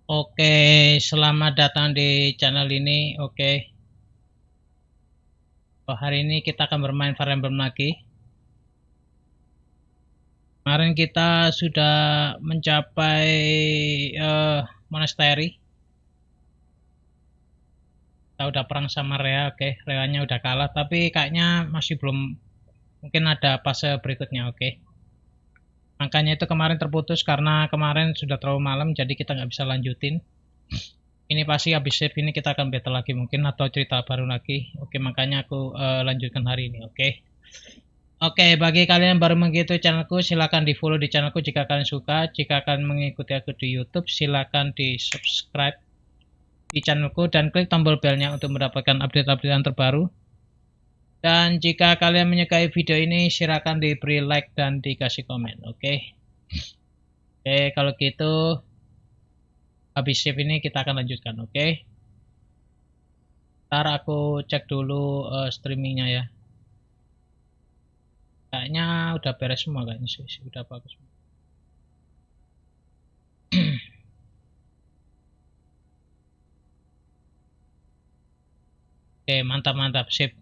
Oke, selamat datang di channel ini. Oke, hari ini kita akan bermain varian Emblem lagi. Kemarin kita sudah mencapai monastery. Kita udah perang sama Rea. Oke, Reanya udah kalah, tapi kayaknya masih belum, mungkin ada fase berikutnya. Oke, makanya itu kemarin terputus karena kemarin sudah terlalu malam, jadi kita nggak bisa lanjutin. Ini pasti habis save ini kita akan battle lagi mungkin, atau cerita baru lagi. Oke, makanya aku lanjutkan hari ini. Oke, bagi kalian yang baru mengikuti channelku, silahkan di follow di channelku jika kalian suka. Jika kalian mengikuti aku di YouTube, silahkan di subscribe di channelku dan klik tombol belnya untuk mendapatkan update-update yang terbaru. Dan jika kalian menyukai video ini, silahkan diberi like dan dikasih komen. Oke, kalau gitu habis save ini kita akan lanjutkan. Oke, ntar aku cek dulu streamingnya ya. Kayaknya udah beres semua, kayaknya sih udah bagus. Oke, mantap sip.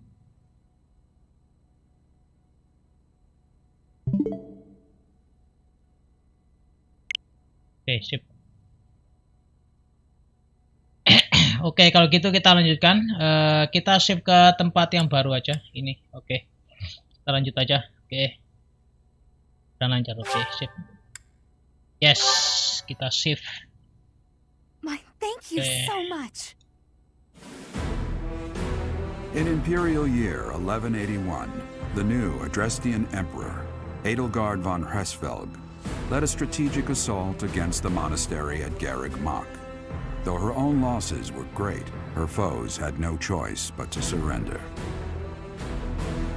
Oke, sip. Oke, kalau gitu kita lanjutkan. Kita save ke tempat yang baru aja ini. Oke, kita lanjut aja. Oke, udah lancar. Oke, sip. Yes, kita save. Thank you so much. In Imperial year 1181, the new Adrestian Emperor, Edelgard von Hresvelg, led a strategic assault against the monastery at Garreg-Mach. Though her own losses were great, her foes had no choice but to surrender.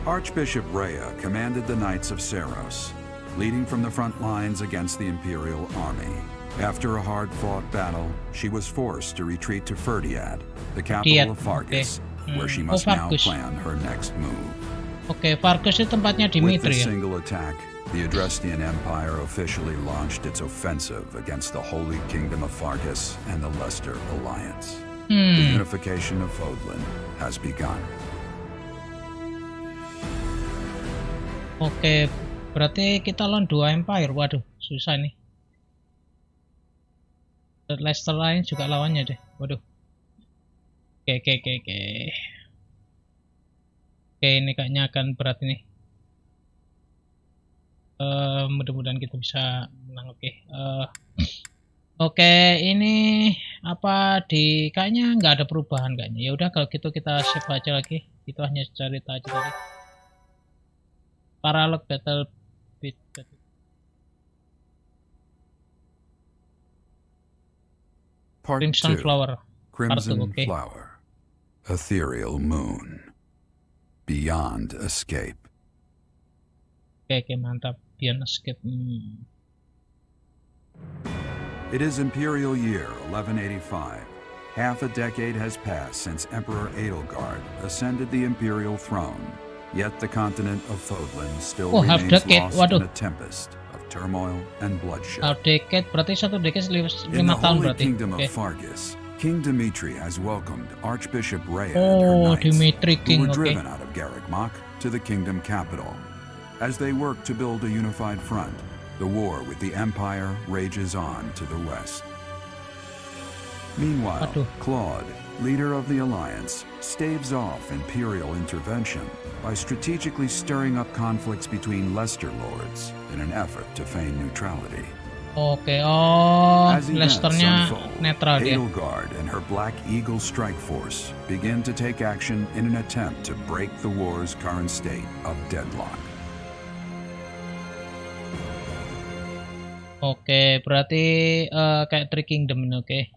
Archbishop Rhea commanded the Knights of Seros, leading from the front lines against the Imperial army. After a hard-fought battle, she was forced to retreat to Ferdiad, the capital of Fargus, where she must now plan her next move. Oke, Fargus itu tempatnya With Dimitri this ya. single attack, the Adrestian Empire officially launched its offensive against the Holy Kingdom of Fargus and the Leicester Alliance. The unification of Fodlan has begun. Oke, berarti kita lawan dua empire. Waduh, susah nih. Leicester lain juga lawannya deh. Waduh. Oke. Oke, ini kayaknya akan berat ini. Mudah-mudahan kita bisa menang. Oke, ini apa di kayaknya nggak ada perubahan kayaknya. Ya udah kalau gitu kita save aja lagi. Itu hanya cerita aja tadi. Paralog battle bit. Part Crimson 2. Flower. Crimson Part 2, Flower. Ethereal Moon. Beyond Escape. Oke, mantap. Beyond Escape. It is Imperial year 1185. Half a decade has passed since Emperor Edelgard ascended the Imperial throne, yet the continent of Fodlan still remains lost in a tempest of turmoil and bloodshed. Decade berarti satu decade 5 In the tahun Holy berarti. Kingdom of Fargus, King Dimitri has welcomed Archbishop Rhea and her knights, Dimitri who King. were driven out of Garreg-Mach to the kingdom capital. As they work to build a unified front, the war with the Empire rages on to the west. Meanwhile, Claude, leader of the Alliance, staves off Imperial intervention by strategically stirring up conflicts between Leicester lords in an effort to feign neutrality. As events unfold, Edelgard and her Black Eagle strike force begin to take action in an attempt to break the war's current state of deadlock. Berarti kayak Three Kingdom ini.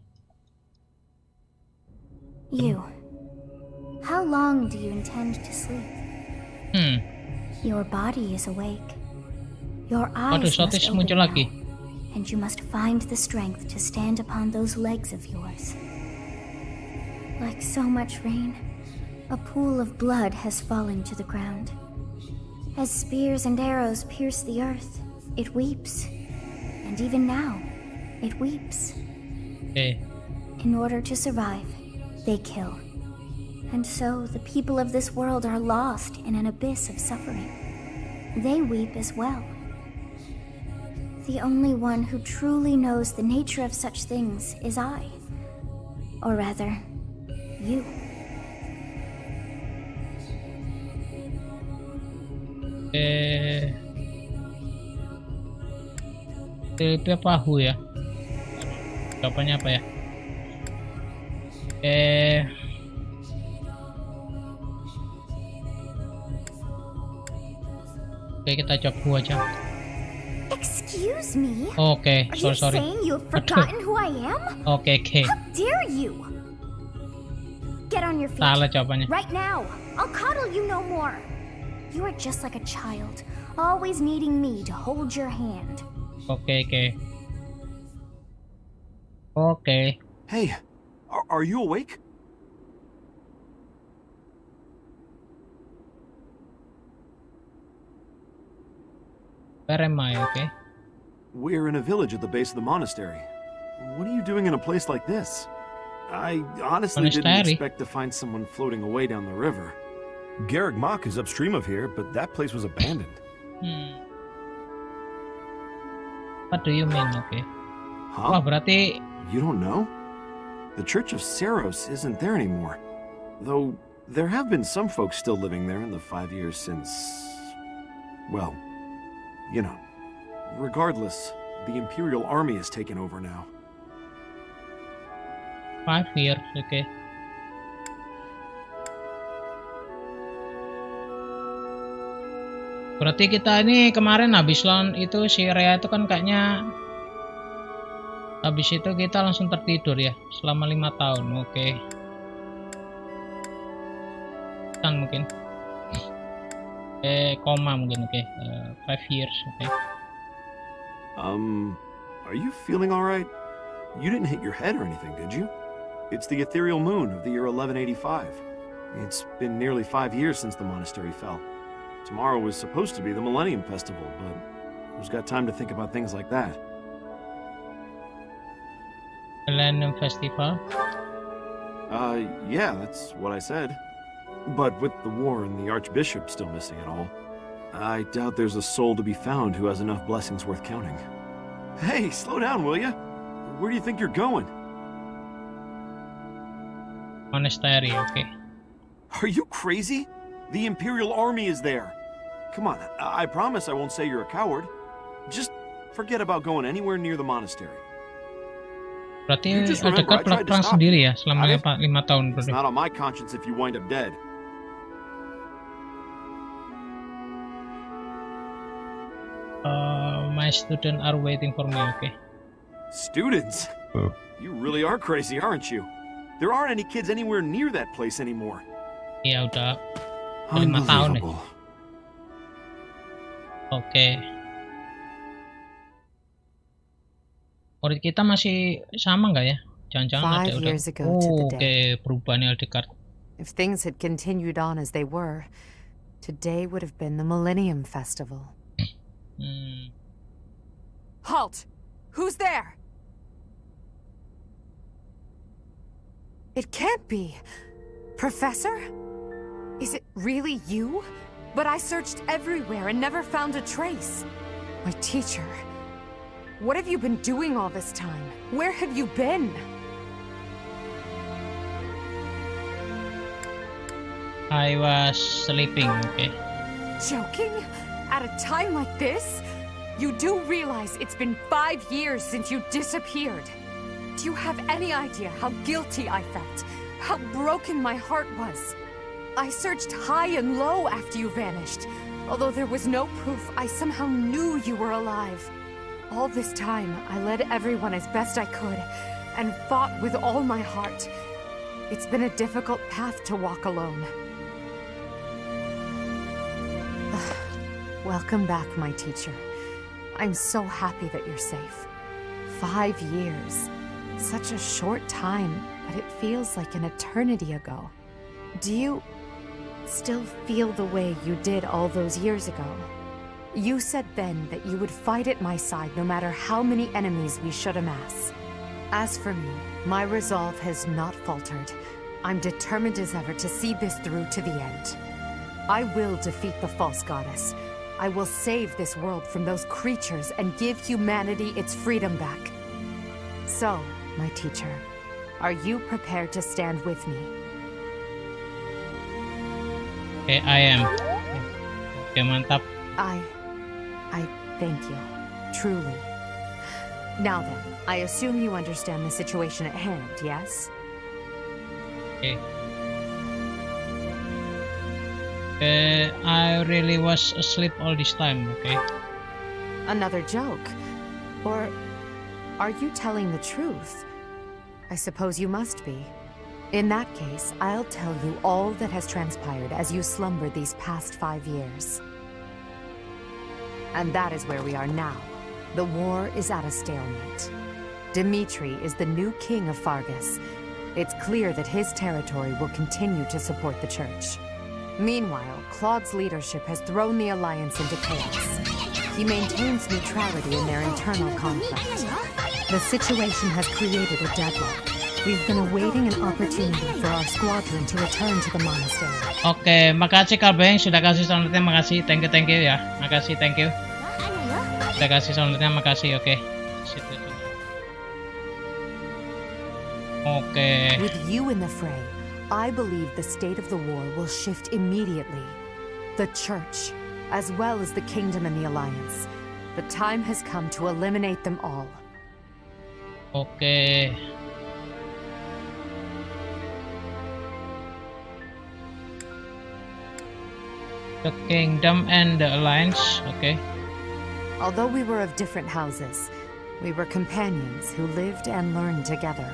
You. How long do you intend to sleep? Your body is awake. Your eyes must open now, and you must find the strength to stand upon those legs of yours. Like so much rain, a pool of blood has fallen to the ground. As spears and arrows pierce the earth, it weeps. And even now, it weeps. Okay. In order to survive, they kill. And so the people of this world are lost in an abyss of suffering. They weep as well. The only one who truly knows the nature of such things is I. Or rather, you. Tipe pahu ya. Jawabannya apa ya? Oke, kita jawab hu aja. Excuse me? Oke, Are you sorry. saying you have forgotten who I am? Oke. How dare you? Get on your feet. Salah jawabannya. Right now. I'll coddle you no more. You are just like a child, always needing me to hold your hand. Oke. Hey, are you awake? Where am I? Okay. We're in a village at the base of the monastery. What are you doing in a place like this? I honestly didn't expect to find someone floating away down the river. Garrick Mach is upstream of here, but that place was abandoned. What do you mean? Okay. Huh? Wah, berarti You don't know? The Church of Saros isn't there anymore. Though there have been some folks still living there in the 5 years since... well, you know. Regardless, the Imperial Army has taken over now. 5 years, okay. Berarti kita ini kemarin habis lawan itu si Rhea itu kan kayaknya habis itu kita langsung tertidur ya selama 5 tahun. Oke. Kan mungkin koma mungkin. Oke. 5 years. Oke. Are you feeling all right? You didn't hit your head or anything, did you? It's the ethereal moon of the year 1185. It's been nearly 5 years since the monastery fell. Tomorrow was supposed to be the Millennium Festival, but who's got time to think about things like that? Millennium Festival? Yeah, that's what I said. But with the war and the Archbishop still missing it all, I doubt there's a soul to be found who has enough blessings worth counting. Hey, slow down, will ya? Where do you think you're going? Monastery, okay. Are you crazy? The Imperial Army is there. Come on, I promise I won't say you're a coward. Just forget about going anywhere near the monastery. Berarti Aldegard perang sendiri ya selama 5 tahun. It's not on my conscience if you wind up dead. My students are waiting for me, okay. Students? Oh. You really are crazy, aren't you? There aren't any kids anywhere near that place anymore. Iya udah 5 tahun nih. Oke. Murid kita masih sama nggak ya? Jangan-jangan ada udah. Oke, perubahannya Aldegard. If things had continued on as they were, today would have been the Millennium Festival. Halt! Who's there? It can't be. Professor? Is it really you? But I searched everywhere and never found a trace. My teacher. What have you been doing all this time? Where have you been? I was sleeping, okay. Joking? At a time like this? You do realize it's been 5 years since you disappeared. Do you have any idea how guilty I felt? How broken my heart was? I searched high and low after you vanished. Although there was no proof, I somehow knew you were alive. All this time, I led everyone as best I could, and fought with all my heart. It's been a difficult path to walk alone. Welcome back, my teacher. I'm so happy that you're safe. 5 years. Such a short time, but it feels like an eternity ago. Do you still feel the way you did all those years ago? You said then that you would fight at my side no matter how many enemies we should amass. As for me, my resolve has not faltered. I'm determined as ever to see this through to the end. I will defeat the false goddess. I will save this world from those creatures and give humanity its freedom back. So, my teacher, are you prepared to stand with me? Okay, I am. Okay, mantap. I thank you. Truly. Now then, I assume you understand the situation at hand, yes? Okay. I really was asleep all this time, okay? Another joke? Or are you telling the truth? I suppose you must be. In that case, I'll tell you all that has transpired as you slumbered these past 5 years. And that is where we are now. The war is at a stalemate. Dimitri is the new king of Fargus. It's clear that his territory will continue to support the church. Meanwhile, Claude's leadership has thrown the Alliance into chaos. He maintains neutrality in their internal conflict. The situation has created a deadlock. We've been awaiting an opportunity for our squadron to return to the monastery. Oke, makasih Kalbeng sudah kasih soundnya, makasih, thank you ya, makasih, thank you. Sudah kasih soundnya, makasih, oke. Oke. With you in the fray, I believe the state of the war will shift immediately. The church, as well as the kingdom and the alliance. The time has come to eliminate them all. Oke. The kingdom and the alliance, okay. Although we were of different houses, we were companions who lived and learned together.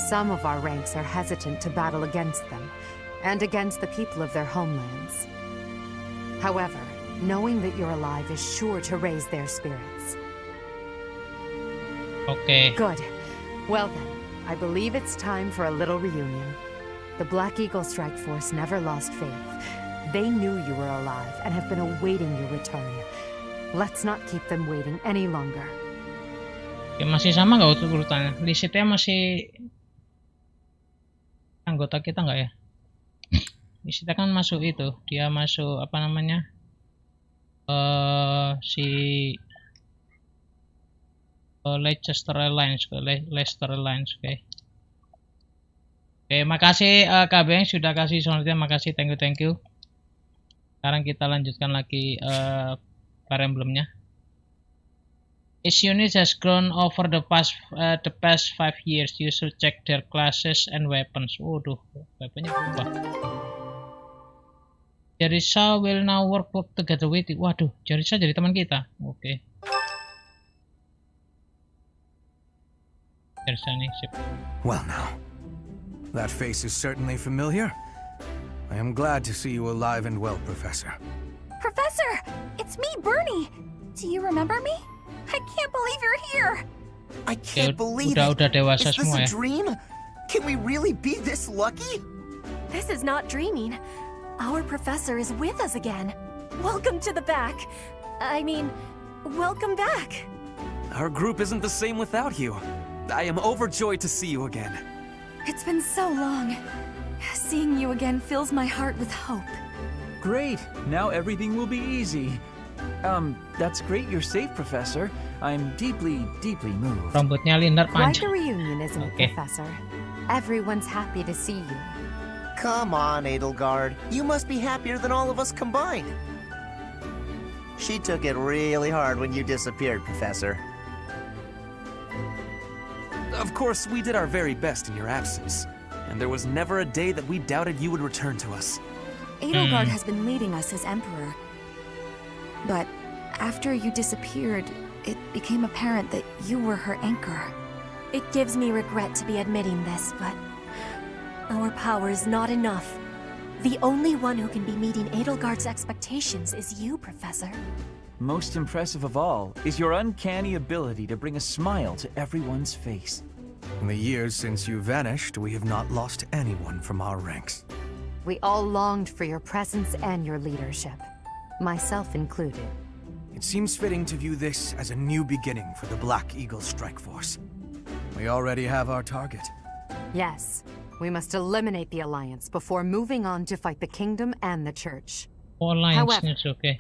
Some of our ranks are hesitant to battle against them, and against the people of their homelands. However, knowing that you're alive is sure to raise their spirits. Okay. Good. Well then, I believe it's time for a little reunion. The Black Eagle Strike Force never lost faith. They knew you were alive and have been awaiting your return. Let's not keep them waiting any longer. Ya, masih sama nggak urutannya? Listnya masih anggota kita nggak ya? Listnya kan masuk itu, dia masuk apa namanya? Si Leicester Alliance, Leicester Alliance, oke. Oke, makasih KB yang sudah kasih soundnya, makasih, thank you. Sekarang kita lanjutkan lagi Fire Emblemnya. Its unit has grown over the past 5 years. You should check their classes and weapons. Waduh, weaponnya berubah. Jarisa will now work together with you. Waduh, Jarisa jadi teman kita. Oke. Jarisa nih, sip. Well now, that face is certainly familiar. I am glad to see you alive and well, Professor. Professor! It's me, Bernie! Do you remember me? I can't believe you're here! I can't believe udah it! dewasa Is this semua a ya? dream? Can we really be this lucky? This is not dreaming. Our professor is with us again. Welcome to the back. I mean, welcome back. Our group isn't the same without you. I am overjoyed to see you again. It's been so long. Seeing you again fills my heart with hope. Great! Now everything will be easy. That's great you're safe, Professor. I'm deeply moved. Rambutnya Lindar Quite panjang. a reunion, isn't it, Professor? Everyone's happy to see you. Come on, Edelgard. You must be happier than all of us combined. She took it really hard when you disappeared, Professor. Of course, we did our very best in your absence, and there was never a day that we doubted you would return to us. Edelgard has been leading us as Emperor. But after you disappeared, it became apparent that you were her anchor. It gives me regret to be admitting this, but our power is not enough. The only one who can be meeting Edelgard's expectations is you, Professor. Most impressive of all is your uncanny ability to bring a smile to everyone's face. In the years since you vanished, we have not lost anyone from our ranks. We all longed for your presence and your leadership, myself included. It seems fitting to view this as a new beginning for the Black Eagle Strike Force. We already have our target. Yes, we must eliminate the Alliance before moving on to fight the Kingdom and the Church. However,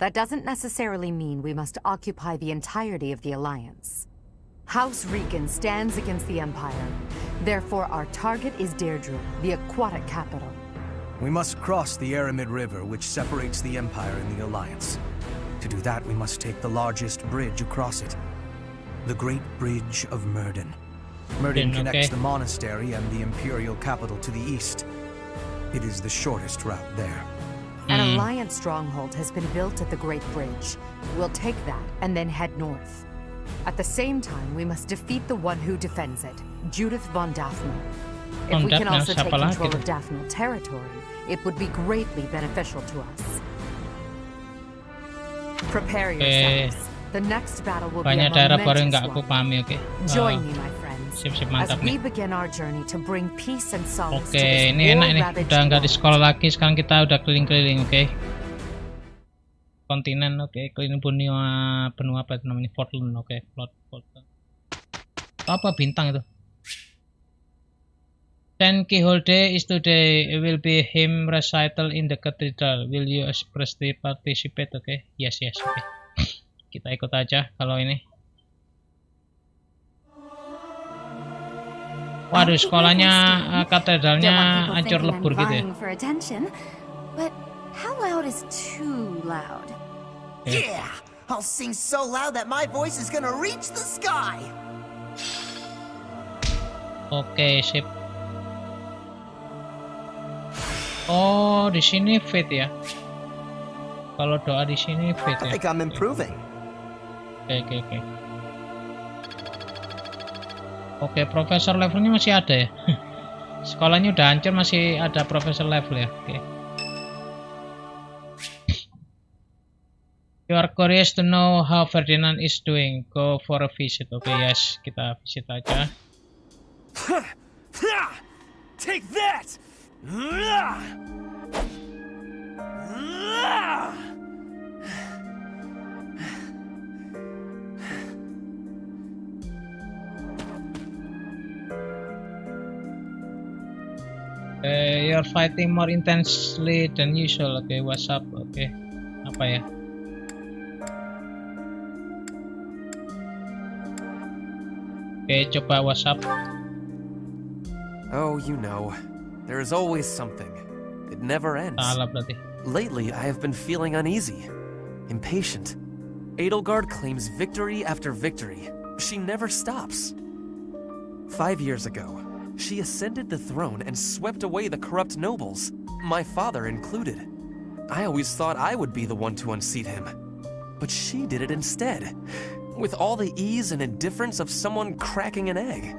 that doesn't necessarily mean we must occupy the entirety of the Alliance. House Regan stands against the Empire. Therefore, our target is Deirdre, the aquatic capital. We must cross the Aramid River, which separates the Empire and the Alliance. To do that, we must take the largest bridge across it. The Great Bridge of Myrden. Myrden connects the monastery and the Imperial capital to the east. It is the shortest route there. An Alliance stronghold has been built at the Great Bridge. We'll take that and then head north. At the same time, we must defeat the one who defends it, Judith von Daphne. If we can also take control of Daphne territory, it would be greatly beneficial to us. Prepare yourselves. The next battle will be a momentous one. Join me, my friends, as we begin our journey to bring peace and solace to this war-ravaged udah nggak di sekolah lagi, sekarang kita udah keliling-keliling, kontinen, keliling benua apa itu namanya, Portland, Portland. Apa bintang itu? Thank you, holiday is today. It will be hymn recital in the cathedral. Will you expressly participate? Yes. Kita ikut aja kalau ini. Waduh, sekolahnya katedralnya hancur lebur gitu ya. But how loud is too loud? Yeah, I'll sing so loud that my voice is gonna reach the sky. Oke, sip. Oh, di sini fit ya. Kalau doa di sini fit ya. I think I'm improving. Oke. Oke, profesor levelnya masih ada ya. Sekolahnya udah hancur, masih ada profesor level ya. Oke. You are curious to know how Ferdinand is doing. Go for a visit. Oke, yes, kita visit aja. Take that! You're fighting more intensely than usual. Oke, what's up? Oke, apa ya? Oke, coba WhatsApp. Oh, you know, there is always something. It never ends. Salah berarti. Lately, I have been feeling uneasy, impatient. Edelgard claims victory after victory. She never stops. 5 years ago, she ascended the throne and swept away the corrupt nobles, my father included. I always thought I would be the one to unseat him. But she did it instead, with all the ease and indifference of someone cracking an egg.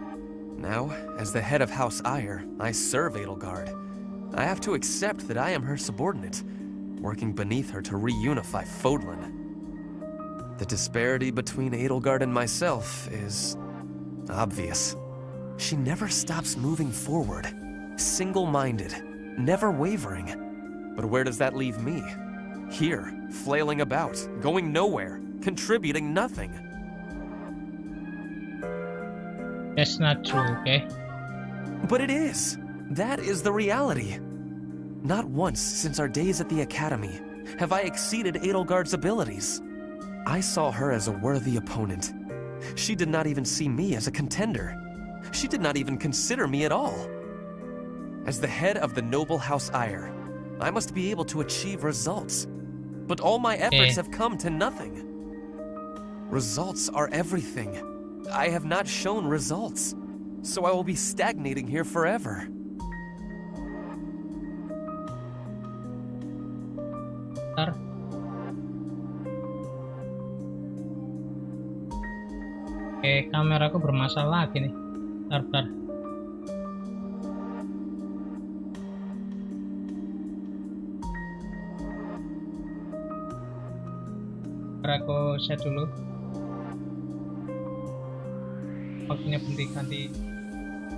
Now, as the head of House Eyre, I serve Edelgard. I have to accept that I am her subordinate, working beneath her to reunify Fodlan. The disparity between Edelgard and myself is obvious. She never stops moving forward, single-minded, never wavering. But where does that leave me? Here, flailing about, going nowhere, contributing nothing. That's not true, okay? But it is. That is the reality. Not once since our days at the Academy have I exceeded Edelgard's abilities. I saw her as a worthy opponent. She did not even see me as a contender. She did not even consider me at all. As the head of the noble House Eyre, I must be able to achieve results. But all my efforts have come to nothing. Results are everything. I have not shown results, so I will be stagnating here forever. Oke, kameraku bermasalah lagi nih. Bentar. Aku set dulu. Waktunya penting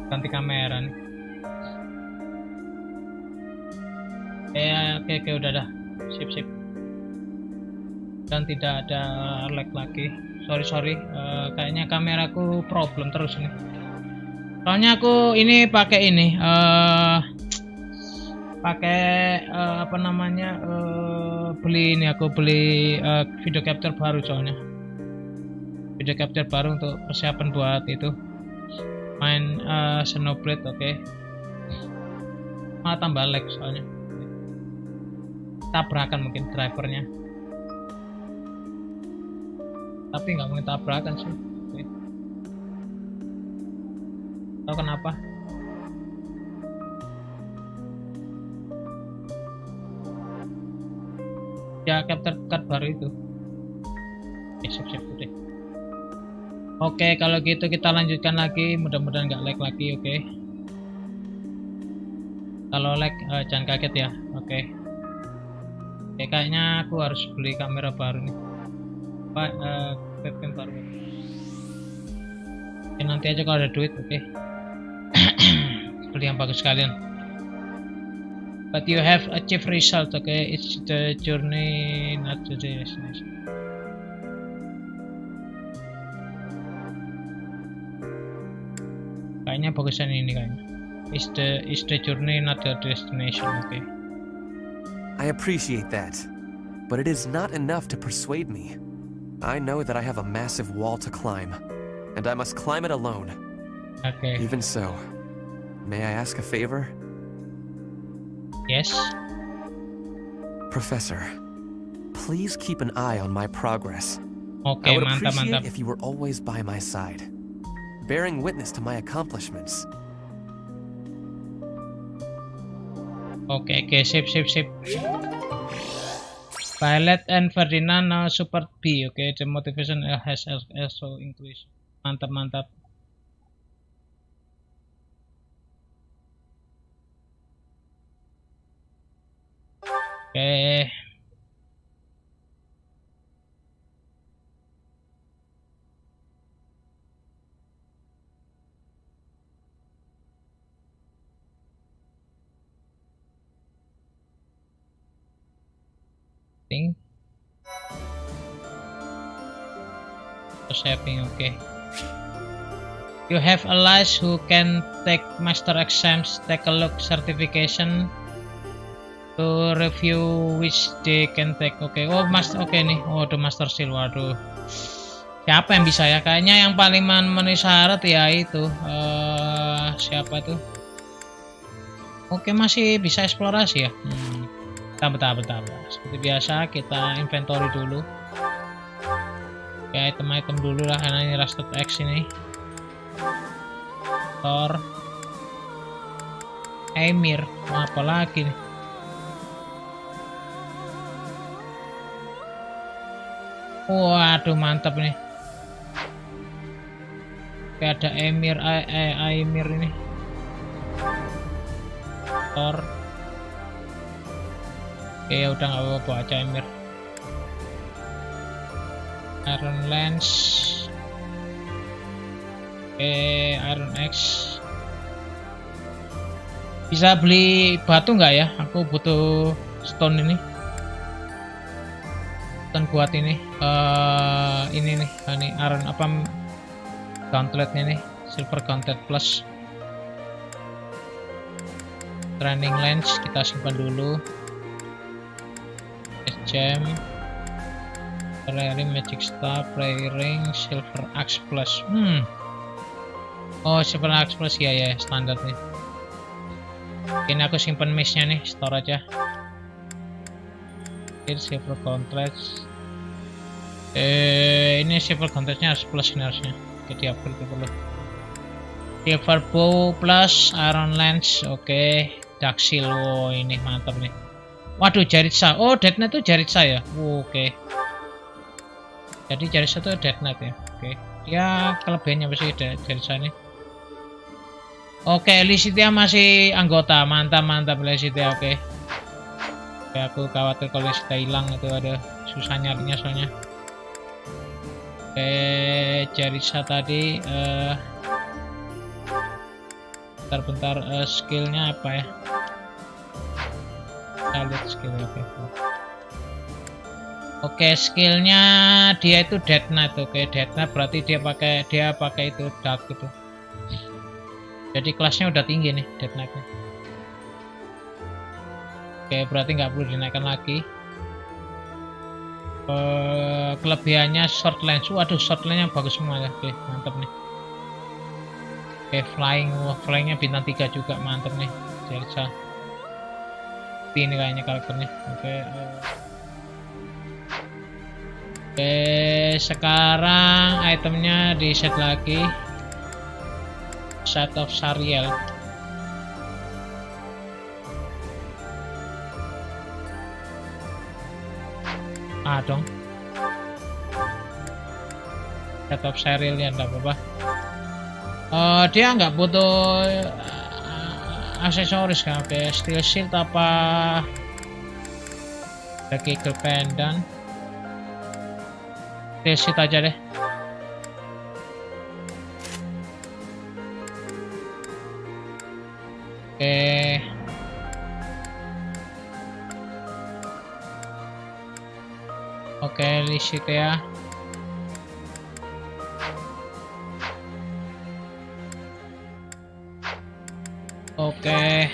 ganti kamera nih. Oke, udah dah. Sip. Dan tidak ada lag lagi. Sorry. Kayaknya kameraku problem terus nih. Soalnya aku ini pakai ini apa namanya beli ini, aku beli video capture baru, soalnya video capture baru untuk persiapan buat itu main Snowblade. Oke. Tambah lag soalnya, tabrakan mungkin drivernya, tapi nggak mungkin tabrakan sih. Oke. Tahu kenapa? Ya capture card baru itu. Sip deh. Oke, kalau gitu kita lanjutkan lagi, mudah-mudahan nggak lag lagi. Oke. Kalau lag jangan kaget ya. Oke. Oke, kayaknya aku harus beli kamera baru nih, webcam baru. Oke, nanti aja kalau ada duit. Oke. Beli yang bagus sekalian. But you have achieved result. Okay, it's the journey, not the destination. Kayaknya bagusan ini kayaknya. Is the journey, not the destination. Okay. I appreciate that, but it is not enough to persuade me. I know that I have a massive wall to climb, and I must climb it alone. Okay. Even so, may I ask a favor? Yes. Professor, please keep an eye on my progress. Okay, I would mantap. appreciate if you were always by my side, bearing witness to my accomplishments. Okay, sip. Violet and Ferdinand now support B. Okay, the motivation has also increased. Mantap. Oke. Saving. Okay. You have allies who can take master exams. Take a look certification to review which they can take. Okay. Oh, master. Oke nih. Oh, the master seal. Waduh. Siapa yang bisa ya? Kayaknya yang paling memenuhi syarat ya itu. Siapa tuh? Oke, masih bisa eksplorasi ya. Bentar. Seperti biasa kita inventory dulu. Oke, item dulu lah, karena ini Rusted X ini. Thor, Emir, apa lagi nih? Waduh, mantap nih. Oke, ada Emir, Emir ini. Thor. Oke, udah nggak apa-apa, bawa aja Emir. Iron Lens. Oke, Iron X. Bisa beli batu nggak ya? Aku butuh stone ini. Stone buat ini. Ini nih, ini Iron apa? Gauntletnya nih, Silver Gauntlet Plus. Training Lens kita simpan dulu. Gem, Rare Magic Staff, Rare Ring, Silver Axe Plus. Oh, Silver Axe Plus ya standar nih. Ini aku simpan mace-nya nih, store aja. Ini Silver Contracts. Ini Silver Contracts-nya harus plus ini harusnya. Oke, di upgrade dulu. Silver Bow plus Iron Lens. Oke, Dark Seal. Oh, ini mantap nih. Waduh, Jaritsa. Oh, Death Knight itu Jaritsa ya. Oke. Jadi Jaritsa itu Death Knight ya. Oke. Ya, kelebihannya apa sih Jaritsa ini? Oke, Licitia masih anggota. Mantap Licitia. Oke. Oke, aku khawatir kalau Licitia hilang itu ada susah nyarinya soalnya. Oke, Jaritsa tadi bentar skillnya apa ya? Kita lihat skillnya. Oke, skillnya dia itu Death Knight. Oke, Death Knight berarti dia pakai itu dark itu. Jadi kelasnya udah tinggi nih death knight-nya. Oke, berarti nggak perlu dinaikkan lagi. Kelebihannya short range. Waduh, short range-nya bagus semua ya. Oke, mantap nih. Oke, flying. Wah, flying-nya bintang 3 juga, mantap nih. Jelsa. Ini kayaknya karakternya. Oke. Oke, sekarang itemnya di set lagi. Set of Sariel. Dong. Set of Sariel ya, enggak apa-apa. Dia nggak butuh aksesoris kan. Oke, steel shield apa lagi ke pendant. Steel shield aja deh. Oke, list itu ya. Oke.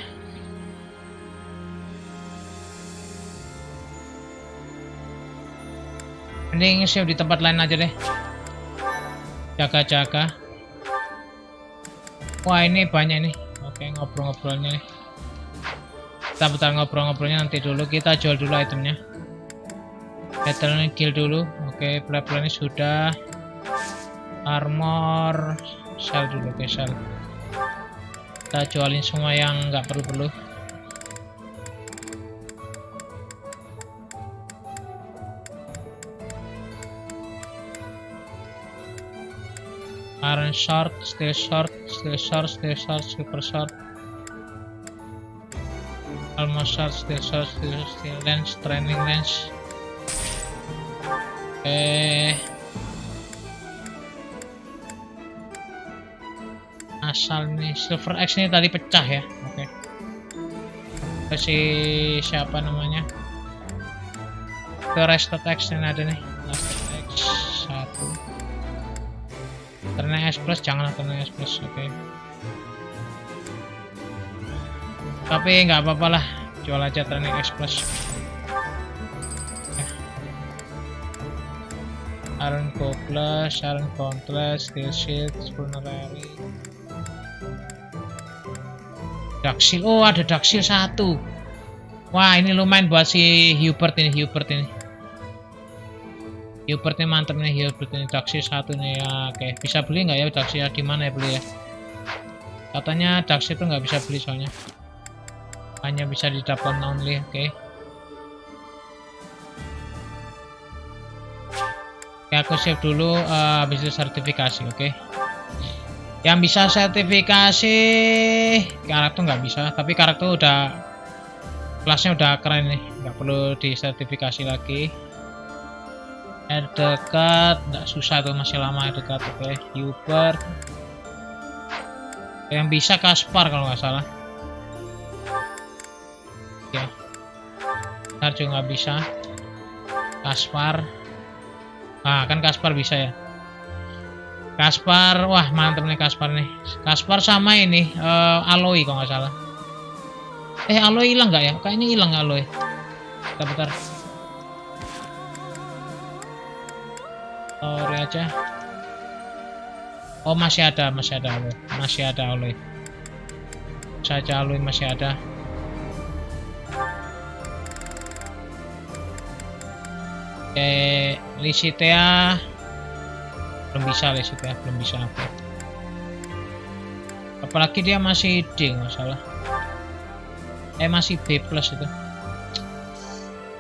Mending save di tempat lain aja deh. Jaga-jaga. Wah, ini banyak nih. Oke, ngobrol-ngobrolnya nih. Kita bentar ngobrol-ngobrolnya nanti dulu. Kita jual dulu itemnya. Battle kill dulu. Oke, plan-plan ini sudah. Armor sell dulu. Oke, sell. Kita jualin semua yang nggak perlu-perlu. Iron short, steel short, steel short, steel short, super short, almost short, steel short, steel lens, training lens. Asal nih silver X ini tadi pecah ya. Oke. Kasih siapa namanya? Ke Rested X ini ada nih. Rested X 1. Training S plus, janganlah Training S plus. Oke. Tapi nggak apa-apa lah, jual aja Training S plus. Iron Go plus, Iron Countless, Steel Shield, Vulnerary, Dark Shield. Oh, ada Dark Shield 1. Wah, ini lumayan buat si Hubert ini. Hubert ini mantep nih. Hubert ini Dark Shield 1 nih ya. Oke, bisa beli nggak ya Dark Shield? Di mana ya beli ya? Katanya Dark Shield tuh nggak bisa beli soalnya. Hanya bisa didapat only. Oke. Oke, aku save dulu. Habis itu sertifikasi. Oke. Yang bisa sertifikasi karakter nggak bisa, tapi karakter udah kelasnya udah keren nih, nggak perlu disertifikasi lagi. Dekat, nggak susah tuh, masih lama dekat. Oke, Hubert. Yang bisa Kaspar kalau nggak salah. Oke, ntar juga nggak bisa Kaspar. Kan Kaspar bisa ya. Kaspar, wah mantep nih Kaspar nih. Kaspar sama ini Aloy kalau nggak salah. Aloy hilang nggak ya? Kayaknya hilang Aloy. Bentar. Sorry aja. Oh, masih ada Aloy. Masih ada Aloy. Saja Aloy masih ada. Oke, Lisitea belum bisa. Apalagi dia masih D nggak salah. Masih B plus itu.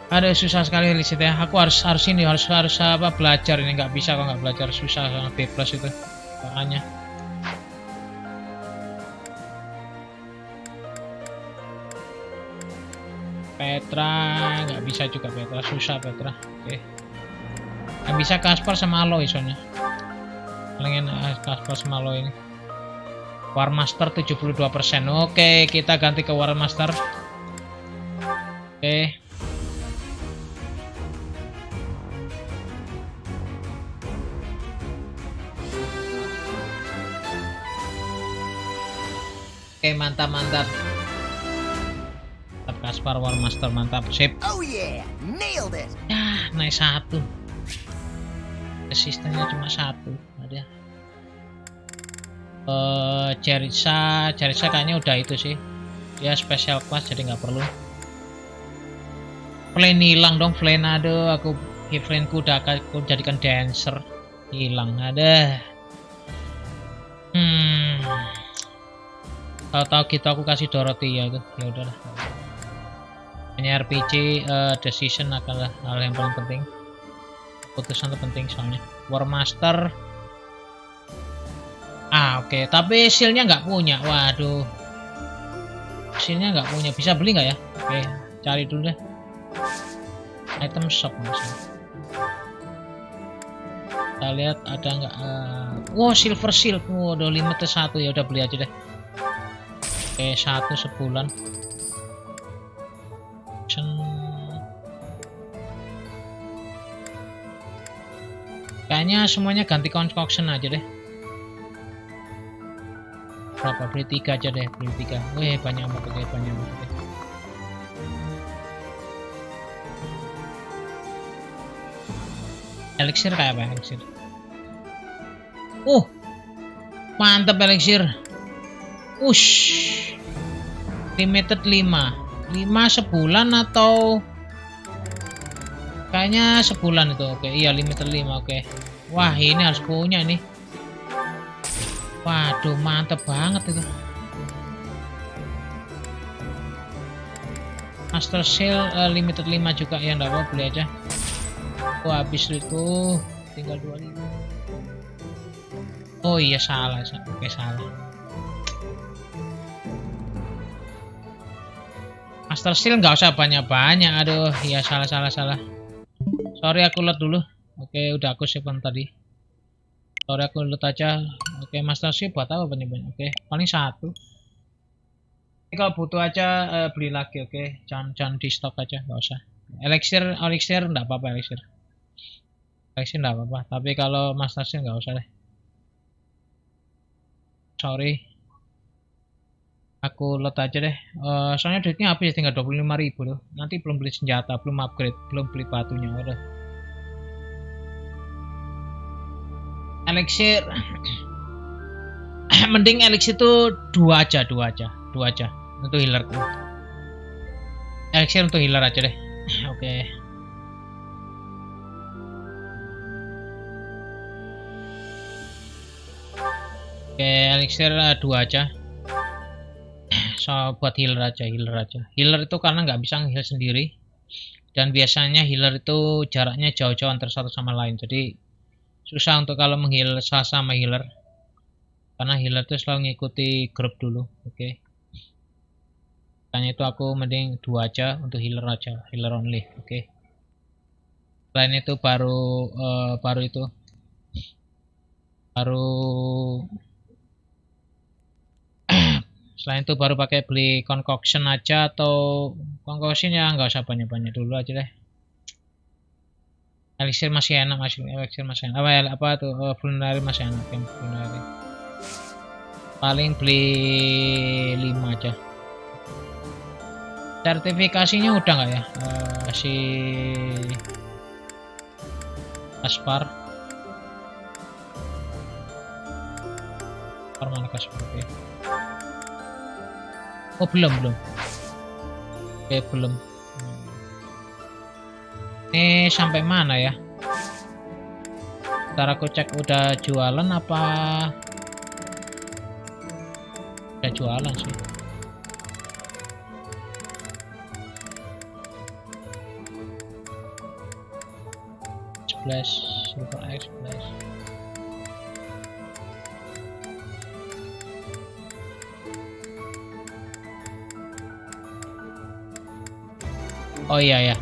Ada susah sekali Lisitea. Aku harus apa belajar ini, nggak bisa kalau nggak belajar, susah sama B plus itu bahannya. Petra nggak bisa juga, susah Petra. Oke. Yang bisa Kaspar sama Aloy soalnya. Palingan Kaspar sama Aloy ini. War Master 72%. Oke, kita ganti ke War Master. Oke. Oke, mantap. Mantap Kaspar War Master, mantap, sip. Oh yeah, nailed it. Ya, naik 1. Resistennya cuma 1. Ada. Cerisa kayaknya udah itu sih. Dia special class jadi nggak perlu. Flame hilang dong, Flame, aduh, Flameku udah aku jadikan dancer, hilang, ada. Tahu-tahu gitu aku kasih Dorothy ya tuh, ya udahlah. Ini RPG decision adalah hal yang paling penting. Keputusan terpenting soalnya. War Master. Oke. Tapi shield-nya nggak punya. Waduh. Shield-nya nggak punya. Bisa beli nggak ya? Oke, cari dulu deh. Item shop misalnya. Kita lihat ada nggak? Wow, silver shield. Waduh, limited 1 ya. Udah beli aja deh. Oke, 1 sebulan. Kayaknya semuanya ganti concoction aja deh. Berapa? Beli 3 aja deh, beli 3. Wih, banyak amat, oke, banyak amat, oke. Elixir kayak apa elixir? Mantap elixir. Limited 5 sebulan atau kayaknya sebulan itu. Oke, iya limited 5. Oke. Wah, ini harus punya ini. Waduh, mantep banget itu. Master Seal limited 5 juga ya, enggak apa-apa, beli aja. Habis itu tinggal 25. Oh iya, salah. Oke, salah. Master Seal nggak usah banyak-banyak. Aduh, iya salah. Sorry, aku load dulu. Oke, udah aku save tadi. Sorry, aku load aja. Oke, Master Seal buat apa banyak-banyak? Oke, paling 1. Kalau butuh aja beli lagi. Oke, jangan di stok aja, nggak usah. Elixir nggak apa-apa, elixir nggak apa-apa. Tapi kalau Master Seal nggak usah deh. Sorry. Aku load aja deh. Soalnya duitnya habis, tinggal 25.000 tuh. Nanti belum beli senjata, belum upgrade, belum beli batunya. Udah. Elixir. Mending elixir itu 2 aja. Untuk healer. Elixir untuk healer aja deh. Oke. Oke, elixir 2 aja. So, buat healer aja. Healer itu karena nggak bisa nge-heal sendiri, dan biasanya healer itu jaraknya jauh-jauh antar satu sama lain, jadi susah untuk kalau meng-heal sama healer, karena healer itu selalu ngikuti grup dulu. Oke. Makanya itu aku mending 2 aja untuk healer aja, healer only. Oke. Selain itu baru selain itu baru pakai beli concoction aja, atau concoction ya nggak usah banyak-banyak dulu aja deh. Elixir masih enak, elixir masih enak. Apa tuh vulnerary masih enak kan, vulnerary. Paling beli 5 aja. Sertifikasinya udah nggak ya? Si Kaspar. Mana Kaspar? Oke. Oh, belum. Oke, belum. Ini sampai mana ya? Ntar aku cek udah jualan apa? Udah jualan sih. Silver X Splash. Oh iya ya.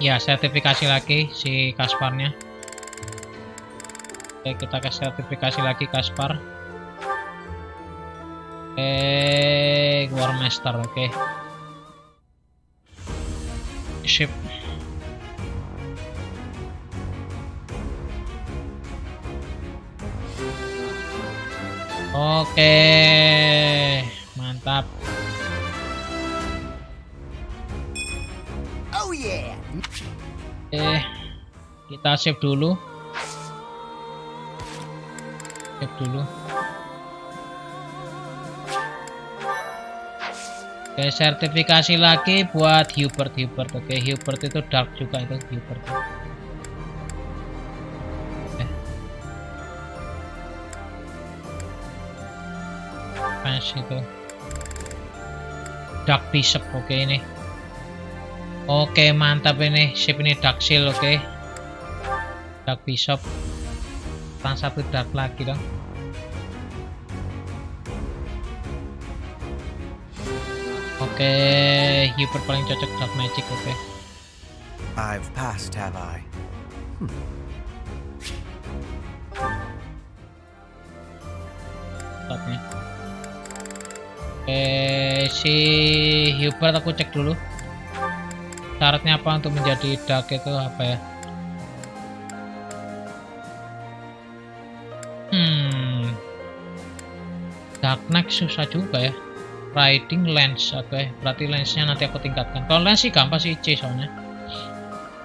Ya, sertifikasi lagi si Kasparnya. Oke, kita kasih sertifikasi lagi Kaspar. War Master, oke. Ship. Oke, mantap. Oh yeah. Oke, kita save dulu. Save dulu. Oke, sertifikasi lagi buat Hubert. Oke, Hubert itu dark juga itu Hubert. Itu dark bishop. Oke, ini oke, mantap ini shape ini dark seal. Oke, dark bishop kurang satu dark lagi dong. Oke, Hubert paling cocok dark magic. Oke, I've passed, have I? Nih. Si Hubert aku cek dulu syaratnya apa untuk menjadi dark itu apa ya. Dark Knight susah juga ya. Riding lens. Oke, berarti lensnya nanti aku tingkatkan. Kalau lens sih gampang sih, C soalnya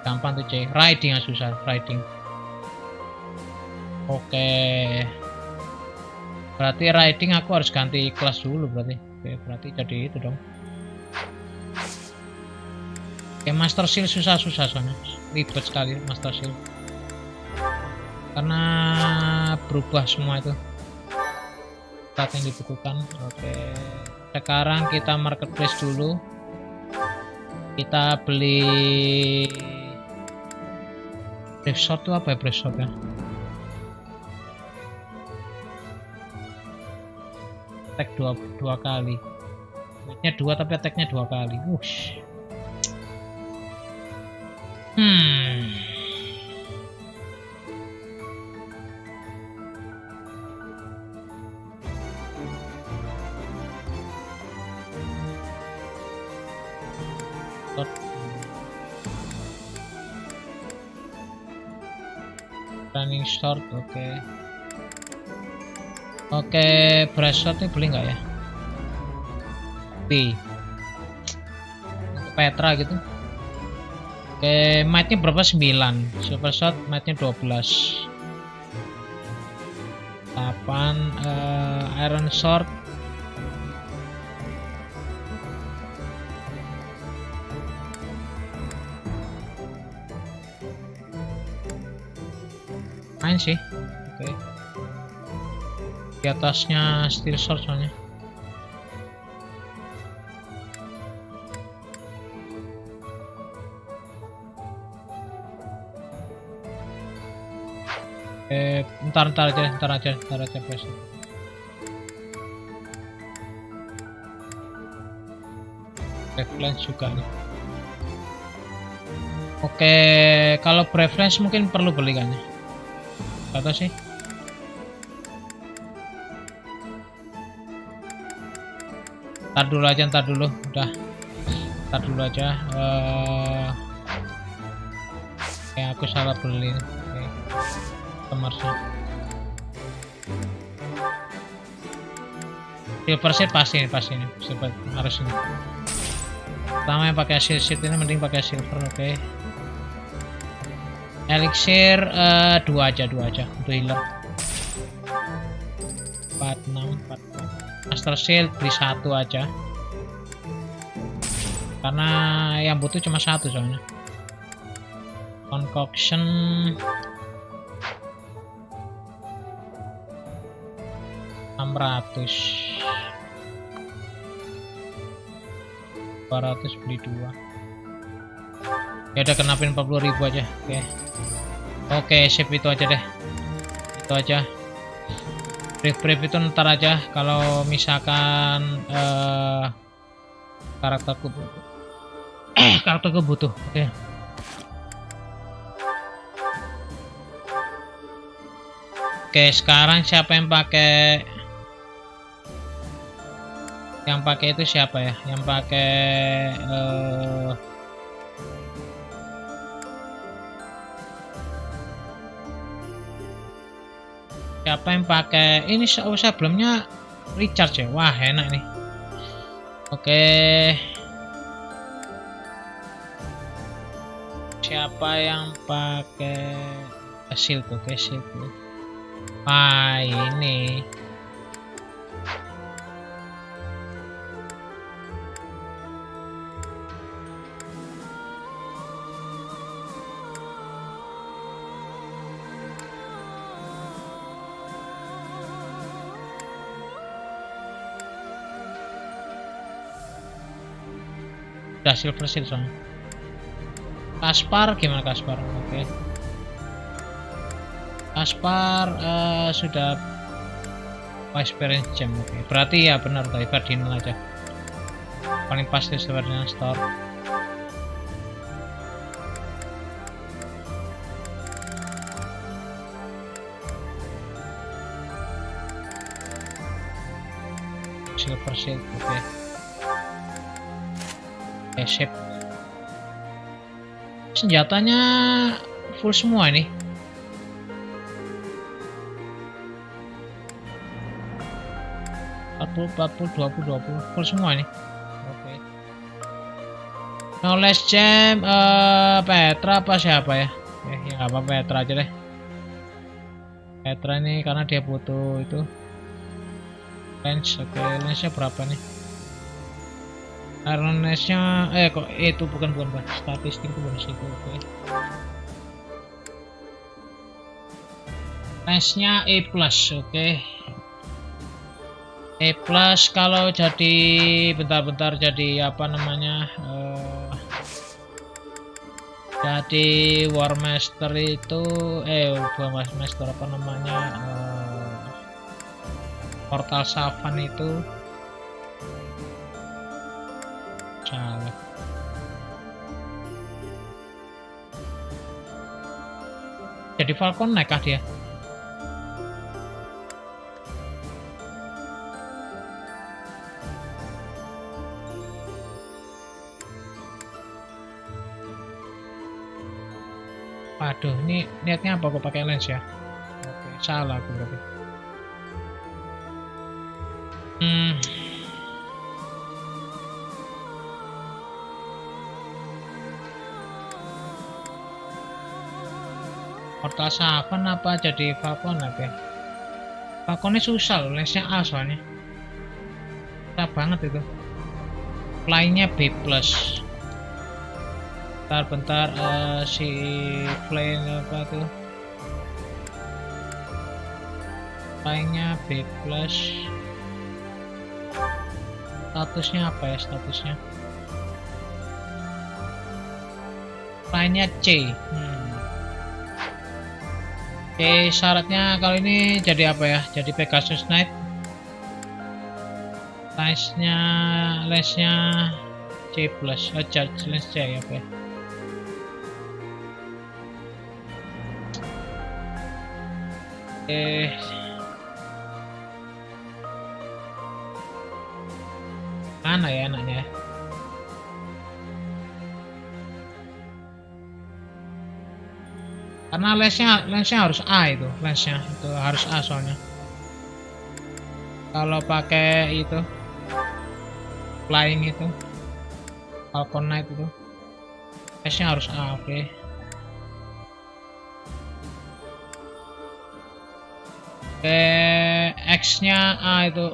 gampang tuh C. Riding yang susah, riding. Oke, berarti riding aku harus ganti kelas dulu berarti. Oke, berarti jadi itu dong. Oke, master seal susah soalnya, ribet sekali master seal karena berubah semua itu stat yang dibutuhkan. Oke, sekarang kita marketplace dulu, kita beli brief shot tuh apa ya, brief shot ya. Attack dua kali, weightnya 2 tapi attacknya 2 kali. Wush. Running short. Oke, bracelet ini beli nggak ya? B Petra gitu. Oke, might-nya berapa? 9. Super shot might-nya 12. 8 iron sword. Main sih. Oke. Di atasnya steel sword soalnya. Ntar aja press. Preference juga nih. Oke, kalau preference mungkin perlu beli kan ya? Kata sih. Ntar dulu udah. Ntar dulu aja. Kayak aku salah beli. Oke. Kemersnya. Silver set pasti ini. Silver harus ini. Pertama yang pakai silver ini mending pakai silver. Oke. Elixir 2 aja untuk healer. 46. Master Shield beli 1 aja. Karena yang butuh cuma 1 soalnya. Concoction 600. 200 beli 2. Ya udah kenapin 40.000 aja. Oke, sip itu aja deh. Itu aja. Brief itu ntar aja kalau misalkan karakterku butuh. Oke, sekarang siapa yang pakai? Yang pakai itu siapa ya? Yang pakai Siapa yang pakai ini? Sebelumnya recharge ya. Wah, enak nih. Oke. Siapa yang pakai shield? Oke, shield. Wah, ini. Udah silver shield soalnya. Kaspar gimana Kaspar? Oke. Kaspar sudah experience gem. Oke. Berarti ya benar tadi Ferdinand aja. Paling pasti Ferdinand store. Silver shield. Oke. Sip. Senjatanya full semua ini. Full semua ini. Oke. Knowledge gem Petra apa siapa ya? Ya nggak apa Petra aja deh. Petra ini karena dia butuh itu. Lens. Oke, lensnya berapa nih? Awareness-nya kok itu bukan statistik itu bukan situ. Oke. Lens-nya E+, oke. E+ kalau jadi bentar jadi apa namanya? Jadi War Master itu bukan War Master apa namanya? Portal Savan itu salah. Jadi Falcon naik kah dia? Waduh, ini niatnya apa kok pakai lens ya? Oke, salah aku berarti. Portal Savan apa jadi Falcon apa ya? Falconnya susah loh, lensnya A soalnya. Susah banget itu. Fly-nya B+. Bentar si fly apa tuh? Fly-nya B+. Statusnya apa ya statusnya? Fly-nya C. Oke, syaratnya kalau ini jadi apa ya? Jadi Pegasus Knight. Lensnya C+. Charge lens C ya, oke. Mana ya enaknya? Karena lensnya harus A itu, lensnya itu harus A soalnya. Kalau pakai itu flying itu Falcon Knight itu lensnya harus A, oke. X-nya A itu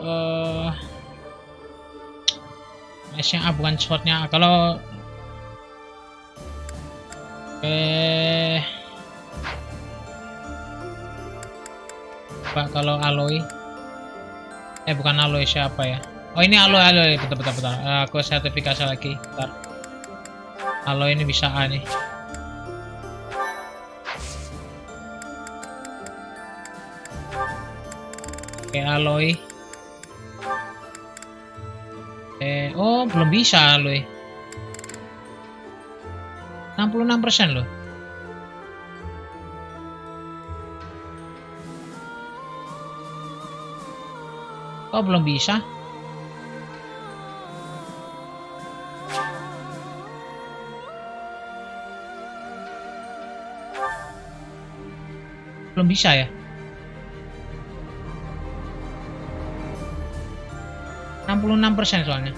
X-nya A bukan swordnya A. Kalau kalau alloy bukan alloy siapa ya? Oh ini alloy betul. Aku sertifikasi lagi. Bentar. Alloy ini bisa A nih. Oke, alloy. Oh belum bisa alloy. 66% loh. Oh belum bisa. Belum bisa ya? 56% soalnya.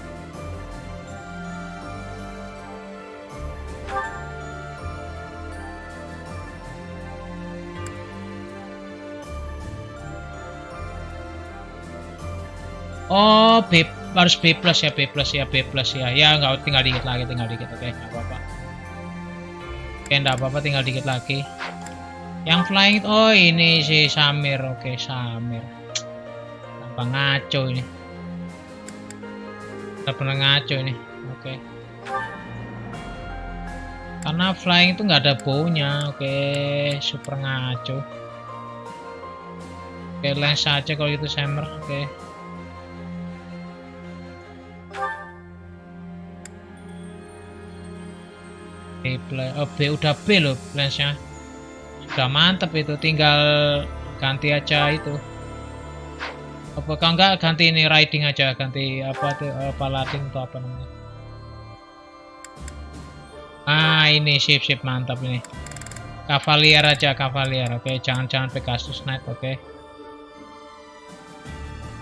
Oh, harus B plus ya, B plus ya. Ya nggak, tinggal dikit lagi, oke, nggak apa-apa. Oke, nggak apa-apa, tinggal dikit lagi. Yang flying, oh ini si Samir, oke Samir. Tanpa ngaco ini. Udah pernah ngaco ini, oke. Karena flying itu nggak ada baunya, oke, super ngaco. Oke, lens aja kalau gitu Samir, oke. B udah B loh lensnya, sudah mantep itu, tinggal ganti aja itu. Apakah enggak ganti ini riding aja, ganti apa tuh, palatin atau apa namanya. Ah ini sip mantap ini, Cavalier aja, Cavalier, oke, jangan Pegasus Knight, oke.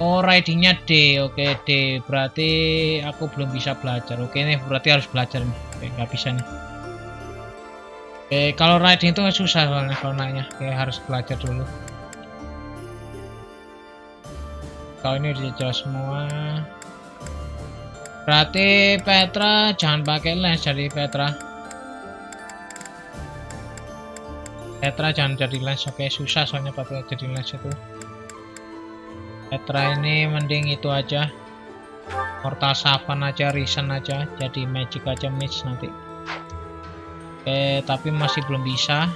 Oh ridingnya D, oke D, berarti aku belum bisa belajar, oke ini berarti harus belajar nih, oke nggak bisa nih. Oke, kalau riding itu susah soalnya kalau naiknya, oke harus belajar dulu. Kalau ini udah jelas semua. Berarti Petra jangan pakai lens, jadi Petra jangan jadi lens, oke susah soalnya pakai jadi lens itu. Petra ini mending itu aja, Mortal Savan aja, Ryzen aja, jadi magic aja, mage nanti. Oke, tapi masih belum bisa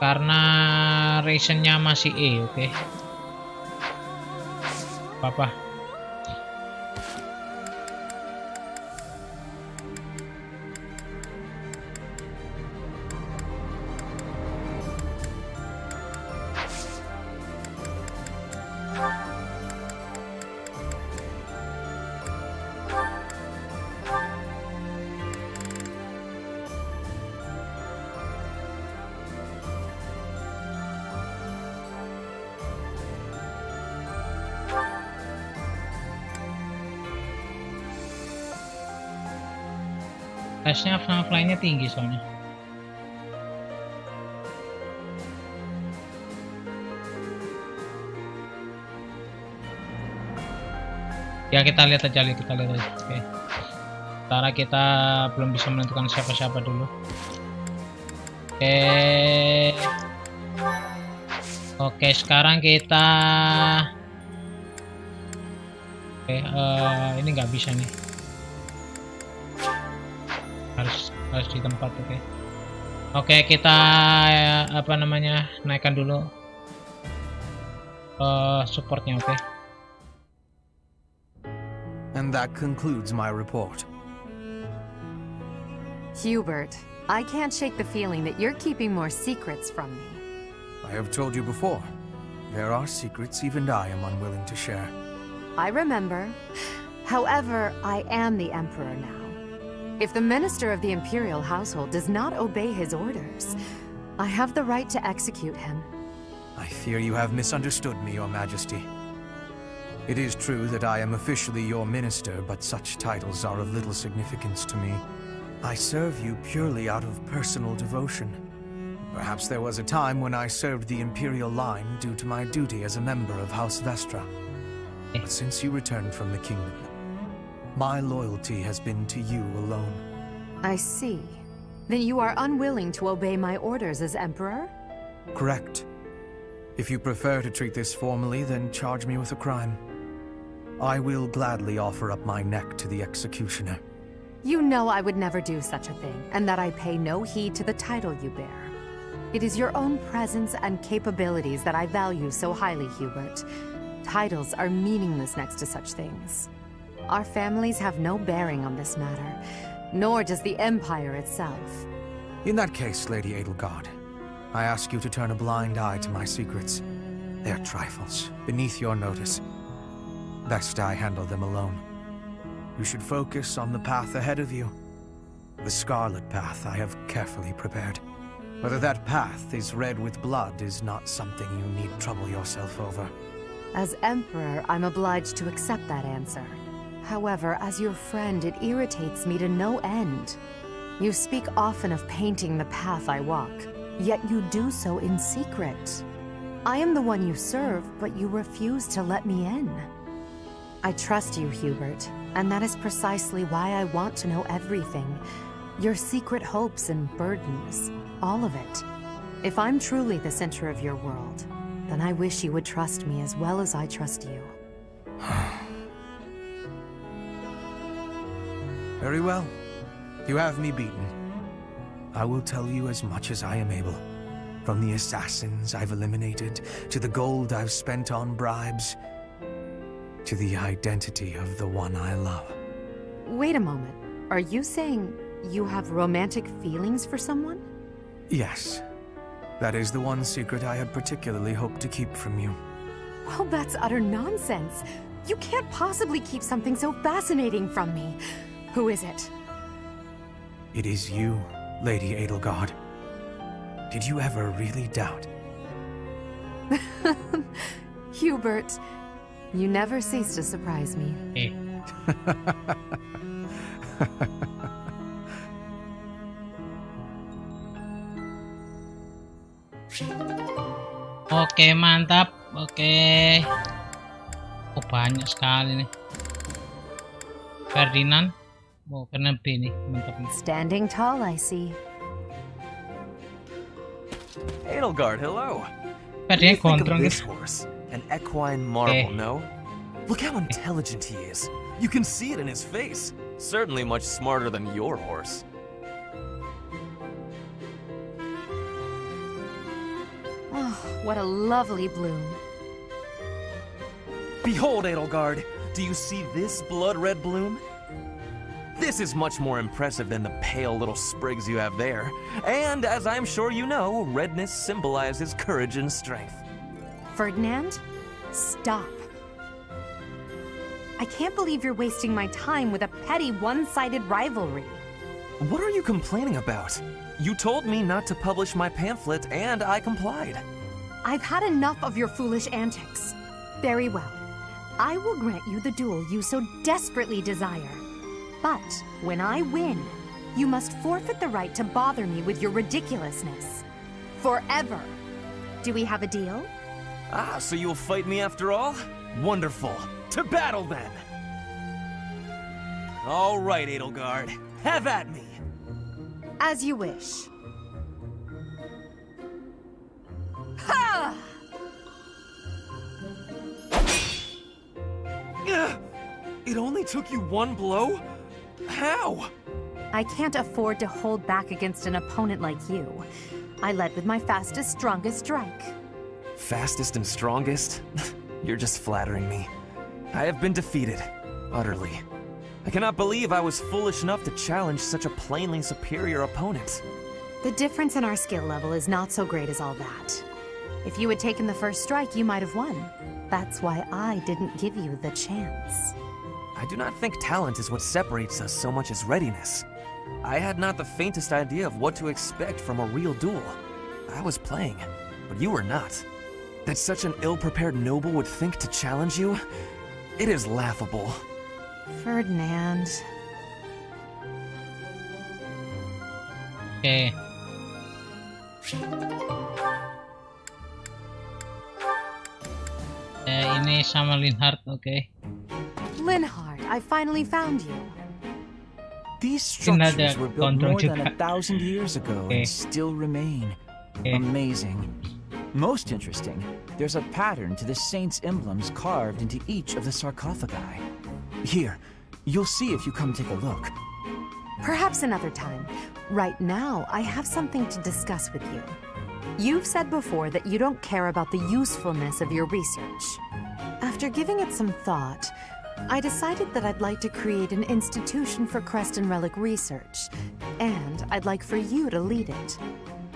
karena Ryzennya masih E, oke. Apa? Tesnya fly-nya tinggi soalnya. Ya kita lihat aja, oke. Sementara kita belum bisa menentukan siapa-siapa dulu. Oke, sekarang kita ini nggak bisa nih. Harus di tempat, oke. Oke, kita apa namanya, naikkan dulu supportnya, oke. And that concludes my report. Hubert, I can't shake the feeling that you're keeping more secrets from me. I have told you before, there are secrets even I am unwilling to share. I remember. However, I am the Emperor now. If the Minister of the Imperial Household does not obey his orders, I have the right to execute him. I fear you have misunderstood me, Your Majesty. It is true that I am officially your minister, but such titles are of little significance to me. I serve you purely out of personal devotion. Perhaps there was a time when I served the Imperial line due to my duty as a member of House Vestra. But since you returned from the kingdom, my loyalty has been to you alone. I see. Then you are unwilling to obey my orders as Emperor? Correct. If you prefer to treat this formally, then charge me with a crime. I will gladly offer up my neck to the executioner. You know I would never do such a thing, and that I pay no heed to the title you bear. It is your own presence and capabilities that I value so highly, Hubert. Titles are meaningless next to such things. Our families have no bearing on this matter, nor does the Empire itself. In that case, Lady Edelgard, I ask you to turn a blind eye to my secrets. They are trifles, beneath your notice. Best I handle them alone. You should focus on the path ahead of you. The scarlet path I have carefully prepared. Whether that path is red with blood is not something you need trouble yourself over. As Emperor, I'm obliged to accept that answer. However, as your friend, it irritates me to no end. You speak often of painting the path I walk, yet you do so in secret. I am the one you serve, but you refuse to let me in. I trust you, Hubert, and that is precisely why I want to know everything. Your secret hopes and burdens, all of it. If I'm truly the center of your world, then I wish you would trust me as well as I trust you. Very well. You have me beaten. I will tell you as much as I am able. From the assassins I've eliminated, to the gold I've spent on bribes, to the identity of the one I love. Wait a moment. Are you saying you have romantic feelings for someone? Yes. That is the one secret I had particularly hoped to keep from you. Well, that's utter nonsense. You can't possibly keep something so fascinating from me. Who is it? It is you, Lady Edelgard. Did you ever really doubt? Hubert, you never cease to surprise me. Hey. Oke, mantap. Oke. Oh, banyak sekali nih. Ferdinand. Oh, karena B nih, mantap. Standing tall, I see. Edelgard, hello. Ferdinand Think of gondrong this gitu. horse, an equine marvel, no? Look how intelligent he is. You can see it in his face. Certainly much smarter than your horse. Oh, what a lovely bloom. Behold, Edelgard. Do you see this blood-red bloom? This is much more impressive than the pale little sprigs you have there. And as I'm sure you know, redness symbolizes courage and strength. Ferdinand, stop. I can't believe you're wasting my time with a petty one-sided rivalry. What are you complaining about? You told me not to publish my pamphlet, and I complied. I've had enough of your foolish antics. Very well. I will grant you the duel you so desperately desire. But when I win, you must forfeit the right to bother me with your ridiculousness. Forever. Do we have a deal? Ah, so you'll fight me after all? Wonderful. To battle, then! All right, Edelgard. Have at me! As you wish. Ha! It only took you one blow? How? I can't afford to hold back against an opponent like you. I led with my fastest, strongest strike. Fastest and strongest? You're just flattering me. I have been defeated. Utterly. I cannot believe I was foolish enough to challenge such a plainly superior opponent. The difference in our skill level is not so great as all that. If you had taken the first strike, you might have won. That's why I didn't give you the chance. I do not think talent is what separates us so much as readiness. I had not the faintest idea of what to expect from a real duel. I was playing, but you were not. That such an ill-prepared noble would think to challenge you? It is laughable. Ferdinand. Oke. Ini sama Linhardt, oke. Linhardt, I finally found you. These structures were built more than 1,000 years ago and still remain. Amazing. Most interesting, there's a pattern to the saints' emblems carved into each of the sarcophagi. Here, you'll see if you come take a look. Perhaps another time. Right now, I have something to discuss with you. You've said before that you don't care about the usefulness of your research. After giving it some thought, I decided that I'd like to create an institution for crest and relic research, and I'd like for you to lead it.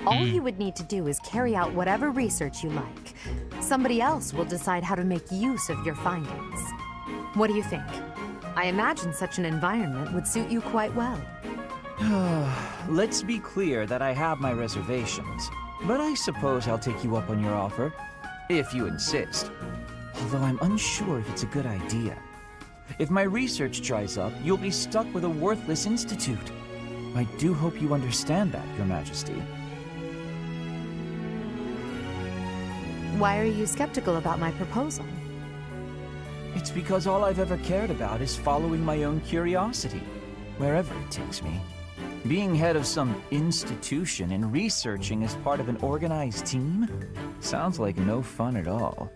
All you would need to do is carry out whatever research you like. Somebody else will decide how to make use of your findings. What do you think? I imagine such an environment would suit you quite well. Let's be clear that I have my reservations, but I suppose I'll take you up on your offer, if you insist. although I'm unsure if it's a good idea. If my research dries up, you'll be stuck with a worthless institute. I do hope you understand that, Your Majesty. Why are you skeptical about my proposal? It's because all I've ever cared about is following my own curiosity, wherever it takes me. Being head of some institution and researching as part of an organized team sounds like no fun at all.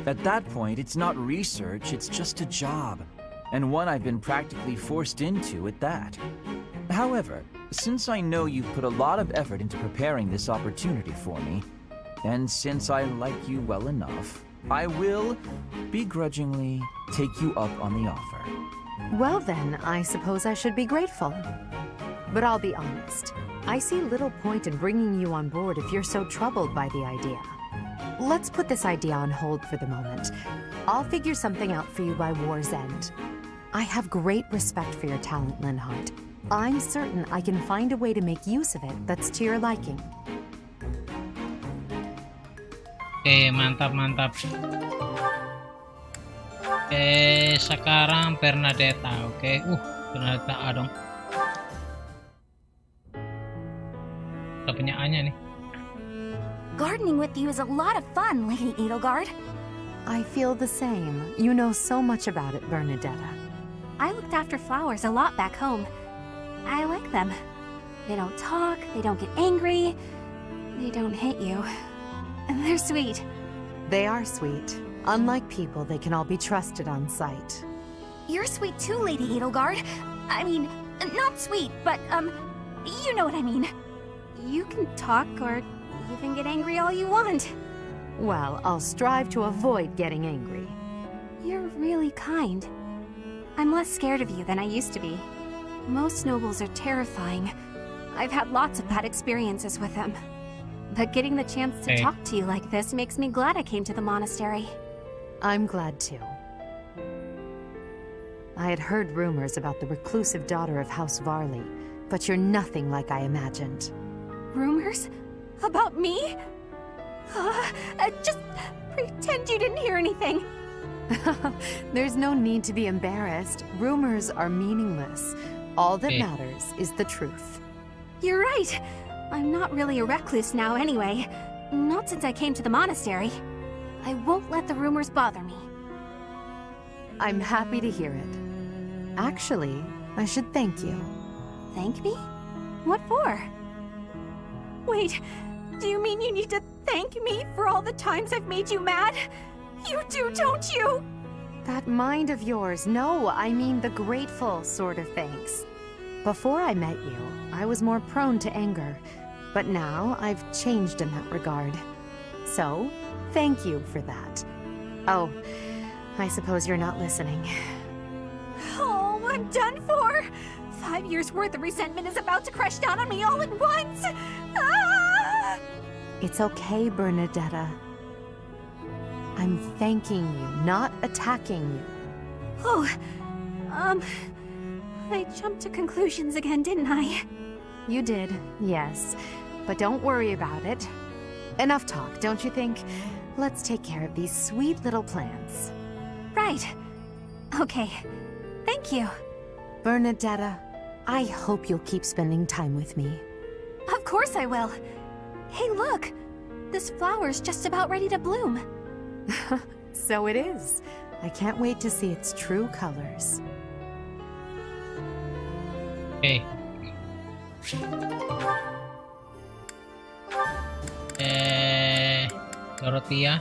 At that point, it's not research, it's just a job, and one I've been practically forced into at that. However, since I know you've put a lot of effort into preparing this opportunity for me, and since I like you well enough, I will, begrudgingly, take you up on the offer. Well then, I suppose I should be grateful. But I'll be honest, I see little point in bringing you on board if you're so troubled by the idea. Let's put this idea on hold for the moment. I'll figure something out for you by war's end. I have great respect for your talent, Linhardt. I'm certain I can find a way to make use of it that's to your liking. Oke, mantap. Sekarang Bernadetta, oke. Bernadetta A dong. Kita punya A-nya nih. Gardening with you is a lot of fun, Lady Edelgard. I feel the same. You know so much about it, Bernadetta. I looked after flowers a lot back home. I like them. They don't talk, they don't get angry, they don't hit you. And they're sweet. They are sweet. Unlike people, they can all be trusted on sight. You're sweet too, Lady Edelgard. I mean, not sweet, but, you know what I mean. You can talk or even get angry all you want. Well, I'll strive to avoid getting angry. You're really kind. I'm less scared of you than I used to be. Most nobles are terrifying. I've had lots of bad experiences with them. But getting the chance to talk to you like this makes me glad I came to the monastery. I'm glad too. I had heard rumors about the reclusive daughter of House Varley, but you're nothing like I imagined. Rumors? About me? Just pretend you didn't hear anything. There's no need to be embarrassed. Rumors are meaningless. All that matters is the truth. You're right. I'm not really a recluse now anyway. Not since I came to the monastery. I won't let the rumors bother me. I'm happy to hear it. Actually, I should thank you. Thank me? What for? Wait, do you mean you need to thank me for all the times I've made you mad? You do, don't you? That mind of yours. No, I mean the grateful sort of thanks. Before I met you, I was more prone to anger, but now I've changed in that regard. So, thank you for that. Oh, I suppose you're not listening. Oh, I'm done for! 5 years' worth of resentment is about to crash down on me all at once! Ah! It's okay, Bernadetta. I'm thanking you, not attacking you. Oh, I jumped to conclusions again, didn't I? You did, yes. But don't worry about it. Enough talk, don't you think? Let's take care of these sweet little plants. Right. Okay. Thank you. Bernadetta, I hope you'll keep spending time with me. Of course I will. Hey, look! This flower's just about ready to bloom. So it is. I can't wait to see its true colors. Oke. Dorothea.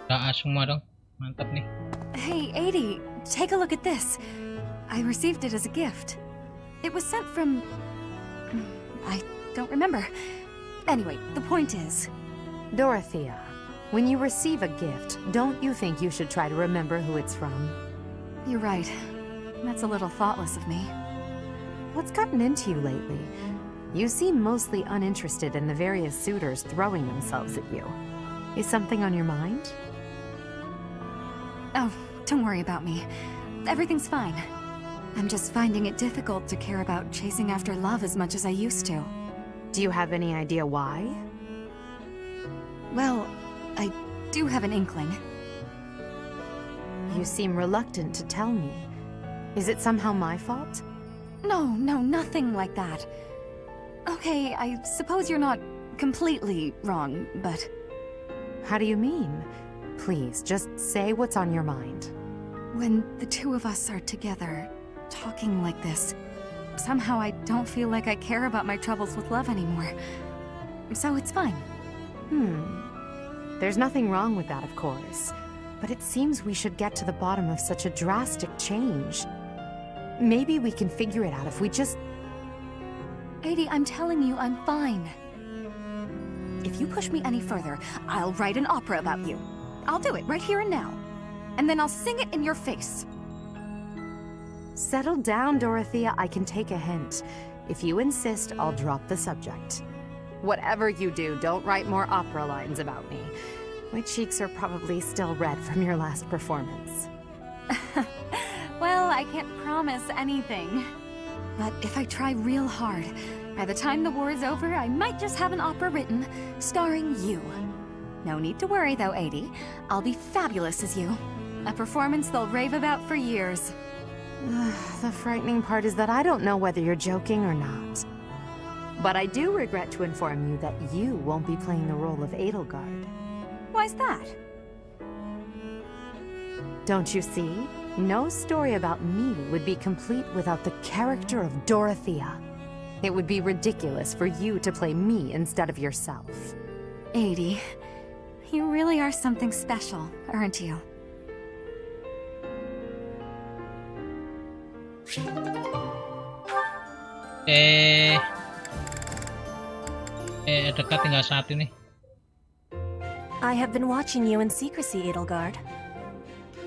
Udah semua dong. Mantap nih. Hey, Adi, take a look at this. I received it as a gift. It was sent from... I don't remember. Anyway, the point is... Dorothea, when you receive a gift, don't you think you should try to remember who it's from? You're right. That's a little thoughtless of me. What's gotten into you lately? You seem mostly uninterested in the various suitors throwing themselves at you. Is something on your mind? Oh, don't worry about me. Everything's fine. I'm just finding it difficult to care about chasing after love as much as I used to. Do you have any idea why? Well, I do have an inkling. You seem reluctant to tell me. Is it somehow my fault? No, nothing like that. Okay, I suppose you're not completely wrong, but... How do you mean? Please, just say what's on your mind. When the two of us are together, talking like this, somehow I don't feel like I care about my troubles with love anymore. So it's fine. There's nothing wrong with that, of course. But it seems we should get to the bottom of such a drastic change. Maybe we can figure it out if we just... Adi, I'm telling you, I'm fine. If you push me any further, I'll write an opera about you. I'll do it right here and now. And then I'll sing it in your face. Settle down, Dorothea. I can take a hint. If you insist, I'll drop the subject. Whatever you do, don't write more opera lines about me. My cheeks are probably still red from your last performance. Well, I can't promise anything. But if I try real hard, by the time the war is over, I might just have an opera written, starring you. No need to worry though, Adi. I'll be fabulous as you. A performance they'll rave about for years. The frightening part is that I don't know whether you're joking or not. But I do regret to inform you that you won't be playing the role of Edelgard. Why's that? Don't you see? No story about me would be complete without the character of Dorothea. It would be ridiculous for you to play me instead of yourself. Adi, you really are something special, aren't you? Dekat tinggal satu nih. I have been watching you in secrecy, Edelgard.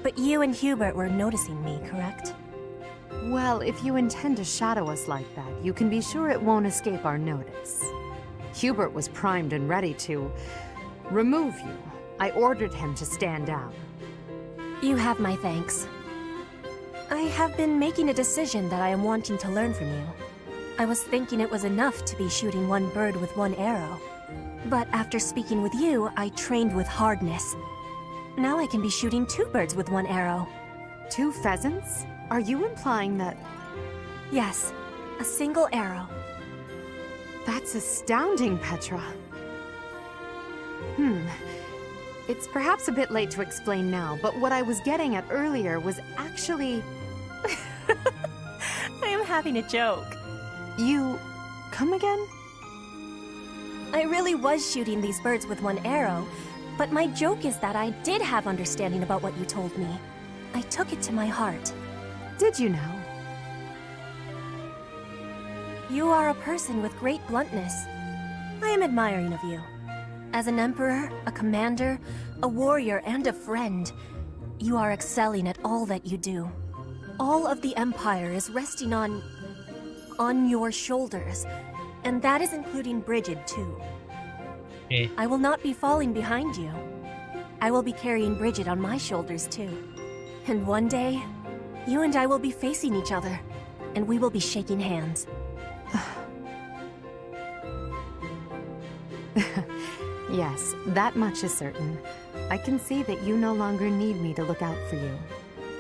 But you and Hubert were noticing me, correct? Well, if you intend to shadow us like that, you can be sure it won't escape our notice. Hubert was primed and ready to remove you. I ordered him to stand down. You have my thanks. I have been making a decision that I am wanting to learn from you. I was thinking it was enough to be shooting one bird with one arrow. But after speaking with you, I trained with hardness. Now I can be shooting 2 birds with 1 arrow. 2 pheasants? Are you implying that... Yes, a single arrow. That's astounding, Petra. It's perhaps a bit late to explain now, but what I was getting at earlier was actually... I am having a joke. You... come again? I really was shooting these birds with 1 arrow, but my joke is that I did have understanding about what you told me. I took it to my heart. Did you know? You are a person with great bluntness. I am admiring of you. As an emperor, a commander, a warrior, and a friend, you are excelling at all that you do. All of the Empire is resting on your shoulders, and that is including Brigid, too. I will not be falling behind you. I will be carrying Brigid on my shoulders, too. And one day, you and I will be facing each other, and we will be shaking hands. Yes, that much is certain. I can see that you no longer need me to look out for you.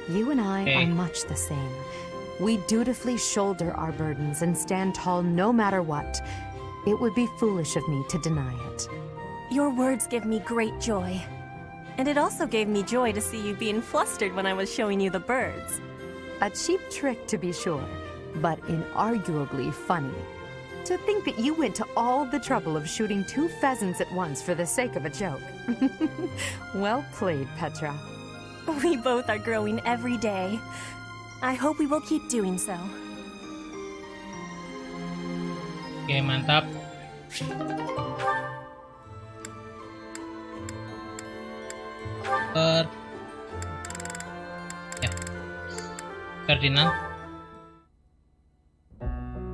You and I are much the same. We dutifully shoulder our burdens and stand tall no matter what. It would be foolish of me to deny it. Your words give me great joy. And it also gave me joy to see you being flustered when I was showing you the birds. A cheap trick, to be sure, but inarguably funny. To think that you went to all the trouble of shooting 2 pheasants at once for the sake of a joke. Well played, Petra. We both are growing every day. I hope we will keep doing so. Oke, mantap. Ferdinand.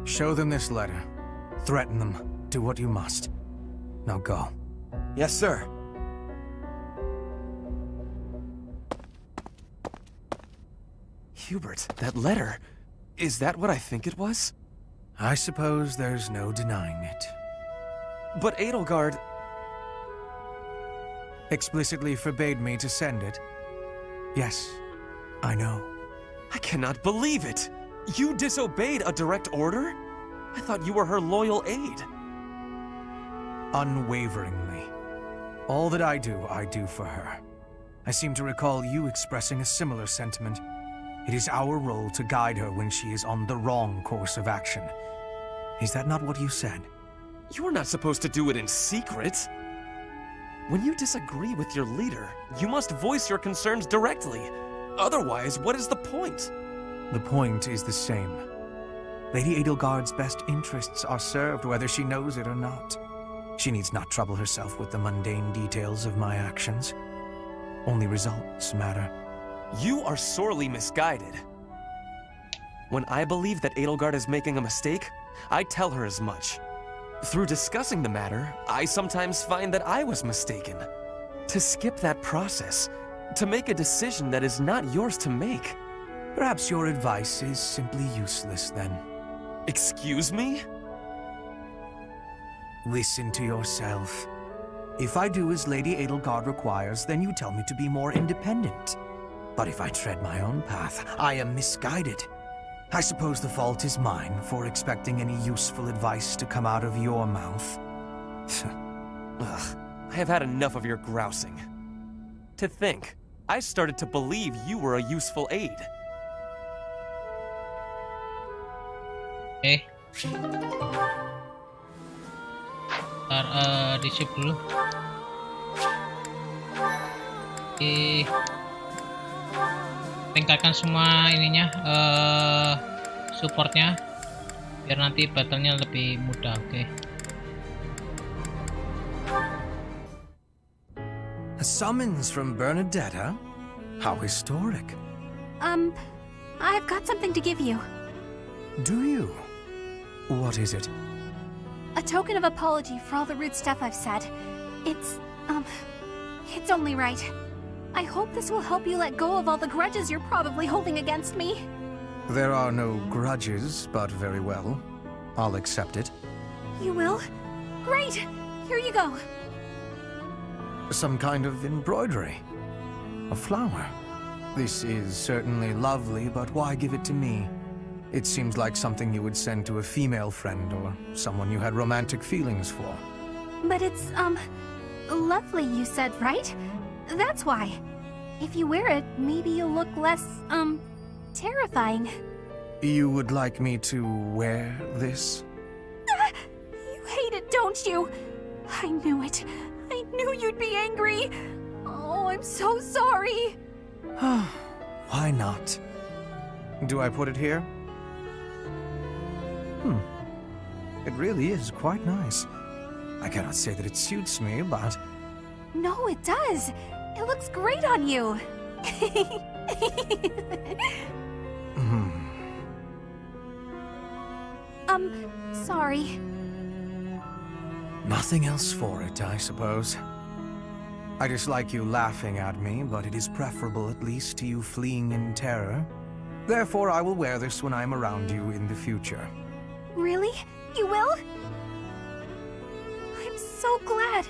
Show them this letter. Threaten them. Do what you must. Now go. Yes, sir. Hubert, that letter. Is that what I think it was? I suppose there's no denying it. But Edelgard... Explicitly forbade me to send it. Yes, I know. I cannot believe it! You disobeyed a direct order? I thought you were her loyal aide. Unwaveringly. All that I do for her. I seem to recall you expressing a similar sentiment. It is our role to guide her when she is on the wrong course of action. Is that not what you said? You are not supposed to do it in secret. When you disagree with your leader, you must voice your concerns directly. Otherwise, what is the point? The point is the same. Lady Edelgard's best interests are served whether she knows it or not. She needs not trouble herself with the mundane details of my actions. Only results matter. You are sorely misguided. When I believe that Edelgard is making a mistake, I tell her as much. Through discussing the matter, I sometimes find that I was mistaken. To skip that process, to make a decision that is not yours to make. Perhaps your advice is simply useless then. Excuse me? Listen to yourself. If I do as Lady Edelgard requires, then you tell me to be more independent. But if I tread my own path, I am misguided. I suppose the fault is mine for expecting any useful advice to come out of your mouth. Ugh, I have had enough of your grousing. To think, I started to believe you were a useful aid. Ntar di-ship dulu. Tingkatkan semua ininya, supportnya, biar nanti battle-nya lebih mudah. Oke. A summons from Bernadetta? How historic. I've got something to give you. Do you? What is it? A token of apology for all the rude stuff I've said. It's only right. I hope this will help you let go of all the grudges you're probably holding against me. There are no grudges, but very well. I'll accept it. You will? Great! Here you go. Some kind of embroidery. A flower. This is certainly lovely, but why give it to me? It seems like something you would send to a female friend or someone you had romantic feelings for. But it's, lovely, you said, right? That's why. If you wear it, maybe you'll look less, terrifying. You would like me to wear this? You hate it, don't you? I knew it. I knew you'd be angry. Oh, I'm so sorry. Why not? Do I put it here? It really is quite nice. I cannot say that it suits me, but... No, it does. It looks great on you. Sorry. Nothing else for it, I suppose. I dislike you laughing at me, but it is preferable at least to you fleeing in terror. Therefore, I will wear this when I am around you in the future. Really? You will? I'm so glad.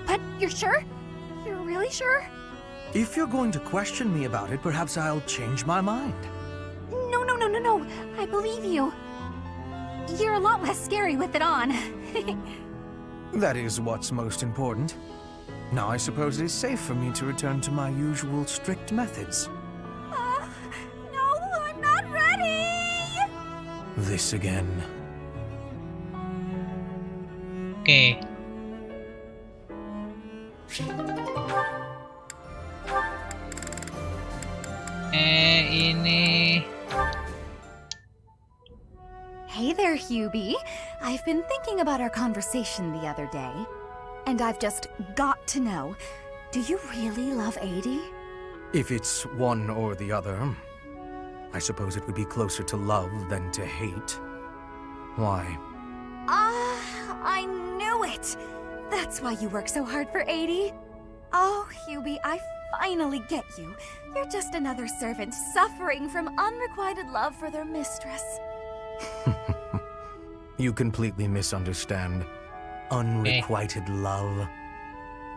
But you're sure? You're really sure? If you're going to question me about it, perhaps I'll change my mind. No. I believe you. You're a lot less scary with it on. That is what's most important. Now I suppose it is safe for me to return to my usual strict methods. No, I'm not ready! This again. Oke. Ini. Hey there, Hubie. I've been thinking about our conversation the other day, and I've just got to know, do you really love Adi? If it's one or the other, I suppose it would be closer to love than to hate. Why? I knew it! That's why you work so hard for Adi. Oh, Hubie, I finally get you. You're just another servant suffering from unrequited love for their mistress. You completely misunderstand. Unrequited love.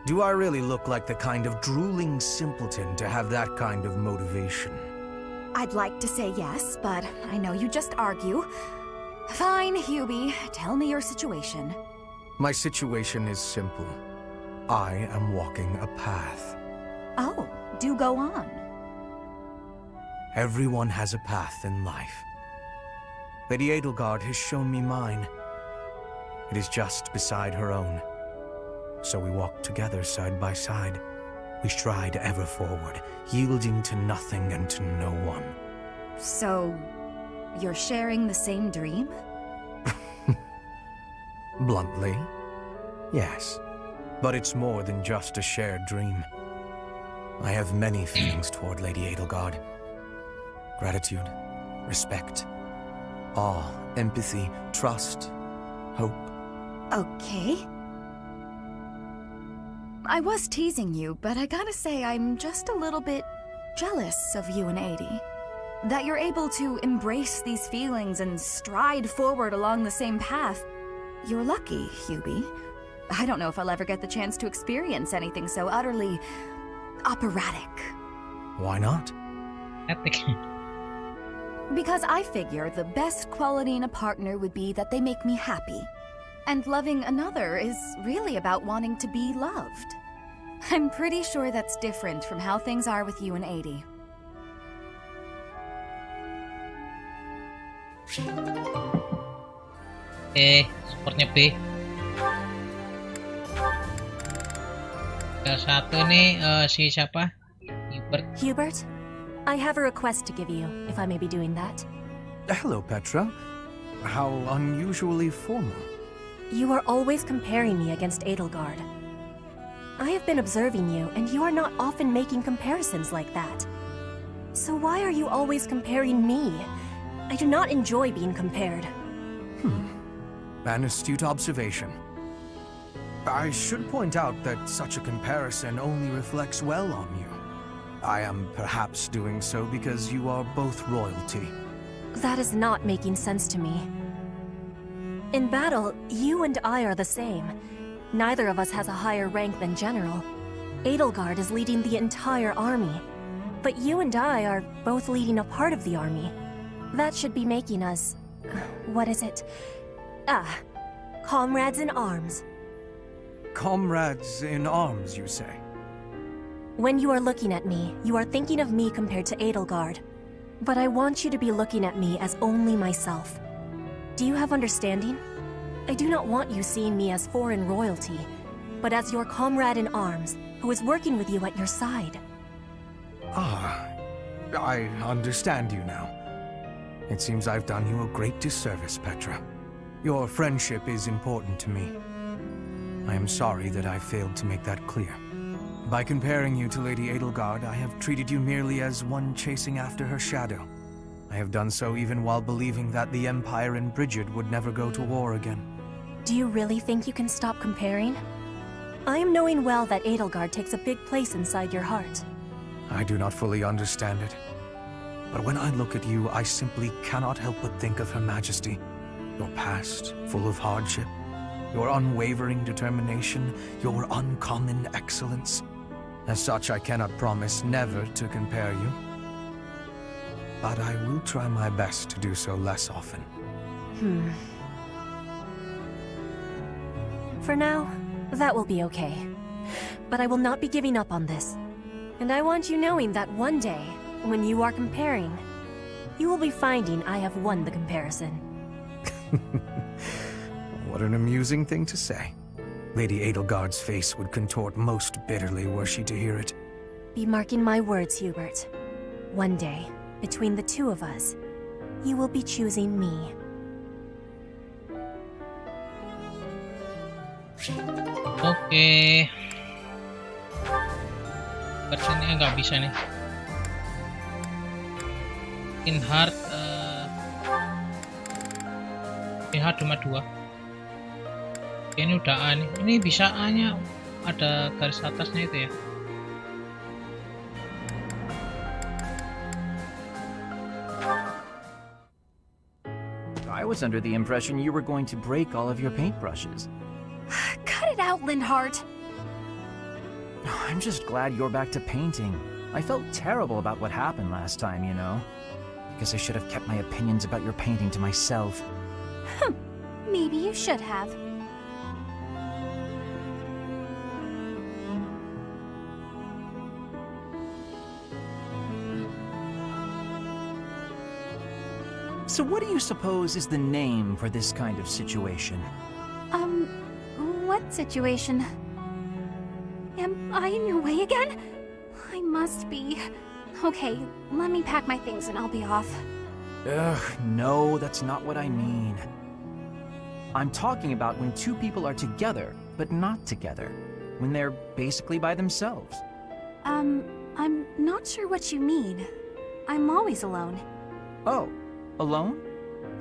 Do I really look like the kind of drooling simpleton to have that kind of motivation? I'd like to say yes, but I know you just argue. Fine, Hubie. Tell me your situation. My situation is simple. I am walking a path. Oh, do go on. Everyone has a path in life. Lady Edelgard has shown me mine. It is just beside her own. So we walk together side by side. We stride ever forward, yielding to nothing and to no one. So, you're sharing the same dream? Bluntly, yes. But it's more than just a shared dream. I have many feelings toward Lady Edelgard. Gratitude, respect, awe, empathy, trust, hope. Okay. I was teasing you, but I gotta say I'm just a little bit jealous of you and Adie. That you're able to embrace these feelings and stride forward along the same path. You're lucky, Hubie. I don't know if I'll ever get the chance to experience anything so utterly operatic. Why not? Epic. Because I figure the best quality in a partner would be that they make me happy. And loving another is really about wanting to be loved. I'm pretty sure that's different from how things are with you and Adie. Supportnya B. Yang satu nih si siapa? Hubert. Hubert, I have a request to give you, if I may be doing that. Hello, Petra. How unusually formal. You are always comparing me against Edelgard. I have been observing you, and you are not often making comparisons like that. So why are you always comparing me? I do not enjoy being compared. An astute observation. I should point out that such a comparison only reflects well on you. I am perhaps doing so because you are both royalty. That is not making sense to me. In battle, you and I are the same. Neither of us has a higher rank than general. Edelgard is leading the entire army. But you and I are both leading a part of the army. That should be making us... what is it? Comrades in arms. Comrades in arms, you say? When you are looking at me, you are thinking of me compared to Edelgard. But I want you to be looking at me as only myself. Do you have understanding? I do not want you seeing me as foreign royalty, but as your comrade in arms, who is working with you at your side. I understand you now. It seems I've done you a great disservice, Petra. Your friendship is important to me. I am sorry that I failed to make that clear. By comparing you to Lady Edelgard, I have treated you merely as one chasing after her shadow. I have done so even while believing that the Empire and Bridget would never go to war again. Do you really think you can stop comparing? I am knowing well that Edelgard takes a big place inside your heart. I do not fully understand it. But when I look at you, I simply cannot help but think of Her Majesty. Your past, full of hardship. Your unwavering determination. Your uncommon excellence. As such, I cannot promise never to compare you. But I will try my best to do so less often. For now, that will be okay. But I will not be giving up on this. And I want you knowing that one day, when you are comparing, you will be finding I have won the comparison. What an amusing thing to say. Lady Edelgard's face would contort most bitterly were she to hear it. Be marking my words, Hubert. One day, between the two of us, you will be choosing me. Oke. Versionnya nggak bisa nih. In hard hard cuma 2. Ini udah A nih. Ini bisa A-nya ada garis atasnya itu ya. I was under the impression you were going to break all of your paintbrushes. Cut it out, Lindhart. I'm just glad you're back to painting. I felt terrible about what happened last time, you know. Guess I should have kept my opinions about your painting to myself. Maybe you should have. So what do you suppose is the name for this kind of situation? What situation? Am I in your way again? I must be. Okay, let me pack my things and I'll be off. Ugh, no, that's not what I mean. I'm talking about when two people are together, but not together. When they're basically by themselves. I'm not sure what you mean. I'm always alone. Oh, alone?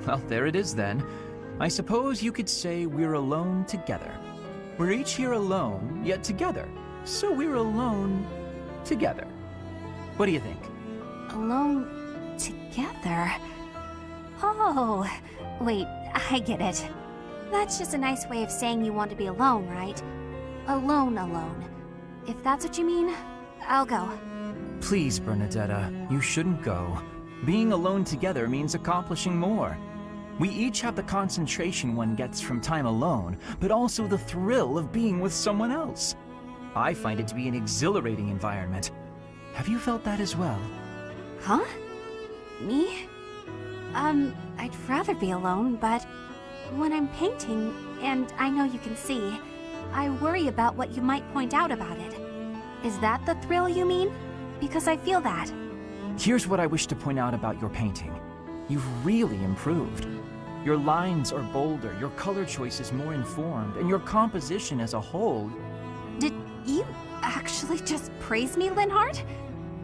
Well, there it is then. I suppose you could say we're alone together. We're each here alone, yet together. So we're alone together. What do you think? Alone together? Oh, wait, I get it. That's just a nice way of saying you want to be alone, right? Alone. If that's what you mean, I'll go. Please, Bernadetta, you shouldn't go. Being alone together means accomplishing more. We each have the concentration one gets from time alone, but also the thrill of being with someone else. I find it to be an exhilarating environment. Have you felt that as well? Huh? Me? I'd rather be alone, but when I'm painting, and I know you can see, I worry about what you might point out about it. Is that the thrill you mean? Because I feel that. Here's what I wish to point out about your painting. You've really improved. Your lines are bolder, your color choice is more informed, and your composition as a whole... Did you actually just praise me, Linhardt?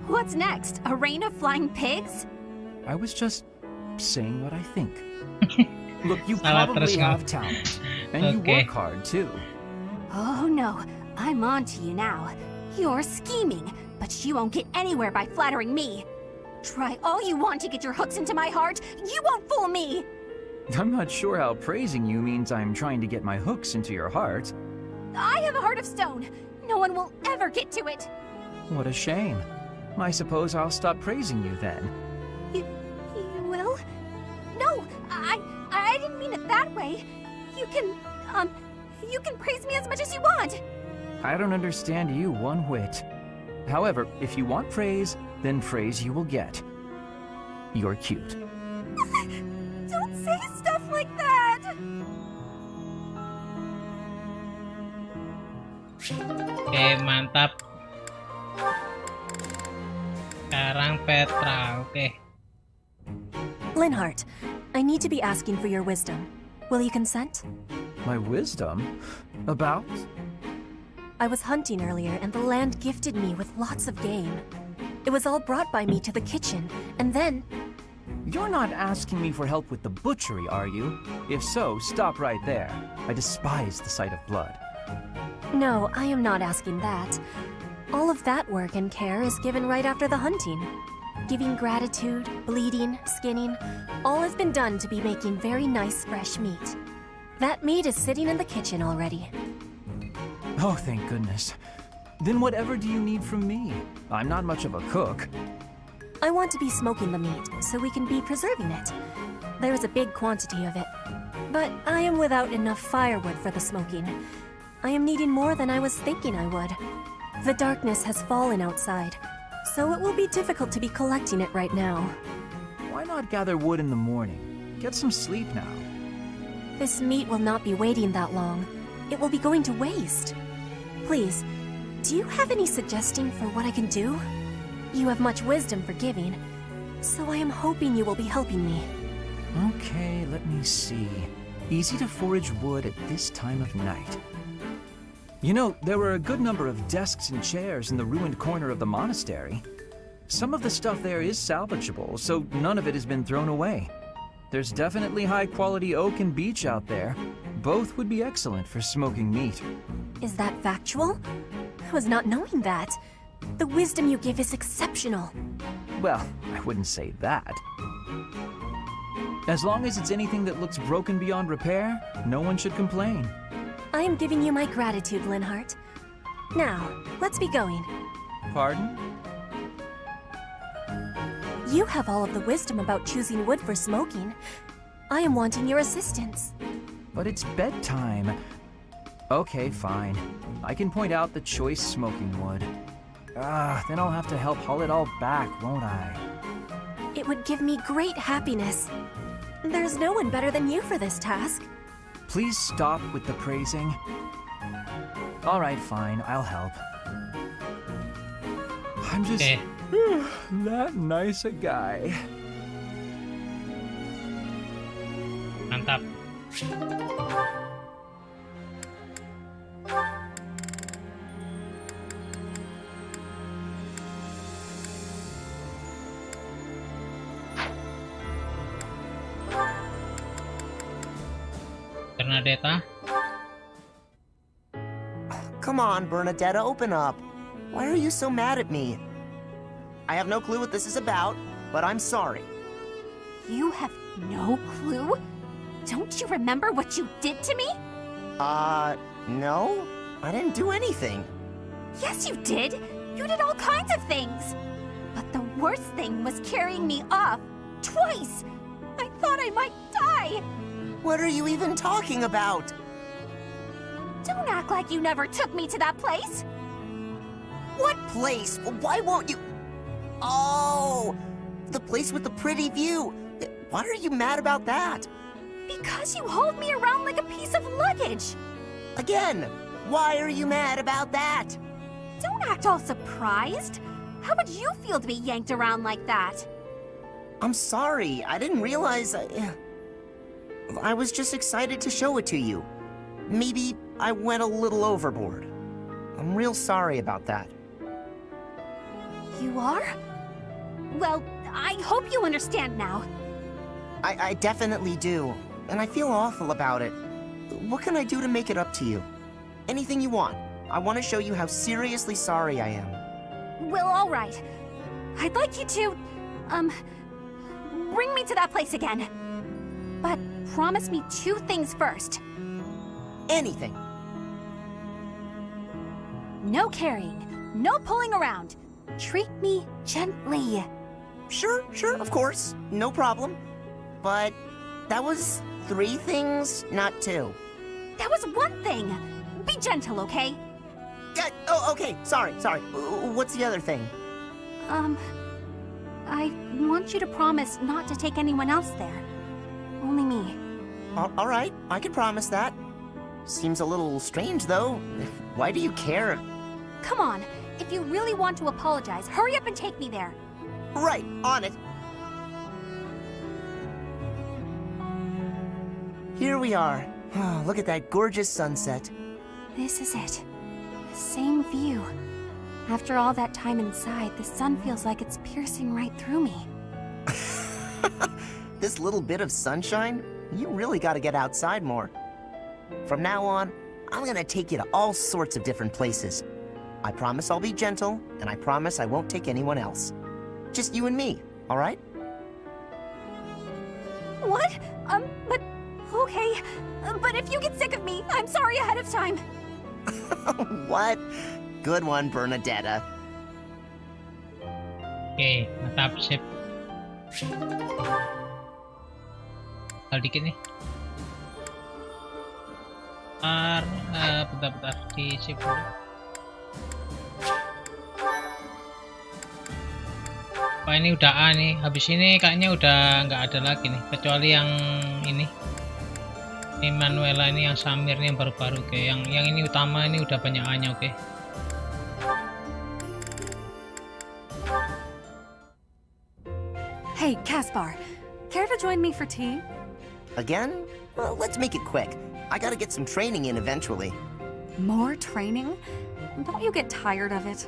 What's next? A rain of flying pigs? I was just saying what I think. Look, you probably have talent, and you work hard too. Oh no, I'm on to you now. You're scheming, but you won't get anywhere by flattering me. Try all you want to get your hooks into my heart, you won't fool me! I'm not sure how praising you means I'm trying to get my hooks into your heart. I have a heart of stone. No one will ever get to it. What a shame. I suppose I'll stop praising you then. You will? No, I didn't mean it that way. You can praise me as much as you want. I don't understand you one whit. However, if you want praise, then praise you will get. You're cute. Don't say stuff like that! Oke, mantap. Sekarang Petra, oke. Linhardt, I need to be asking for your wisdom. Will you consent? My wisdom? About? I was hunting earlier and the land gifted me with lots of game. It was all brought by me to the kitchen, and then... You're not asking me for help with the butchery, are you? If so, stop right there. I despise the sight of blood. No, I am not asking that. All of that work and care is given right after the hunting. Giving gratitude, bleeding, skinning, all has been done to be making very nice fresh meat. That meat is sitting in the kitchen already. Oh, thank goodness. Then whatever do you need from me? I'm not much of a cook. I want to be smoking the meat, so we can be preserving it. There is a big quantity of it. But I am without enough firewood for the smoking. I am needing more than I was thinking I would. The darkness has fallen outside, so it will be difficult to be collecting it right now. Why not gather wood in the morning? Get some sleep now. This meat will not be waiting that long. It will be going to waste. Please, do you have any suggestion for what I can do? You have much wisdom for giving, so I am hoping you will be helping me. Okay, let me see. Easy to forage wood at this time of night. You know, there were a good number of desks and chairs in the ruined corner of the monastery. Some of the stuff there is salvageable, so none of it has been thrown away. There's definitely high-quality oak and beech out there. Both would be excellent for smoking meat. Is that factual? I was not knowing that. The wisdom you give is exceptional. Well, I wouldn't say that. As long as it's anything that looks broken beyond repair, no one should complain. I am giving you my gratitude, Linhardt. Now, let's be going. Pardon? You have all of the wisdom about choosing wood for smoking. I am wanting your assistance. But it's bedtime. Okay, fine. I can point out the choice smoking wood. Then I'll have to help haul it all back, won't I? It would give me great happiness. There's no one better than you for this task. Please stop with the praising. All right, fine, I'll help. I'm just that nice a guy. Mantap. Bernadetta. Come on, Bernadetta, open up. Why are you so mad at me? I have no clue what this is about, but I'm sorry. You have no clue? Don't you remember what you did to me? No. I didn't do anything. Yes, you did. You did all kinds of things. But the worst thing was carrying me off twice. I thought I might die. What are you even talking about? Don't act like you never took me to that place. What place? Why won't you? Oh, the place with the pretty view. Why are you mad about that? Because you hauled me around like a piece of luggage. Again, why are you mad about that? Don't act all surprised. How would you feel to be yanked around like that? I'm sorry. I didn't realize I was just excited to show it to you. Maybe I went a little overboard. I'm real sorry about that. You are? Well, I hope you understand now. I definitely do, and I feel awful about it. What can I do to make it up to you? Anything you want. I want to show you how seriously sorry I am. Well, all right. I'd like you to, bring me to that place again. But promise me 2 things first. Anything. No carrying, no pulling around. Treat me gently. Sure, of course. No problem. But that was 3 things, not 2. That was 1 thing. Be gentle, okay? Okay. Sorry. What's the other thing? I want you to promise not to take anyone else there. Only me. All right, I can promise that. Seems a little strange, though. Why do you care? Come on. If you really want to apologize, hurry up and take me there. Right, on it. Here we are. Oh, look at that gorgeous sunset. This is it. The same view. After all that time inside, the sun feels like it's piercing right through me. This little bit of sunshine? You really gotta get outside more. From now on, I'm gonna take you to all sorts of different places. I promise I'll be gentle, and I promise I won't take anyone else. Just you and me, all right? What? But... okay. But if you get sick of me, I'm sorry ahead of time. What? Good one, Bernadetta. Oke, mantap, sip. Tinggal dikit nih. Bentar, di sip dulu. Wah, ini udah A nih. Habis ini kayaknya udah nggak ada lagi nih, kecuali yang ini. Ini Manuela ini yang Samir nih yang baru-baru. Oke, yang ini utama ini udah banyak A-nya, oke. Hey, Caspar, care to join me for tea? Again? Well, let's make it quick. I gotta get some training in eventually. More training? Don't you get tired of it?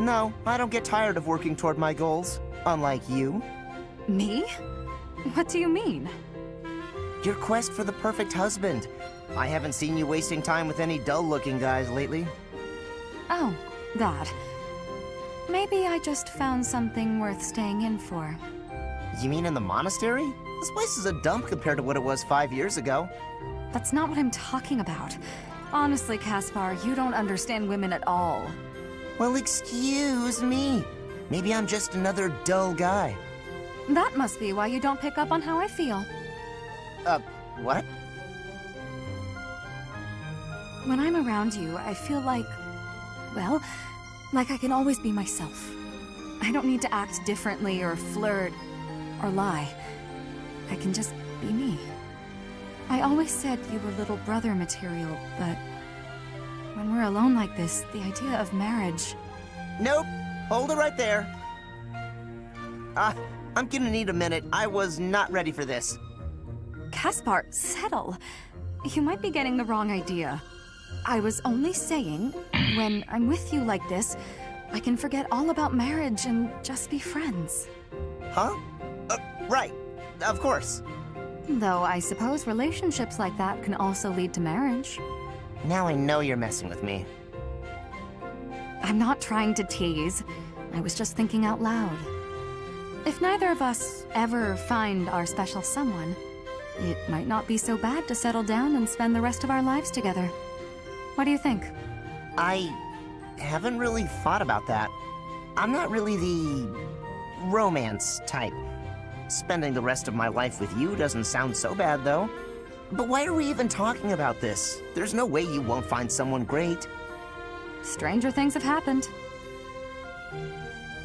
No, I don't get tired of working toward my goals, unlike you. Me? What do you mean? Your quest for the perfect husband. I haven't seen you wasting time with any dull-looking guys lately. Oh, that. Maybe I just found something worth staying in for. You mean in the monastery? This place is a dump compared to what it was 5 years ago. That's not what I'm talking about. Honestly, Caspar, you don't understand women at all. Well, excuse me. Maybe I'm just another dull guy. That must be why you don't pick up on how I feel. What? When I'm around you, I feel like, well, like I can always be myself. I don't need to act differently or flirt or lie. I can just be me. I always said you were little brother material, but when we're alone like this, the idea of marriage... Nope. Hold it right there. I'm gonna need a minute. I was not ready for this. Caspar, settle. You might be getting the wrong idea. I was only saying, when I'm with you like this, I can forget all about marriage and just be friends. Huh? Right. Of course. Though I suppose relationships like that can also lead to marriage. Now I know you're messing with me. I'm not trying to tease. I was just thinking out loud. If neither of us ever find our special someone, it might not be so bad to settle down and spend the rest of our lives together. What do you think? I haven't really thought about that. I'm not really the romance type. Spending the rest of my life with you doesn't sound so bad, though. But why are we even talking about this? There's no way you won't find someone great. Stranger things have happened.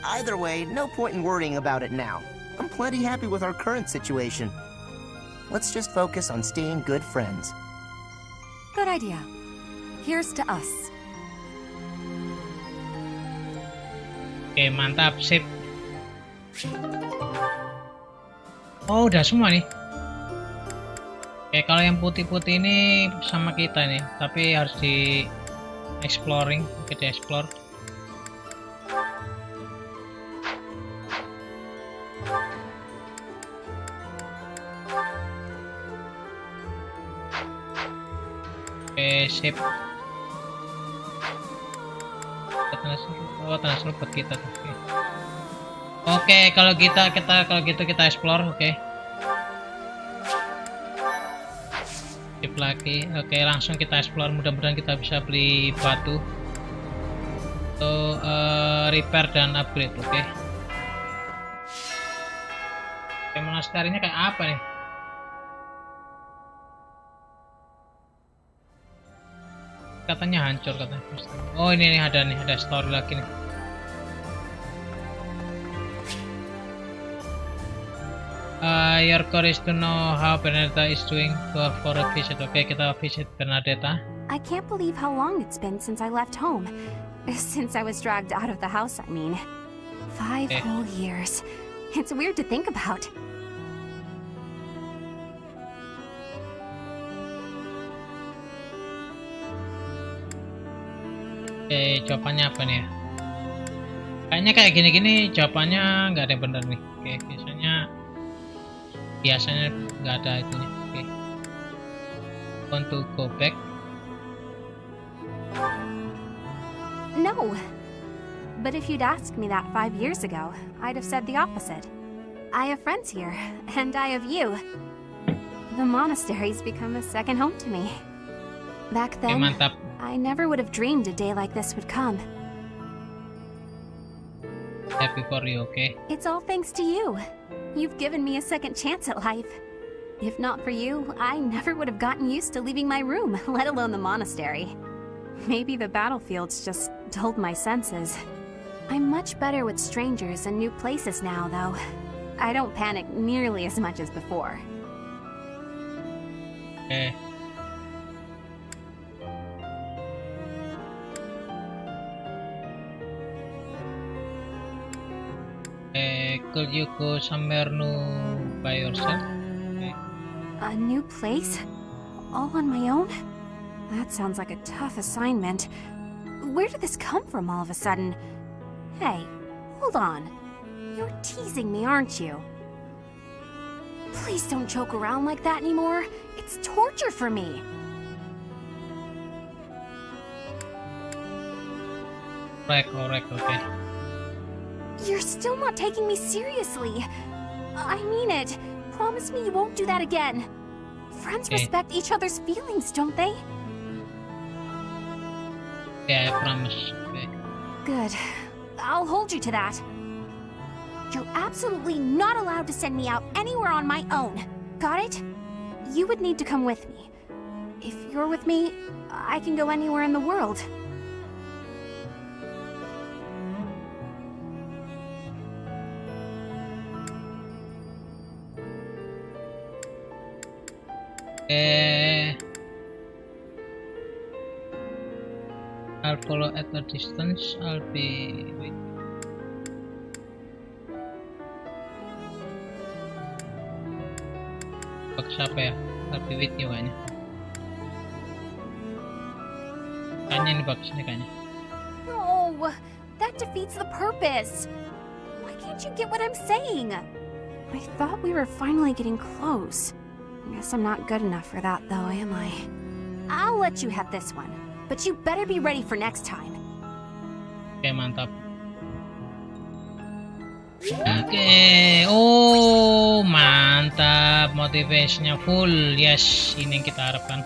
Either way, no point in worrying about it now. I'm plenty happy with our current situation. Let's just focus on staying good friends. Good idea. Here's to us. Oke, mantap, sip. Oh, udah semua nih. Oke, kalau yang putih-putih ini sama kita nih, tapi harus di exploring, kita explore. Oke, sip. Tanah seru buat kita tuh. Oke, kalau gitu kita explore, oke. Sip lagi. Oke, langsung kita explore. Mudah-mudahan kita bisa beli batu untuk repair dan upgrade, oke. Oke, monasterinya kayak apa nih? Katanya hancur katanya. Oh, ini nih ada story lagi nih. Your core is to know how Bernadetta is doing for a visit. Oke, kita visit Bernadetta. I can't believe how long it's been since I left home. Since I was dragged out of the house, I mean. 5 whole years. It's weird to think about. Oke, jawabannya apa nih ya? Kayaknya kayak gini-gini jawabannya nggak ada yang benar nih. Oke, biasanya nggak ada itunya. Oke, want to go back? No, but if you'd asked me that 5 years ago, I'd have said the opposite. I have friends here, and I have you. The monastery's become a second home to me. Back then, mantap. I never would have dreamed a day like this would come. Happy for you, okay? It's all thanks to you. You've given me a second chance at life. If not for you, I never would have gotten used to leaving my room, let alone the monastery. Maybe the battlefields just dulled my senses. I'm much better with strangers and new places now, though. I don't panic nearly as much as before. Okay. Could you go somewhere new by yourself? Okay. A new place? All on my own? That sounds like a tough assignment. Where did this come from all of a sudden? Hey, hold on. You're teasing me, aren't you? Please don't joke around like that anymore. It's torture for me. Correct, okay. You're still not taking me seriously. I mean it. Promise me you won't do that again. Friends respect each other's feelings, don't they? Yeah, I promise. Okay. Good. I'll hold you to that. You're absolutely not allowed to send me out anywhere on my own. Got it? You would need to come with me. If you're with me, I can go anywhere in the world. I'll follow at a distance. I'll be wait. Box apa ya? I'll be with you kayaknya. Kayaknya ini box ini kayaknya. No, that defeats the purpose. Why can't you get what I'm saying? I thought we were finally getting close. Guess I'm not good enough for that though, am I? I'll let you have this one, but you better be ready for next time. Oke, mantap. Oke, oh mantap, motivasinya full, yes, ini yang kita harapkan.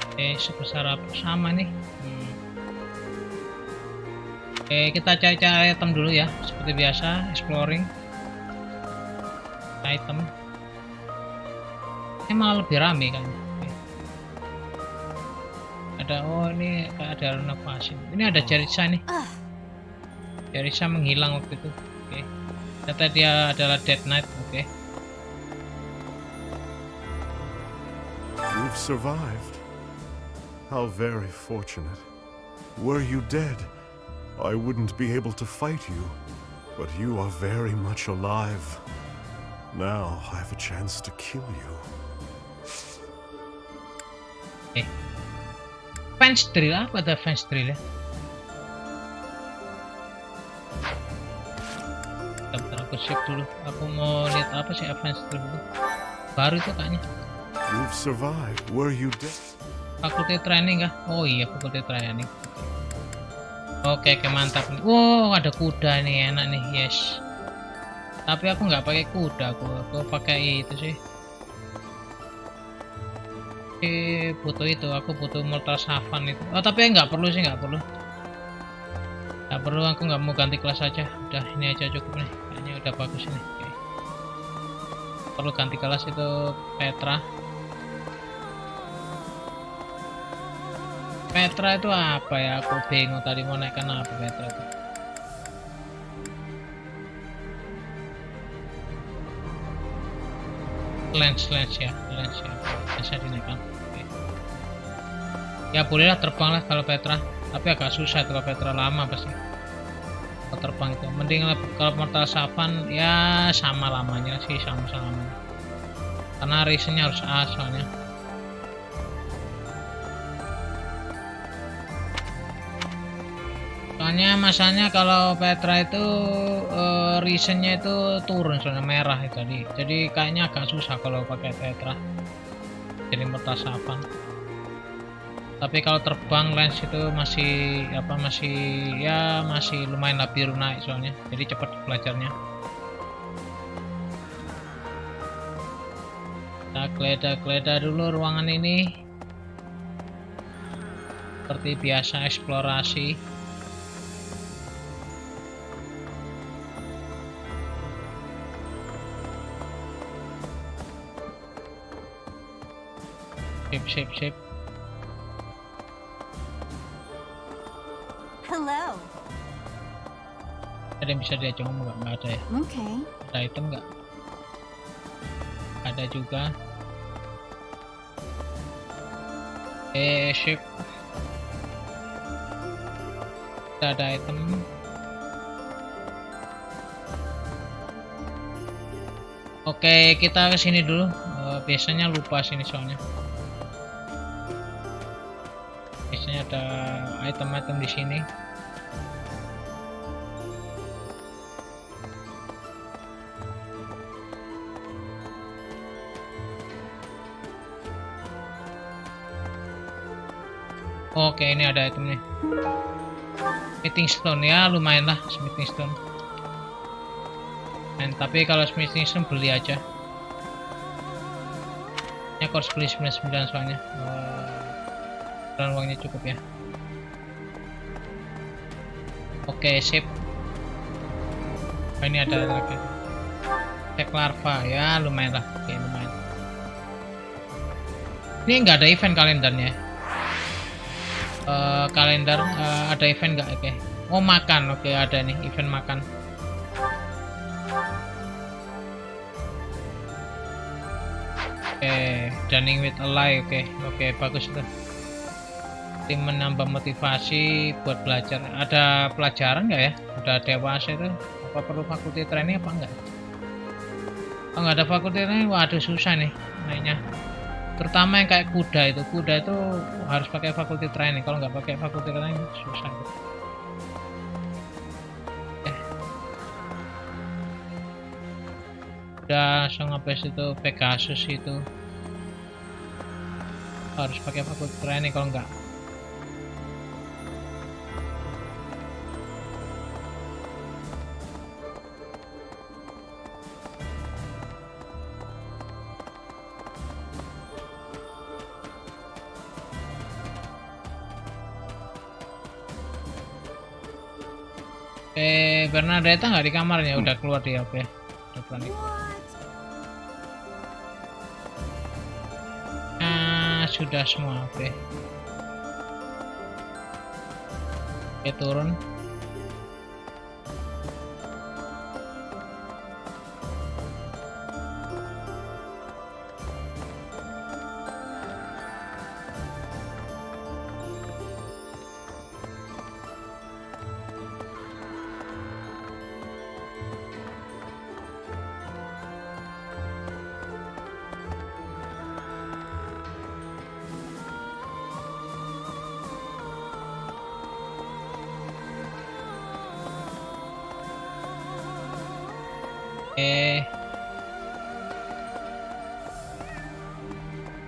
Oke, sebesar apa sama nih? Oke, kita cari-cari item dulu ya, seperti biasa, exploring item. Ini malah lebih rame kan. Ada, oh ini kayak ada renovasi. Ini ada Jarisa nih. Jarisa menghilang waktu itu. Oke. Ternyata dia adalah Dead Knight. Oke. You've survived. How very fortunate. Were you dead, I wouldn't be able to fight you, but you are very much alive. Now I have a chance to kill you. Fence drill, apa ada fence drill ya? Bentar, aku save dulu. Aku mau lihat apa sih fence drill itu. Baru itu kayaknya. You've survived. Were you dead? Faculty training kah? Oh iya, faculty training. Oke, mantap nih. Wow, ada kuda nih, enak nih, yes. Tapi aku nggak pakai kuda, aku pakai itu sih. Oke, butuh itu, aku butuh mortal savan itu. Oh, tapi nggak perlu sih, nggak perlu. Nggak perlu, aku nggak mau ganti kelas aja. Udah, ini aja cukup nih. Kayaknya udah bagus ini. Oke. Perlu ganti kelas itu Petra. Petra itu apa ya? Aku bingung tadi mau naikkan apa Petra itu. Lens ya, bisa dinaikkan. Oke. Ya bolehlah terbang lah kalau Petra, tapi agak susah kalau Petra, lama pasti. Kalau terbang itu, mending kalau mortal savan ya sama lamanya sih, sama lamanya. Karena reasonnya harus A soalnya. Soalnya masanya kalau Petra itu reasonnya itu turun, soalnya merah itu tadi. Jadi kayaknya agak susah kalau pakai Petra. Jadi mortal savan. Tapi kalau terbang lens itu masih masih lumayan lah, biru naik soalnya. Jadi cepat belajarnya. Kita geledah dulu ruangan ini. Seperti biasa eksplorasi. Sip. Hello. Ada yang bisa diajak ngomong nggak ada ya? Okay. Ada item nggak? Ada juga. Sip. Ada item. Oke, kita kesini dulu. Biasanya lupa sini soalnya. Biasanya ada item-item di sini. Oke, ini ada item nih. Smithing stone ya, lumayan lah smithing stone. Tapi kalau smithing stone beli aja. Ya aku harus beli 99 soalnya. Dan uangnya cukup ya. Oke, sip. Ini ada lagi. Cek larva ya, lumayan lah. Oke, lumayan. Ini nggak ada event kalendernya. Kalender ada event nggak? Oke. Oh, makan. Oke, ada nih event makan. Oke, dining with ally. Oke, bagus itu. Tim menambah motivasi buat belajar. Ada pelajaran nggak ya? Udah dewasa itu. Apa perlu fakulty training apa enggak? Kalau nggak ada fakulty training, waduh susah nih naiknya. Terutama yang kayak kuda itu harus pakai faculty training. Kalau nggak pakai faculty training susah. Udah langsung ngapes itu Pegasus itu harus pakai faculty training kalau nggak. Bernadetta nggak di kamarnya, udah keluar dia. Oke, udah panik. Sudah semua. Oke, turun.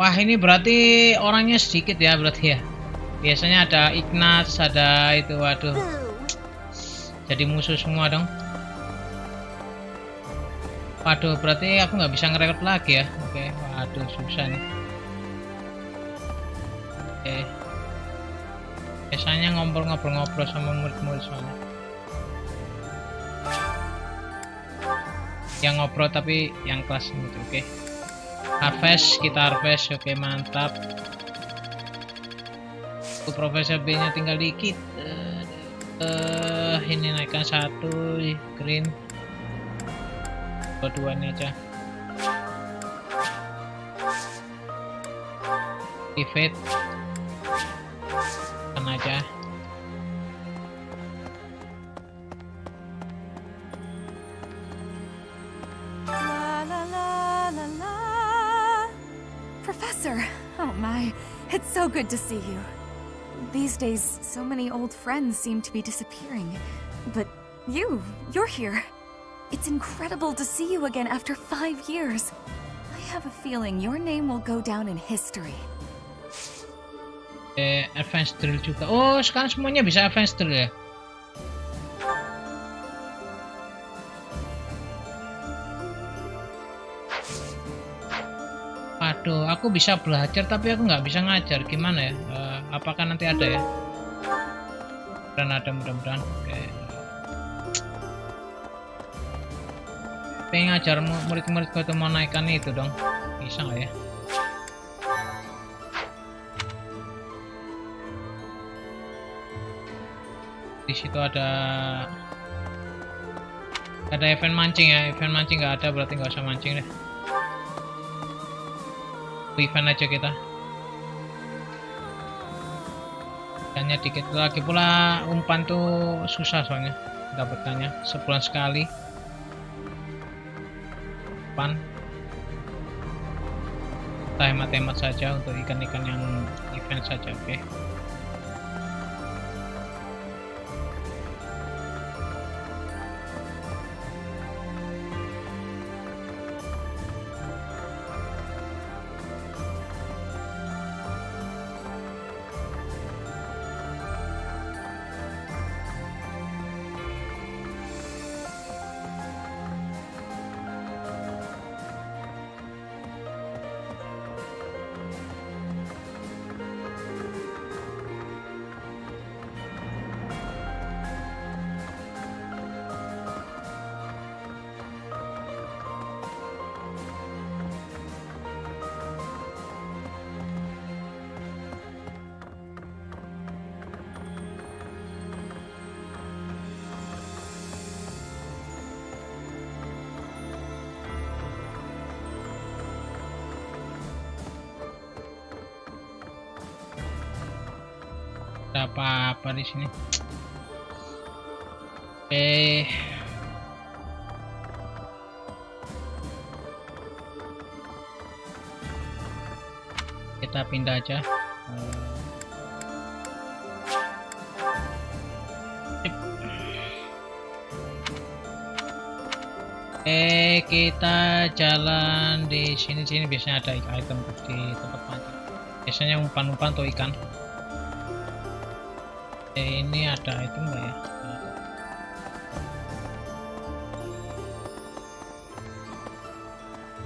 Wah, ini berarti orangnya sedikit ya berarti ya. Biasanya ada Ignaz, ada itu, waduh. Jadi musuh semua dong. Waduh, berarti aku nggak bisa ngerekrut lagi ya. Oke, waduh susah nih. Oke. Biasanya ngobrol-ngobrol sama murid-murid soalnya. Yang ngobrol tapi yang kelas gitu. Oke. Harvest, kita harvest. Oke, mantap. Profesor B nya tinggal dikit. Ini naikkan 1 green. Dua ini aja. Evade kan aja. Professor, oh my, it's so good to see you. These days, so many old friends seem to be disappearing. But you're here. It's incredible to see you again after 5 years. I have a feeling your name will go down in history. Advanced drill juga. Oh, sekarang semuanya bisa advanced drill ya? Aduh, aku bisa belajar tapi aku nggak bisa ngajar. Gimana ya? Apakah nanti ada ya? Dan ada mudah-mudahan. Oke. Pengen ngajar murid-muridku itu mau naikkan itu dong. Bisa nggak ya? Di situ ada event mancing ya. Event mancing nggak ada, berarti nggak usah mancing deh. Event aja kita. Hanya dikit lagi pula, umpan tuh susah soalnya dapetannya, sebulan sekali. Umpan kita hemat-hemat saja untuk ikan-ikan yang event saja. Oke. Ada apa-apa di sini? Kita pindah aja. Kita jalan di sini biasanya ada item di tempat pancing. Biasanya umpan-umpan atau ikan. Ini ada item nggak ya?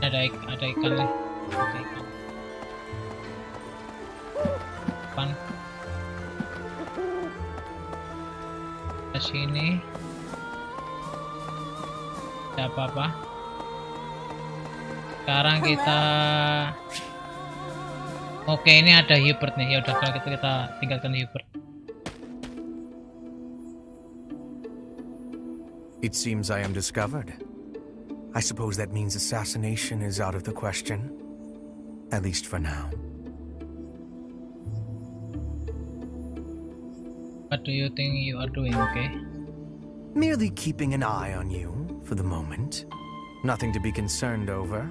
Ada ikan nih. Ada ikan. Umpan. Ke sini. Ada apa-apa? Sekarang kita oke, ini ada Hubert nih. Ya udah, kalau gitu kita tinggalkan Hubert. It seems I am discovered. I suppose that means assassination is out of the question. At least for now. What do you think you are doing, okay? Merely keeping an eye on you for the moment. Nothing to be concerned over.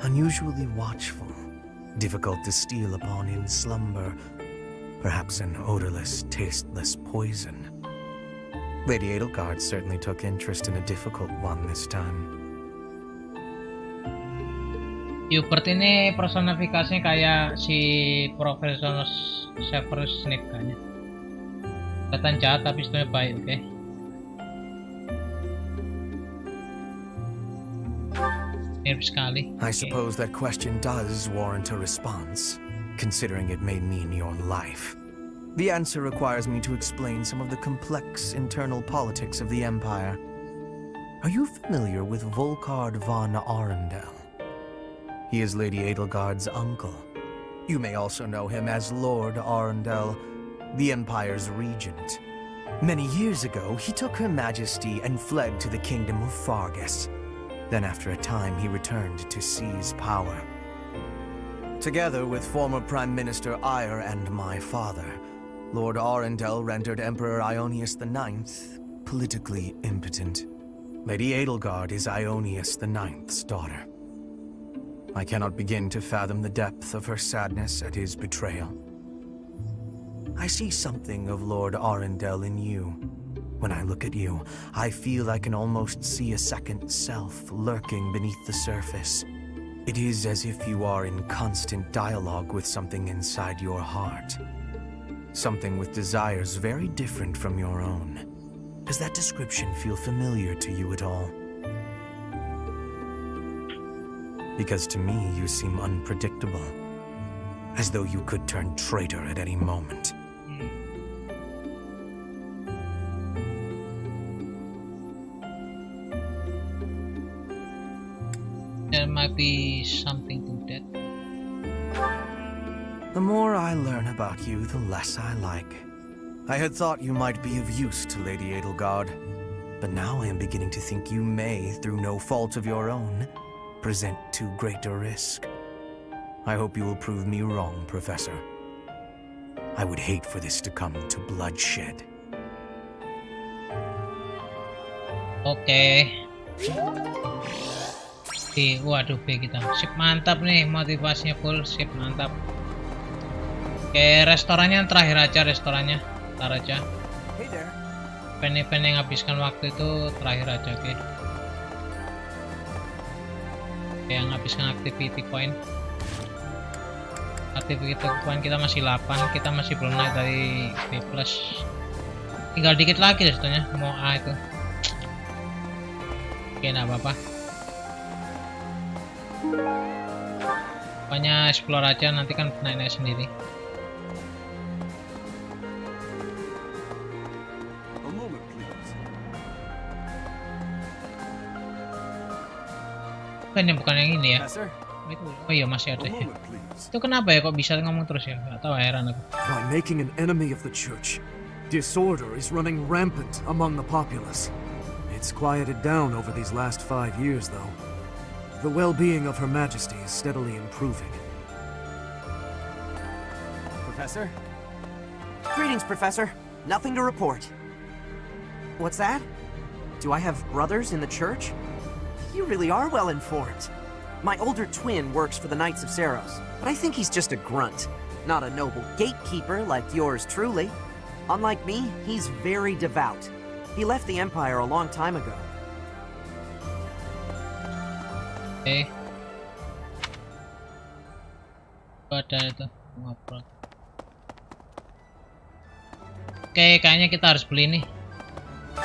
Unusually watchful. Difficult to steal upon in slumber. Perhaps an odorless, tasteless poison. Lady Edelgard certainly took interest in a difficult one this time. Hubert ini personifikasinya kayak si Profesor Severus Snape kayaknya. Kelihatan jahat tapi sebenarnya baik, oke? Mirip sekali. I suppose that question does warrant a response, considering it may mean your life. The answer requires me to explain some of the complex internal politics of the Empire. Are you familiar with Volkard von Arundel? He is Lady Edelgard's uncle. You may also know him as Lord Arundel, the Empire's regent. Many years ago, he took Her Majesty and fled to the Kingdom of Fargus. Then after a time, he returned to seize power. Together with former Prime Minister Eyre and my father, Lord Arundel rendered Emperor Ionius IX politically impotent. Lady Edelgard is Ionius IX's daughter. I cannot begin to fathom the depth of her sadness at his betrayal. I see something of Lord Arundel in you. When I look at you, I feel I can almost see a second self lurking beneath the surface. It is as if you are in constant dialogue with something inside your heart. Something with desires very different from your own. Does that description feel familiar to you at all? Because to me, you seem unpredictable. As though you could turn traitor at any moment. There might be something to that. The more I learn about you, the less I like. I had thought you might be of use to Lady Edelgard, but now I am beginning to think you may, through no fault of your own, present too great a risk. I hope you will prove me wrong, Professor. I would hate for this to come to bloodshed. Oke. Waduh, B kita. Sip, mantap nih, motivasinya full, sip, mantap. Oke, restorannya yang terakhir aja, restorannya. Ntar aja. Pen yang habiskan waktu itu terakhir aja, oke. Oke, yang habiskan activity point. Activity point kita masih 8, kita masih belum naik dari B+. Tinggal dikit lagi restorannya, mau A itu. Oke, nggak apa-apa. Pokoknya explore aja, nanti kan naik-naik sendiri. Ini bukan yang ini ya. Oh iya, masih ada ya. Itu kenapa ya kok bisa ngomong terus ya? Gak tahu, heran aku. By making an enemy of the church, disorder is running rampant among the populace. It's quieted down over these last 5 years though. The well-being of Her Majesty is steadily improving. Professor? Greetings, Professor. Nothing to report. What's that? Do I have brothers in the church? You really are well informed. My older twin works for the Knights of Saros, but I think he's just a grunt, not a noble gatekeeper like yours truly. Unlike me, he's very devout. He left the Empire a long time ago. Oke. Ada itu ngobrol. Oke, kayaknya kita harus beli nih.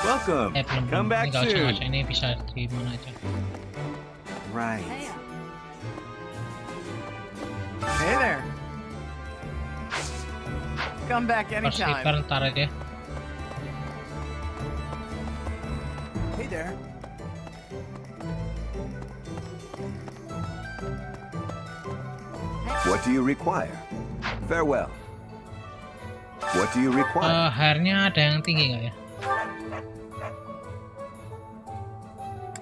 Welcome. Belum. Come back Nggak soon. usah, ini bisa di mana aja. Right. Hey there. Come back anytime. Persipar ntar aja. Hey there. What do you require? Farewell. What do you require? Hairnya ada yang tinggi nggak ya?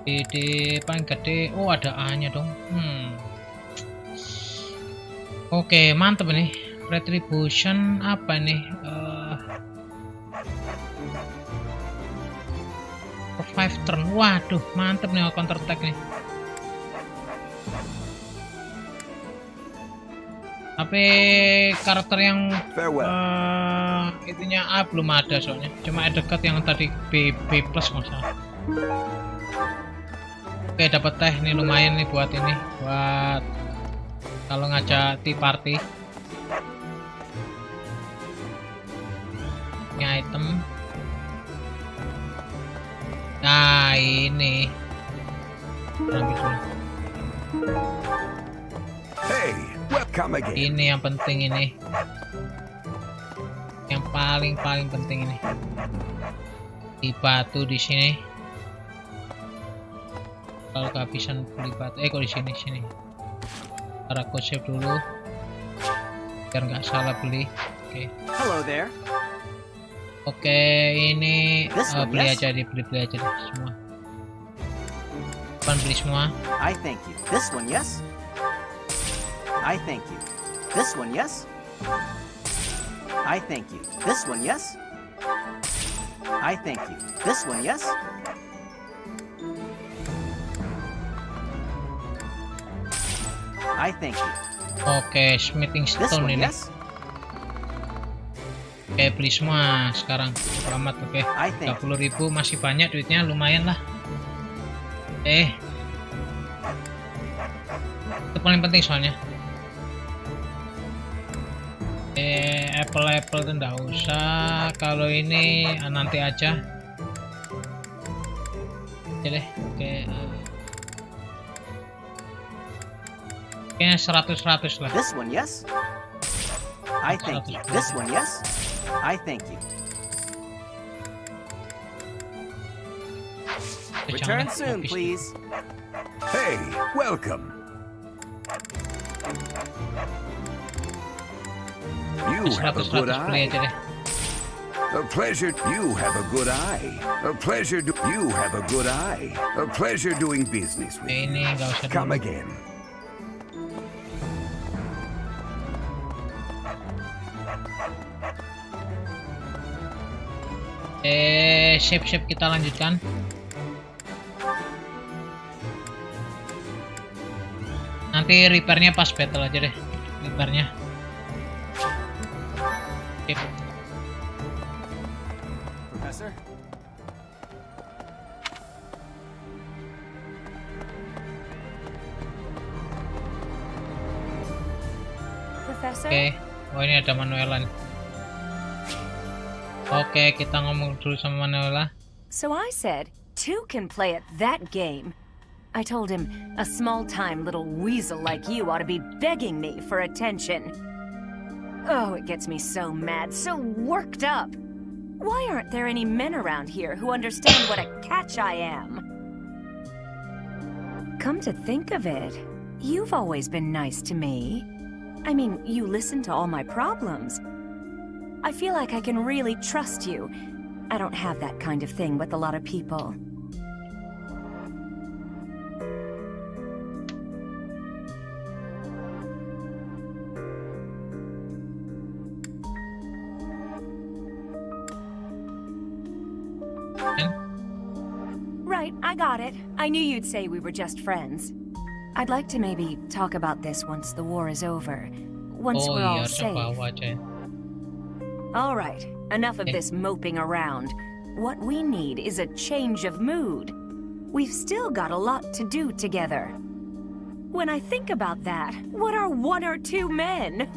Di paling gede. Oh, ada A-nya dong. Oke, mantep nih. Retribution apa nih? For 5 turn. Waduh, mantep nih counter attack nih. Tapi karakter yang itunya A belum ada soalnya. Cuma dekat yang tadi B plus masalah. Oke, dapat teh nih, lumayan nih buat ini, buat kalau ngajak tea party. Ini item. Nah, ini. Hey, welcome again. Ini yang penting ini. Yang paling penting ini. Di batu di sini. Kalau kehabisan beli batu, kok di sini. Ntar aku save dulu biar nggak salah beli. Oke. Hello there. Oke, ini beli aja deh, beli aja deh semua. Beli semua. I thank you. This one, yes. I thank you. This one, yes. I thank you. This one, yes. I thank you. This one, yes. I thank you. Oke, smithing stone ini. Yes? Oke, beli semua sekarang. Selamat, oke. 30.000 masih banyak duitnya, lumayan lah. Itu paling penting soalnya. Apple itu nggak usah. Kalau ini nanti aja. Oke deh. Oke. Kayaknya 100 lah. This one, yes. I thank you. This one, yes. I thank you. Return soon, please. Hey, welcome. You have a good eye. A pleasure. You have a good eye. A pleasure. You have a good eye. A pleasure doing business with you. Come again. Sip kita lanjutkan. Nanti repairnya pas battle aja deh. Repairnya. Sip. Professor. Professor. Oke. Oh, ini ada Manuela nih. Oke, kita ngomong dulu sama Manuela. So I said, two can play at that game. I told him, a small-time little weasel like you ought to be begging me for attention. Oh, it gets me so mad, so worked up. Why aren't there any men around here who understand what a catch I am? Come to think of it, you've always been nice to me. I mean, you listen to all my problems. I feel like I can really trust you. I don't have that kind of thing with a lot of people. right, I got it. I knew you'd say we were just friends. I'd like to maybe talk about this once the war is over. Once we're all safe. All right, enough of this moping around. What we need is a change of mood. We've still got a lot to do together. When I think about that, what are 1 or 2 men?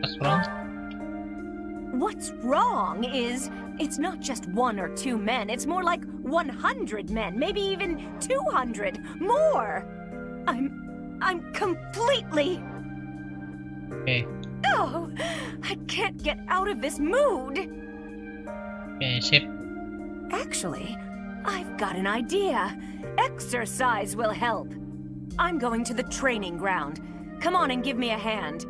What's wrong? What's wrong is, it's not just 1 or 2 men, it's more like 100 men, maybe even 200, more! I'm completely... Okay. Oh, I can't get out of this mood! Okay, sip. Actually, I've got an idea. Exercise will help. I'm going to the training ground. Come on and give me a hand.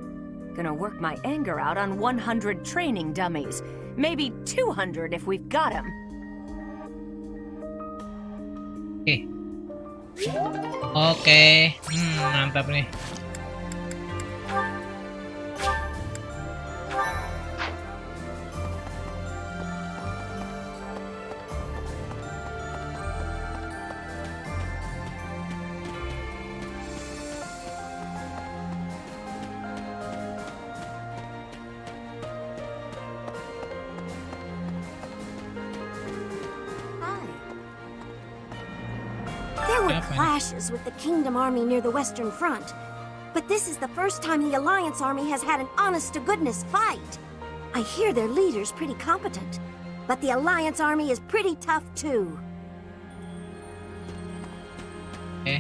Gonna work my anger out on 100 training dummies. Maybe 200 if we've got them. Oke. Mantap nih. Clashes with the Kingdom Army near the Western Front. But this is the first time the Alliance Army has had an honest-to-goodness fight. I hear their leader's pretty competent, but the Alliance Army is pretty tough too. Oke.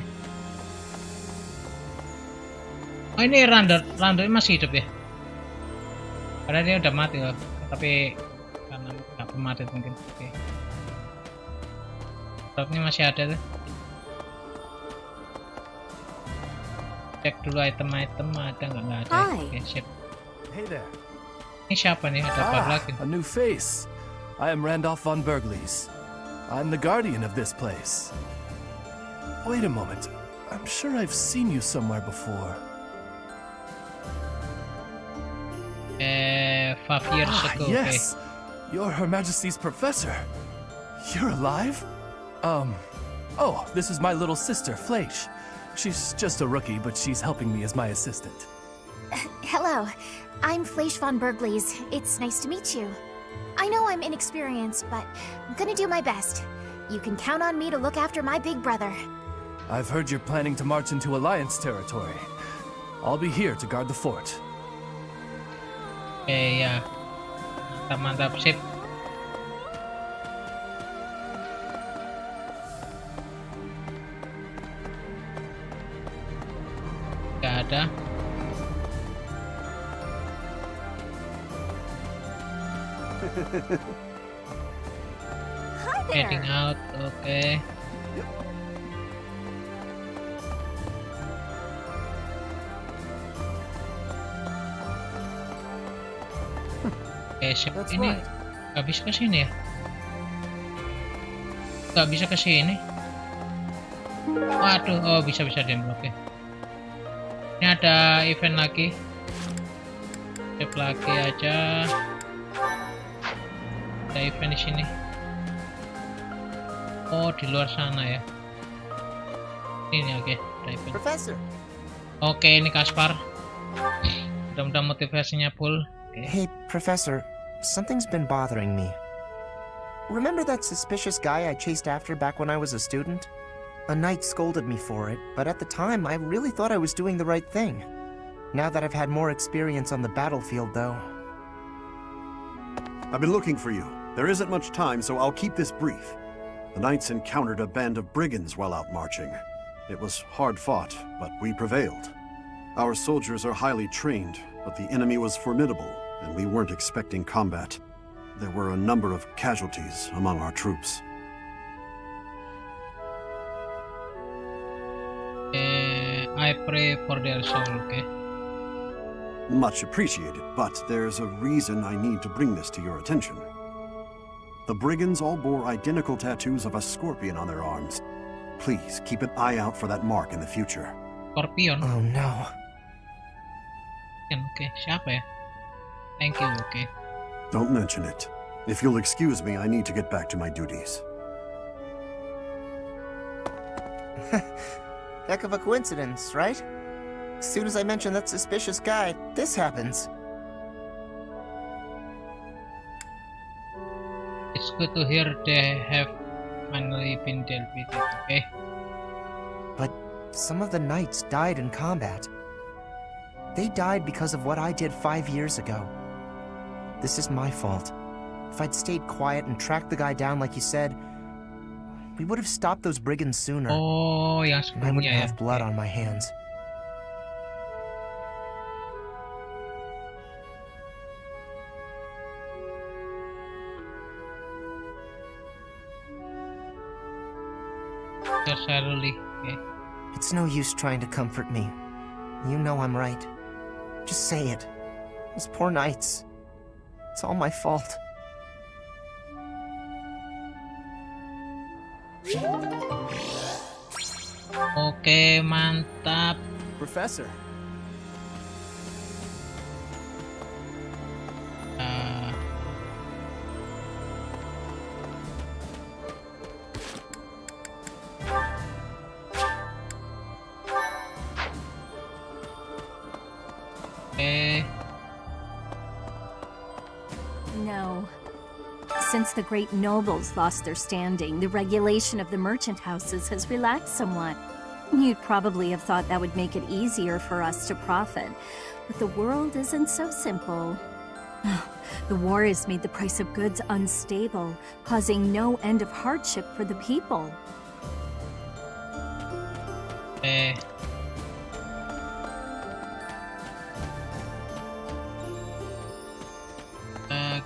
Oh, ini Randall masih hidup ya? Karena dia udah mati loh, tapi karena nggak mati mungkin. Oke. Ini masih ada tuh. Cek dulu item-item ada nggak ada. Oke, sip. Hey there. Ini siapa nih? Ada apa lagi? A new face. I am Randolph von Berglies. I'm the guardian of this place. Wait a moment. I'm sure I've seen you somewhere before. 5 years ago. Yes. You're Her Majesty's professor. You're alive? Oh, this is my little sister, Fleisch. She's just a rookie, but she's helping me as my assistant. Hello, I'm Fleisch von Berglies. It's nice to meet you. I know I'm inexperienced, but I'm gonna do my best. You can count on me to look after my big brother. I've heard you're planning to march into Alliance territory. I'll be here to guard the fort. Ya. Mantap, sip. Gak ada. Heading out, oke. Oke, sip. Ini gak bisa ke sini ya? Gak bisa ke sini. Waduh, oh bisa demo, oke. Ini ada event lagi. Save lagi aja. Ada event di sini. Oh, di luar sana ya. Ini oke, ada event. Professor. Oke, ini Kaspar. Mudah-mudahan motivasinya full. Hey, Professor. Something's been bothering me. Remember that suspicious guy I chased after back when I was a student? A knight scolded me for it, but at the time I really thought I was doing the right thing. Now that I've had more experience on the battlefield, though... I've been looking for you. There isn't much time, so I'll keep this brief. The knights encountered a band of brigands while out marching. It was hard fought, but we prevailed. Our soldiers are highly trained, but the enemy was formidable, and we weren't expecting combat. There were a number of casualties among our troops. I pray for their soul, okay? Much appreciated, but there's a reason I need to bring this to your attention. The brigands all bore identical tattoos of a scorpion on their arms. Please keep an eye out for that mark in the future. Scorpion? Oh no. Oke, siapa ya? Thank you, oke. Don't mention it. If you'll excuse me, I need to get back to my duties. Heck of a coincidence, right? As soon as I mention that suspicious guy, this happens. It's good to hear they have finally been dealt with it, okay? But some of the knights died in combat. They died because of what I did 5 years ago. This is my fault. If I'd stayed quiet and tracked the guy down like you said, we would have stopped those brigands sooner. Oh, yang and I wouldn't sebelumnya ya. have blood on my hands. Necessarily, okay. It's no use trying to comfort me. You know I'm right. Just say it. Those poor knights. It's all my fault. Oke, mantap. Professor. No. Since the great nobles lost their standing, the regulation of the merchant houses has relaxed somewhat. You'd probably have thought that would make it easier for us to profit, but the world isn't so simple. The war has made the price of goods unstable, causing no end of hardship for the people.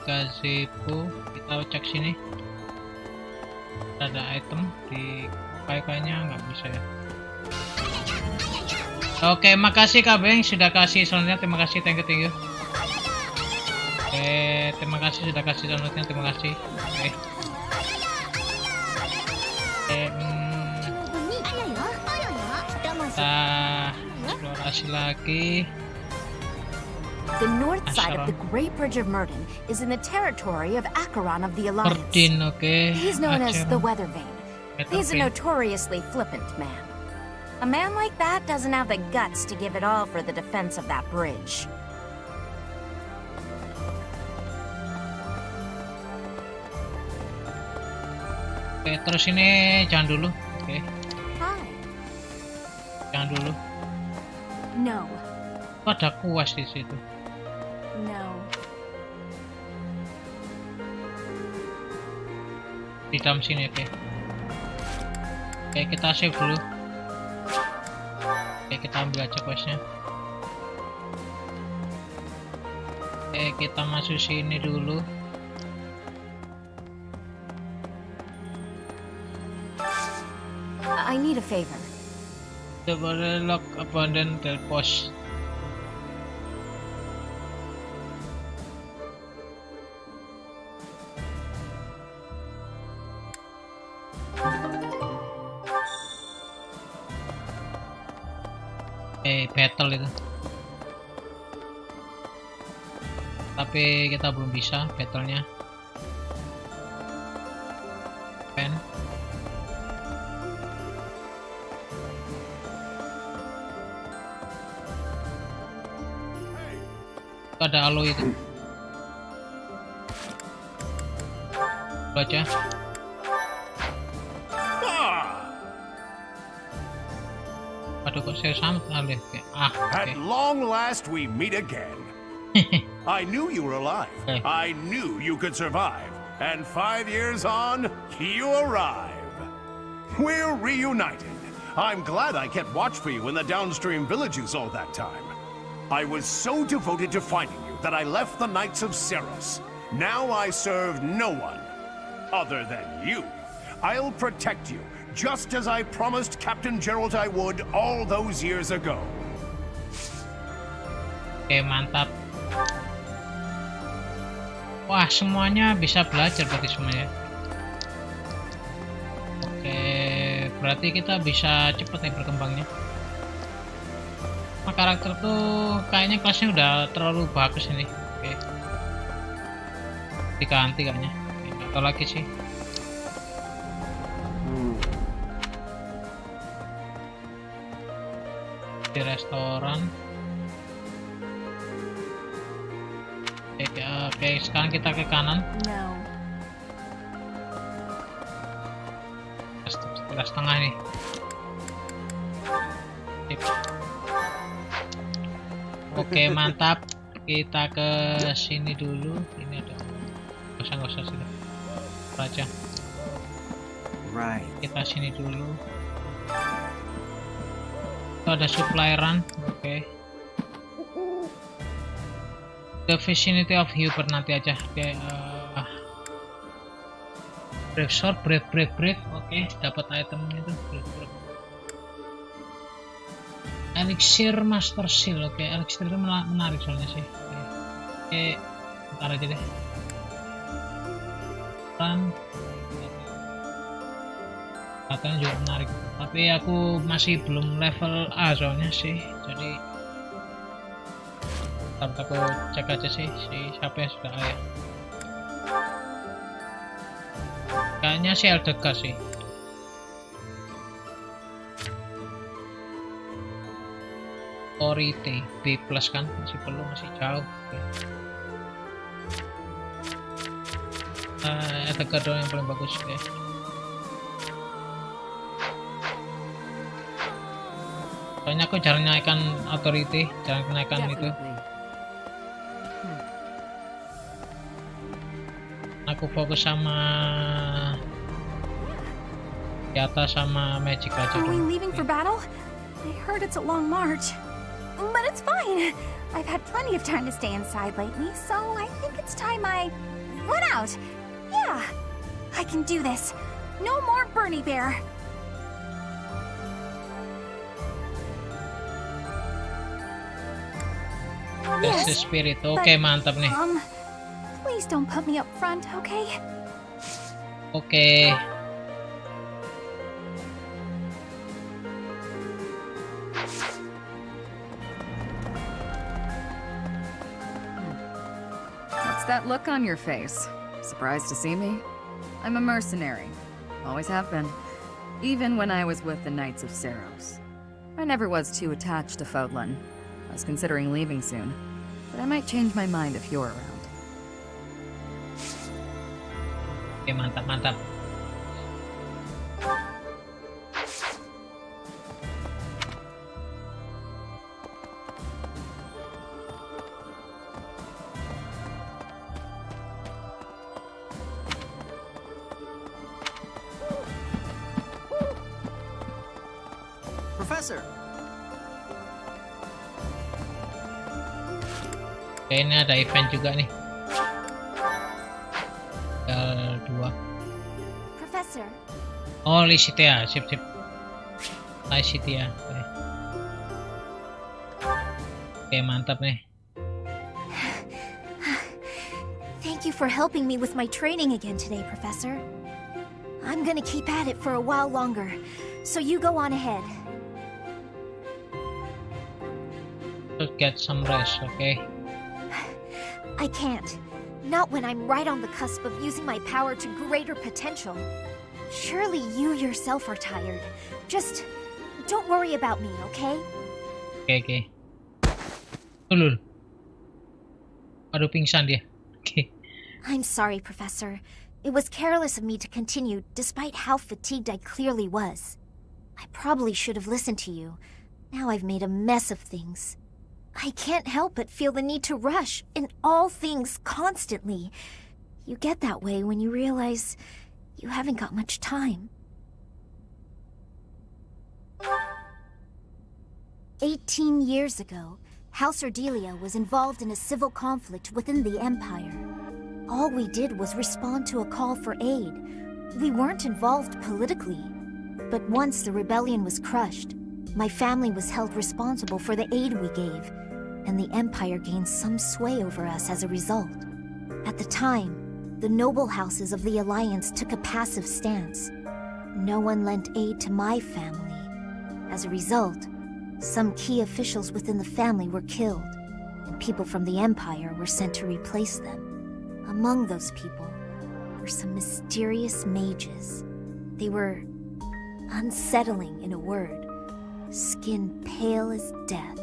Gazebo, kita cek sini. Ada item di kayaknya nggak bisa ya. Oke, makasih Kak Beng sudah kasih soundnya, terima kasih, thank you. Oke, terima kasih sudah kasih soundnya, terima kasih. Oke. Kita eksplorasi lagi. The north side of the Great Bridge of Murden is in the territory of Acheron of the Alliance. Murden, okay. He's known as the Weather Vane. He's a notoriously flippant man. A man like that doesn't have the guts to give it all for the defense of that bridge. Oke, terus ini jangan dulu. Oke. Hi. Jangan dulu. No. Ada kuas di situ. No. Di dalam sini, oke. Oke, kita save dulu. Oke, kita ambil aja questnya. Oke, kita masuk sini dulu. I need a favor. The lock abandoned the post. Battle itu, tapi kita belum bisa battlenya. Pen ada alo itu baca. Aduh, kok saya sama kali. At long last we meet again. I knew you were alive. I knew you could survive. And 5 years on, you arrive. We're reunited. I'm glad I kept watch for you in the downstream villages all that time. I was so devoted to finding you that I left the Knights of Seros. Now I serve no one other than you. I'll protect you, just as I promised Captain Gerald I would all those years ago. Oke, mantap. Wah, semuanya bisa belajar berarti semuanya. Oke, berarti kita bisa cepet ya berkembangnya. karakter tuh kayaknya kelasnya udah terlalu bagus ini. Oke. Diganti kayaknya. Nggak tahu lagi sih. Di restoran. Oke, sekarang kita ke kanan. Sebelah setengah nih. Oke, mantap. Kita ke sini dulu. Ini ada. Nggak usah sini. Baca. Kita sini dulu. Itu ada supply run. Oke. The vicinity of Huber nanti aja. Oke. Break short, break. Oke, dapat item itu. Elixir Master Seal. Oke, elixir itu menarik soalnya sih. Oke, ntar aja deh. Katanya juga menarik. Tapi aku masih belum level A soalnya sih. Jadi ntar aku cek aja sih siapa yang sudah A ya. Kayaknya sih LDK sih. Authority B+ kan masih perlu, masih jauh. LDK doang yang paling bagus ya. Soalnya aku jarang naikkan authority, jarang naikkan itu. Aku fokus sama di atas sama magic aja dulu. Are we leaving for battle? I heard it's a long march. But it's fine. I've had plenty of time to stay inside lately, so I think it's time I run out. Yeah, I can do this. No more Bernie Bear. That's the spirit. Oke, mantap nih. Please don't put me up front, okay? Oke. What's that look on your face? Surprised to see me? I'm a mercenary. Always have been. Even when I was with the Knights of Seros. I never was too attached to Fodlan. I was considering leaving soon, but I might change my mind if you're around. Oke, mantap. Professor. Oke, ini ada event juga nih. 2. Professor. Oh, Lycitea, sip. Lycitea. Oke, mantap nih. Thank you for helping me with my training again today, Professor. I'm gonna keep at it for a while longer, so you go on ahead. To get some rest, okay? I can't. Not when I'm right on the cusp of using my power to greater potential. Surely you yourself are tired. Just don't worry about me, okay? Oke. Ulul. Aduh, pingsan dia. Oke. I'm sorry, Professor. It was careless of me to continue, despite how fatigued I clearly was. I probably should have listened to you. Now I've made a mess of things. I can't help but feel the need to rush in all things constantly. You get that way when you realize you haven't got much time. 18 years ago, House Ordelia was involved in a civil conflict within the Empire. All we did was respond to a call for aid. We weren't involved politically. But once the rebellion was crushed, my family was held responsible for the aid we gave, and the Empire gained some sway over us as a result. At the time, the noble houses of the Alliance took a passive stance. No one lent aid to my family. As a result, Some key officials within the family were killed, and people from the Empire were sent to replace them. Among those people were some mysterious mages. They were unsettling, in a word, skin pale as death.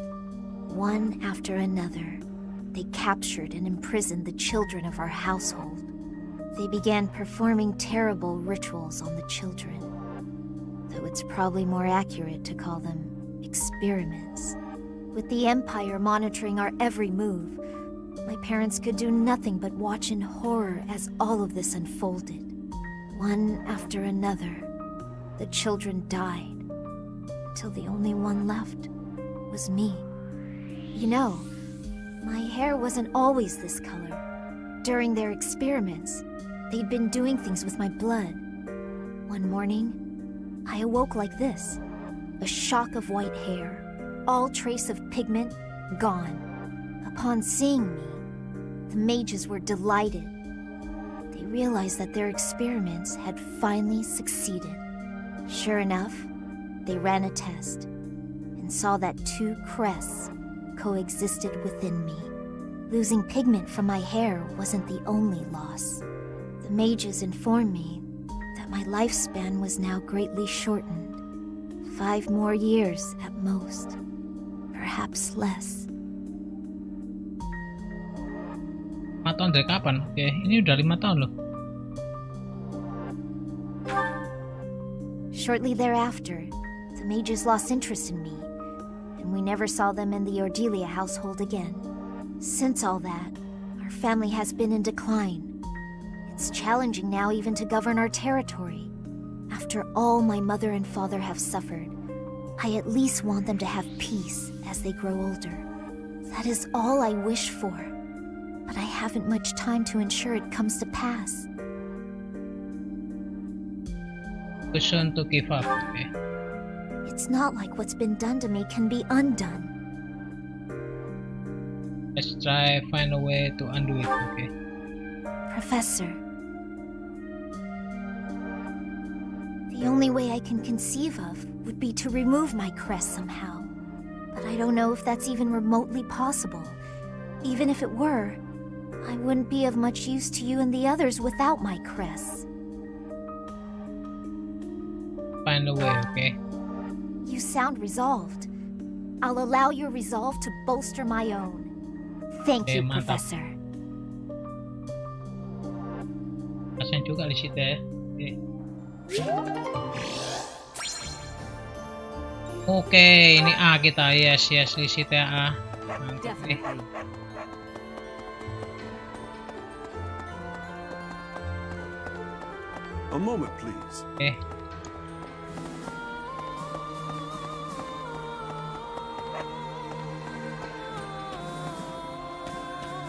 One after another, they captured and imprisoned the children of our household. They began performing terrible rituals on the children, though it's probably more accurate to call them experiments. With the Empire monitoring our every move, my parents could do nothing but watch in horror as all of this unfolded. One after another, the children died, until the only one left was me. You know, my hair wasn't always this color. During their experiments, they'd been doing things with my blood. One morning, I awoke like this. A shock of white hair, all trace of pigment gone. Upon seeing me, the mages were delighted. They realized that their experiments had finally succeeded. Sure enough, they ran a test and saw that 2 crests coexisted within me. Losing pigment from my hair wasn't the only loss. The mages informed me that my lifespan was now greatly shortened. 5 more years at most, perhaps less. 5 tahun dari kapan? Oke, ini udah 5 tahun loh. Shortly thereafter, the mages lost interest in me, and we never saw them in the Ordelia household again. Since all that, our family has been in decline. It's challenging now even to govern our territory. After all my mother and father have suffered, I at least want them to have peace as they grow older. That is all I wish for, but I haven't much time to ensure it comes to pass. Decision to give up, okay. It's not like what's been done to me can be undone. Let's try find a way to undo it, okay. Professor, the only way I can conceive of would be to remove my crest somehow. But I don't know if that's even remotely possible. Even if it were, I wouldn't be of much use to you and the others without my crest. Find a way, okay? You sound resolved. I'll allow your resolve to bolster my own. Thank you, mantap. Professor. Kasian juga di situ ya. Oke, ini A kita. Yes, di situ ya A. Mantap nih. A moment, please.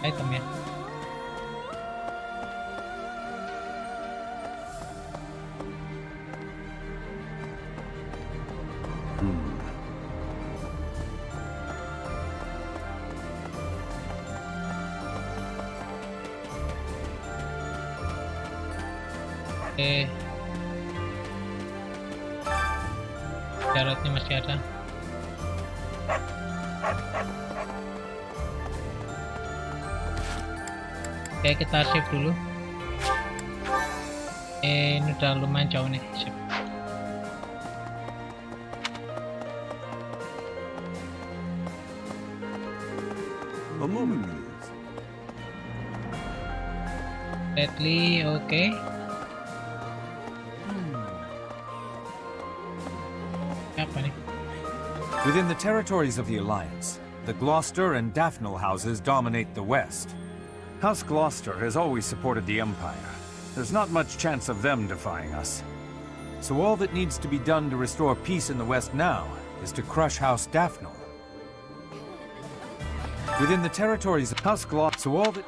Item ya. Oke. Syaratnya masih ada. Oke, kita save dulu. Ini udah lumayan jauh nih. Save. A moment, please. Deadly, okay. Apa nih? Within the territories of the Alliance, the Gloucester and Daphne houses dominate the West. House Gloucester has always supported the Empire. There's not much chance of them defying us. So all that needs to be done to restore peace in the West now is to crush House Daphne. Within the territories of House Gloucester, so all that...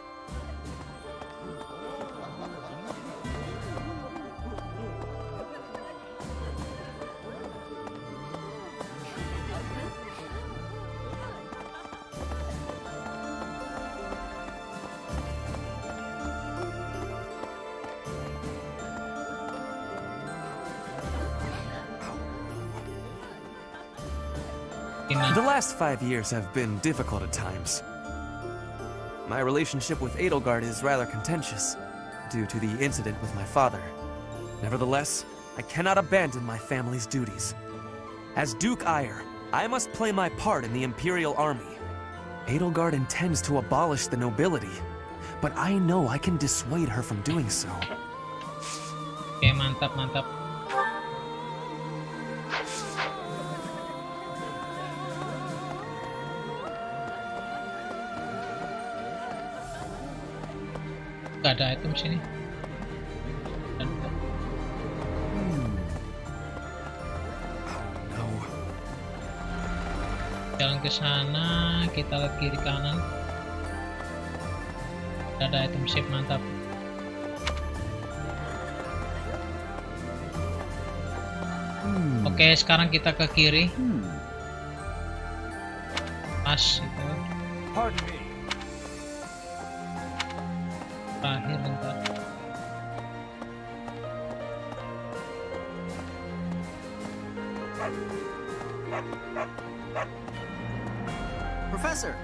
The last 5 years have been difficult at times. My relationship with Edelgard is rather contentious, due to the incident with my father. Nevertheless, I cannot abandon my family's duties. As Duke Eyre, I must play my part in the Imperial Army. Edelgard intends to abolish the nobility, but I know I can dissuade her from doing so. Oke, mantap, mantap. Gak ada item sini. Jalan ke sana, kita lihat kiri kanan. Gak ada item ship, mantap. Oke, sekarang kita ke kiri. Pas itu. Terakhir bentar. Professor.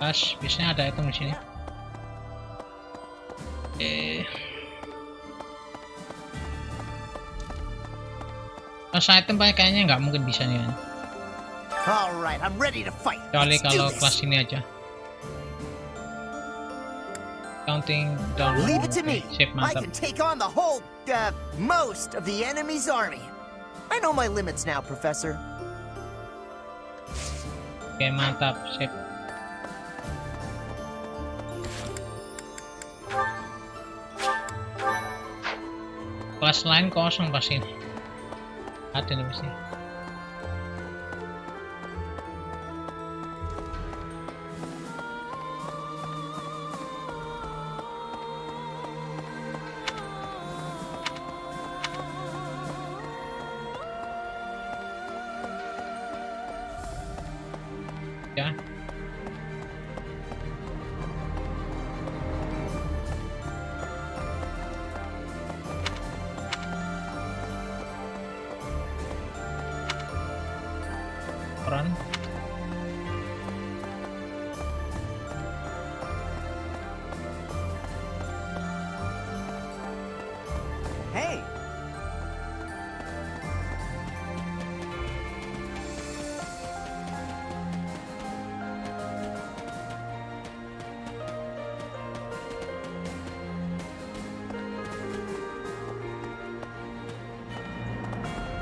Pas, biasanya ada item di sini. Pas item kayaknya nggak mungkin bisa nih kan. Alright, I'm ready to fight. Kecuali kalau kelas ini aja. Counting down. Leave it to me. Sip, I mantap. can take on the whole, most of the enemy's army. I know my limits now, Professor. Oke, mantap, sip. Kelas lain kosong pasti. Ada nih pasti. Ya. Run. Hey.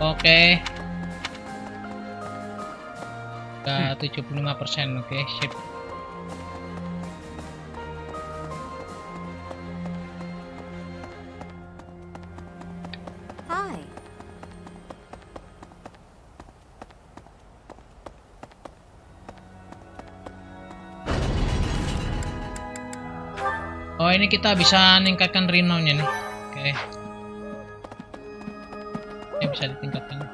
Oke. Udah 75%, oke, sip. Hi. Oh, ini kita bisa ningkatkan rhino-nya nih. Oke. Ini bisa ditingkatkan.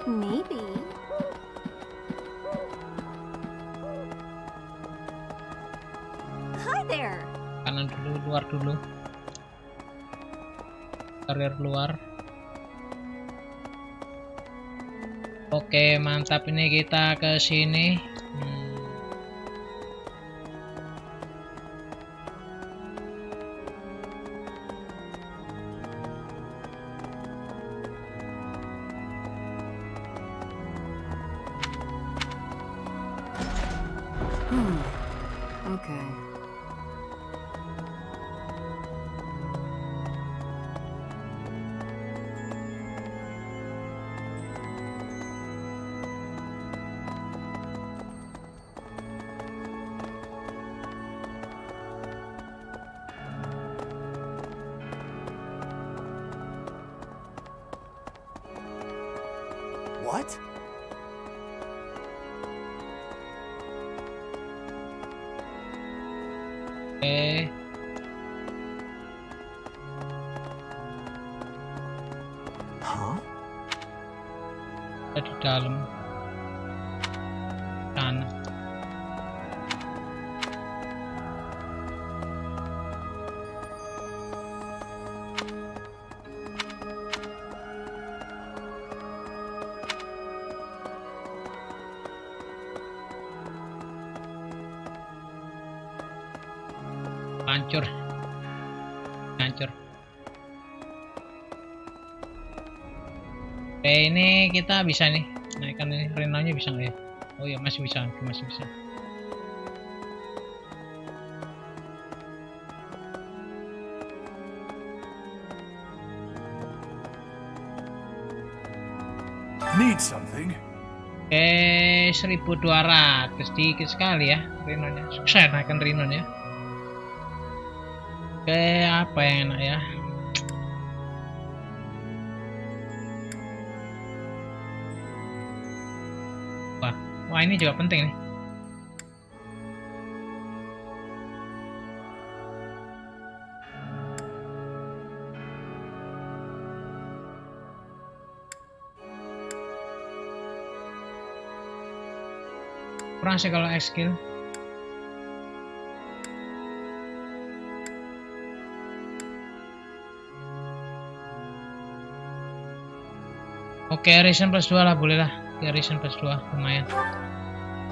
Maybe. Hi there. Kanan dulu, luar dulu. Karir luar. Oke, mantap, ini kita ke sini. Okay. What? Di dalam sana. Hancur. Oke, ini kita bisa nih naikkan ini renonya, bisa nggak ya? Oh ya, masih bisa. Need something? Oke, 1200, sedikit sekali ya renonya. Sukses naikkan renonya. Oke, apa yang enak ya? Wah, ini juga penting nih. Kurang sih kalau skill. Oke, Ryzen plus 2 lah, boleh lah. Ryzen plus 2 lumayan.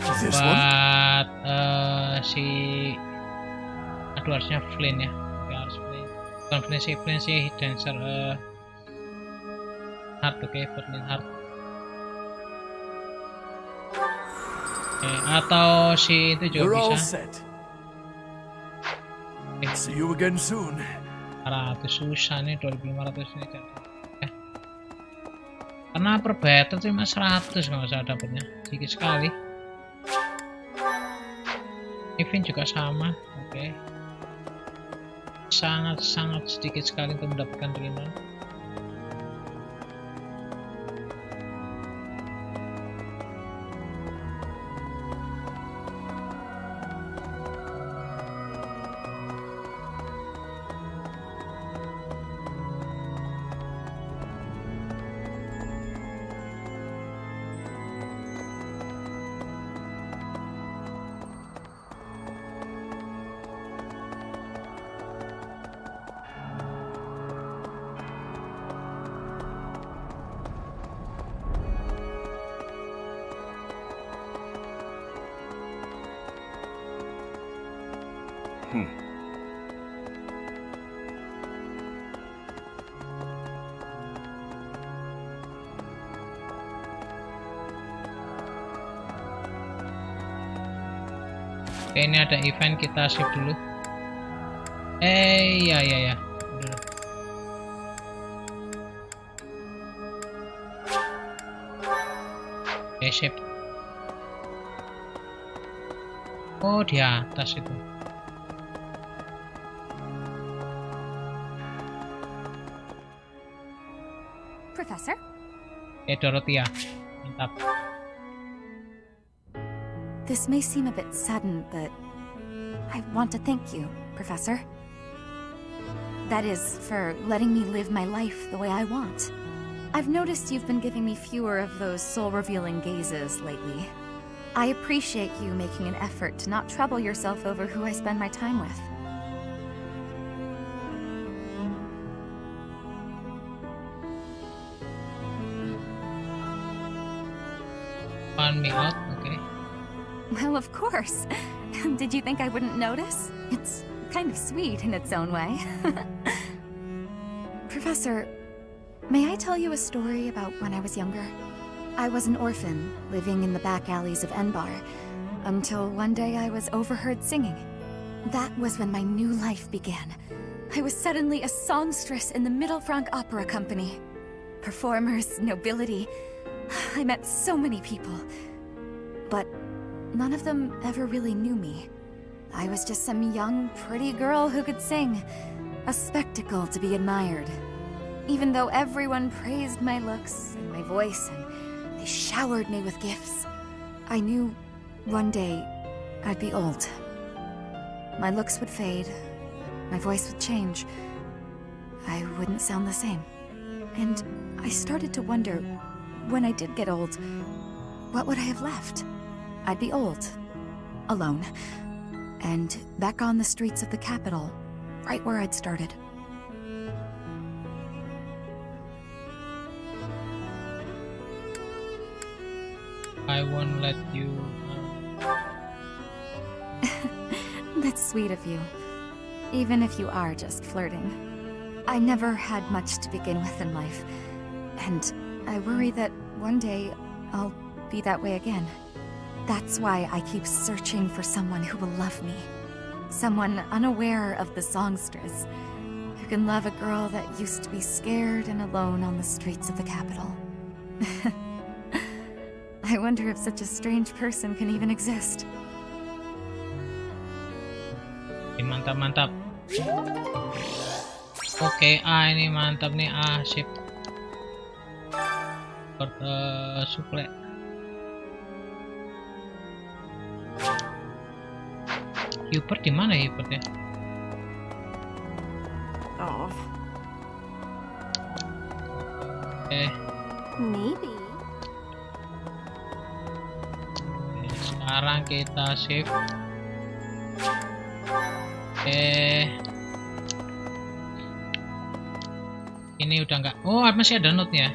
Buat si harusnya flint ya. Oke, harus flint. Bukan flint sih dancer hard. Oke, flint hard. Oke, atau si itu juga bisa. See you again soon. 400 susah nih, 2500 ini jadi. Karena per battle tuh cuma 100 kalau nggak salah dapatnya, sedikit sekali. Event juga sama, oke. Sangat sedikit sekali untuk mendapatkan renown. Oke, ini ada event, kita save dulu. Ya. Oke, save. Oh, di atas itu. Professor? Dorothea. Mantap. This may seem a bit sudden, but I want to thank you, Professor. That is, for letting me live my life the way I want. I've noticed you've been giving me fewer of those soul-revealing gazes lately. I appreciate you making an effort to not trouble yourself over who I spend my time with. Find me out, okay. Well, of course. Did you think I wouldn't notice? It's kind of sweet in its own way. Professor, may I tell you a story about when I was younger? I was an orphan, living in the back alleys of Enbar, until one day I was overheard singing. That was when my new life began. I was suddenly a songstress in the Mittelfrank Opera Company. Performers, nobility. I met so many people. But none of them ever really knew me. I was just some young, pretty girl who could sing. A spectacle to be admired. Even though everyone praised my looks and my voice and they showered me with gifts, I knew one day I'd be old. My looks would fade, my voice would change. I wouldn't sound the same. And I started to wonder, when I did get old, what would I have left? I'd be old, alone, and back on the streets of the capital, right where I'd started. I won't let you. That's sweet of you, even if you are just flirting. I never had much to begin with in life, and I worry that one day I'll be that way again. That's why I keep searching for someone who will love me. Someone unaware of the songstress, who can love a girl that used to be scared and alone on the streets of the capital. I wonder if such a strange person can even exist. Mantap, mantap. Oke, ini mantap nih. Sip. Suple. Hubert di mana ya Hubert ya? Oh. Maybe. Sekarang kita save. Ini udah nggak. Oh, masih ada note-nya.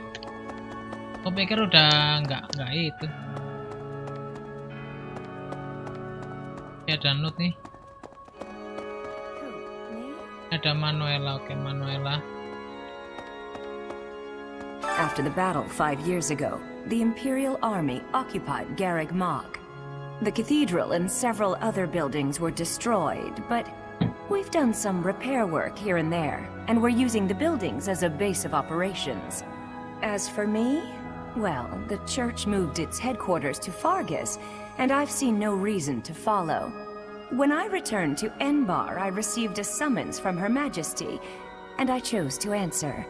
Aku pikir udah nggak itu. Ada note nih. Ada Manuela. Oke, Manuela. After the battle 5 years ago, the Imperial Army occupied Garreg Mach. The cathedral and several other buildings were destroyed, but we've done some repair work here and there, and we're using the buildings as a base of operations. As for me, well, the church moved its headquarters to Fargus, and I've seen no reason to follow. When I returned to Enbar, I received a summons from Her Majesty, and I chose to answer.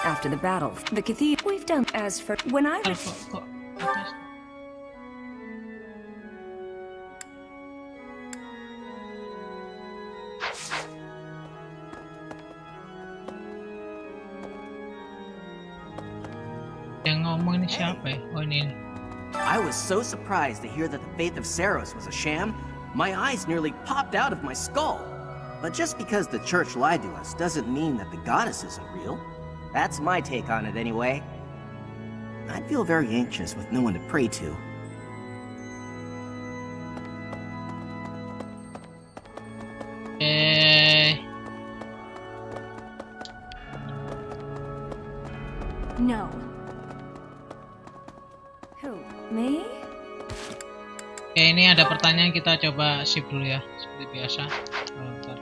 After the battle, the cathedral we've done. As for when I yang ngomong ini siapa ya? Oh ini. I was so surprised to hear that the faith of Saros was a sham, my eyes nearly popped out of my skull. But just because the church lied to us doesn't mean that the goddess isn't real. That's my take on it anyway. I'd feel very anxious with no one to pray to. No. Who? Me? Oke, ini ada pertanyaan, kita coba sip dulu ya, seperti biasa. Bentar.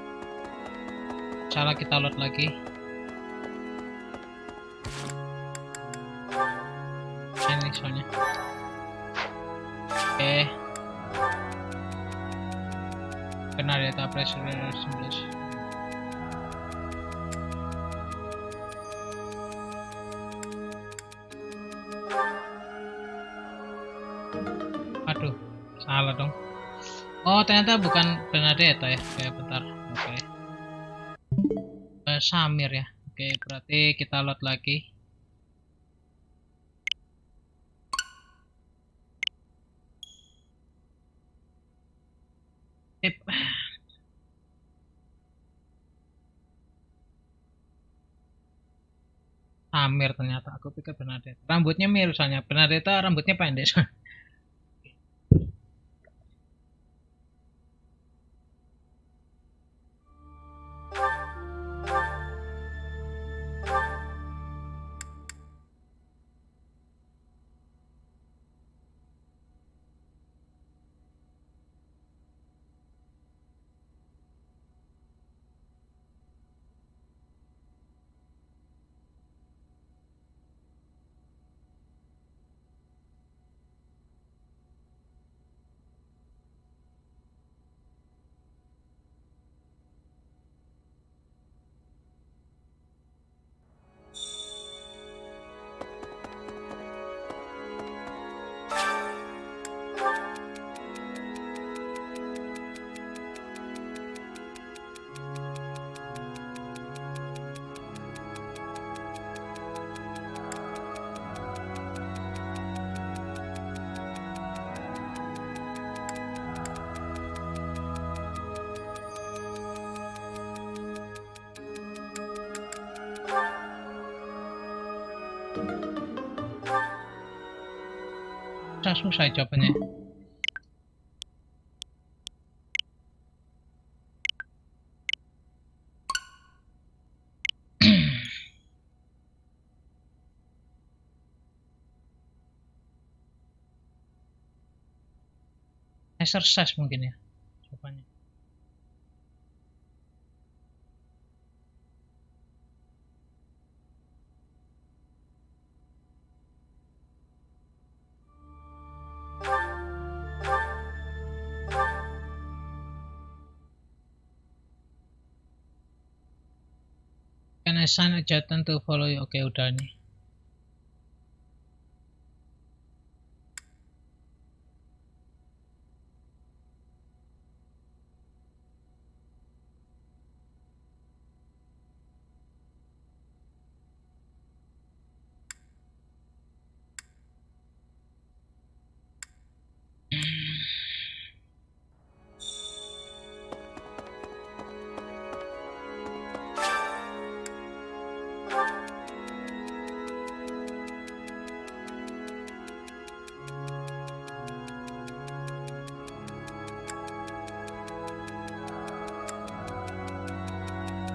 Salah, kita load lagi. Ini soalnya. Oke. Benar data pressure 11. Aduh, salah dong. Oh, ternyata bukan Bernadetta ya. Oke, bentar. Oke. Samir ya. Oke, berarti kita load lagi. Samir ternyata, aku pikir Bernadetta. Rambutnya mirip soalnya. Bernadetta rambutnya pendek. susah jawabannya. Exercise mungkin ya jawabannya. Can I sign a Jatan to follow you? Oke, udah nih.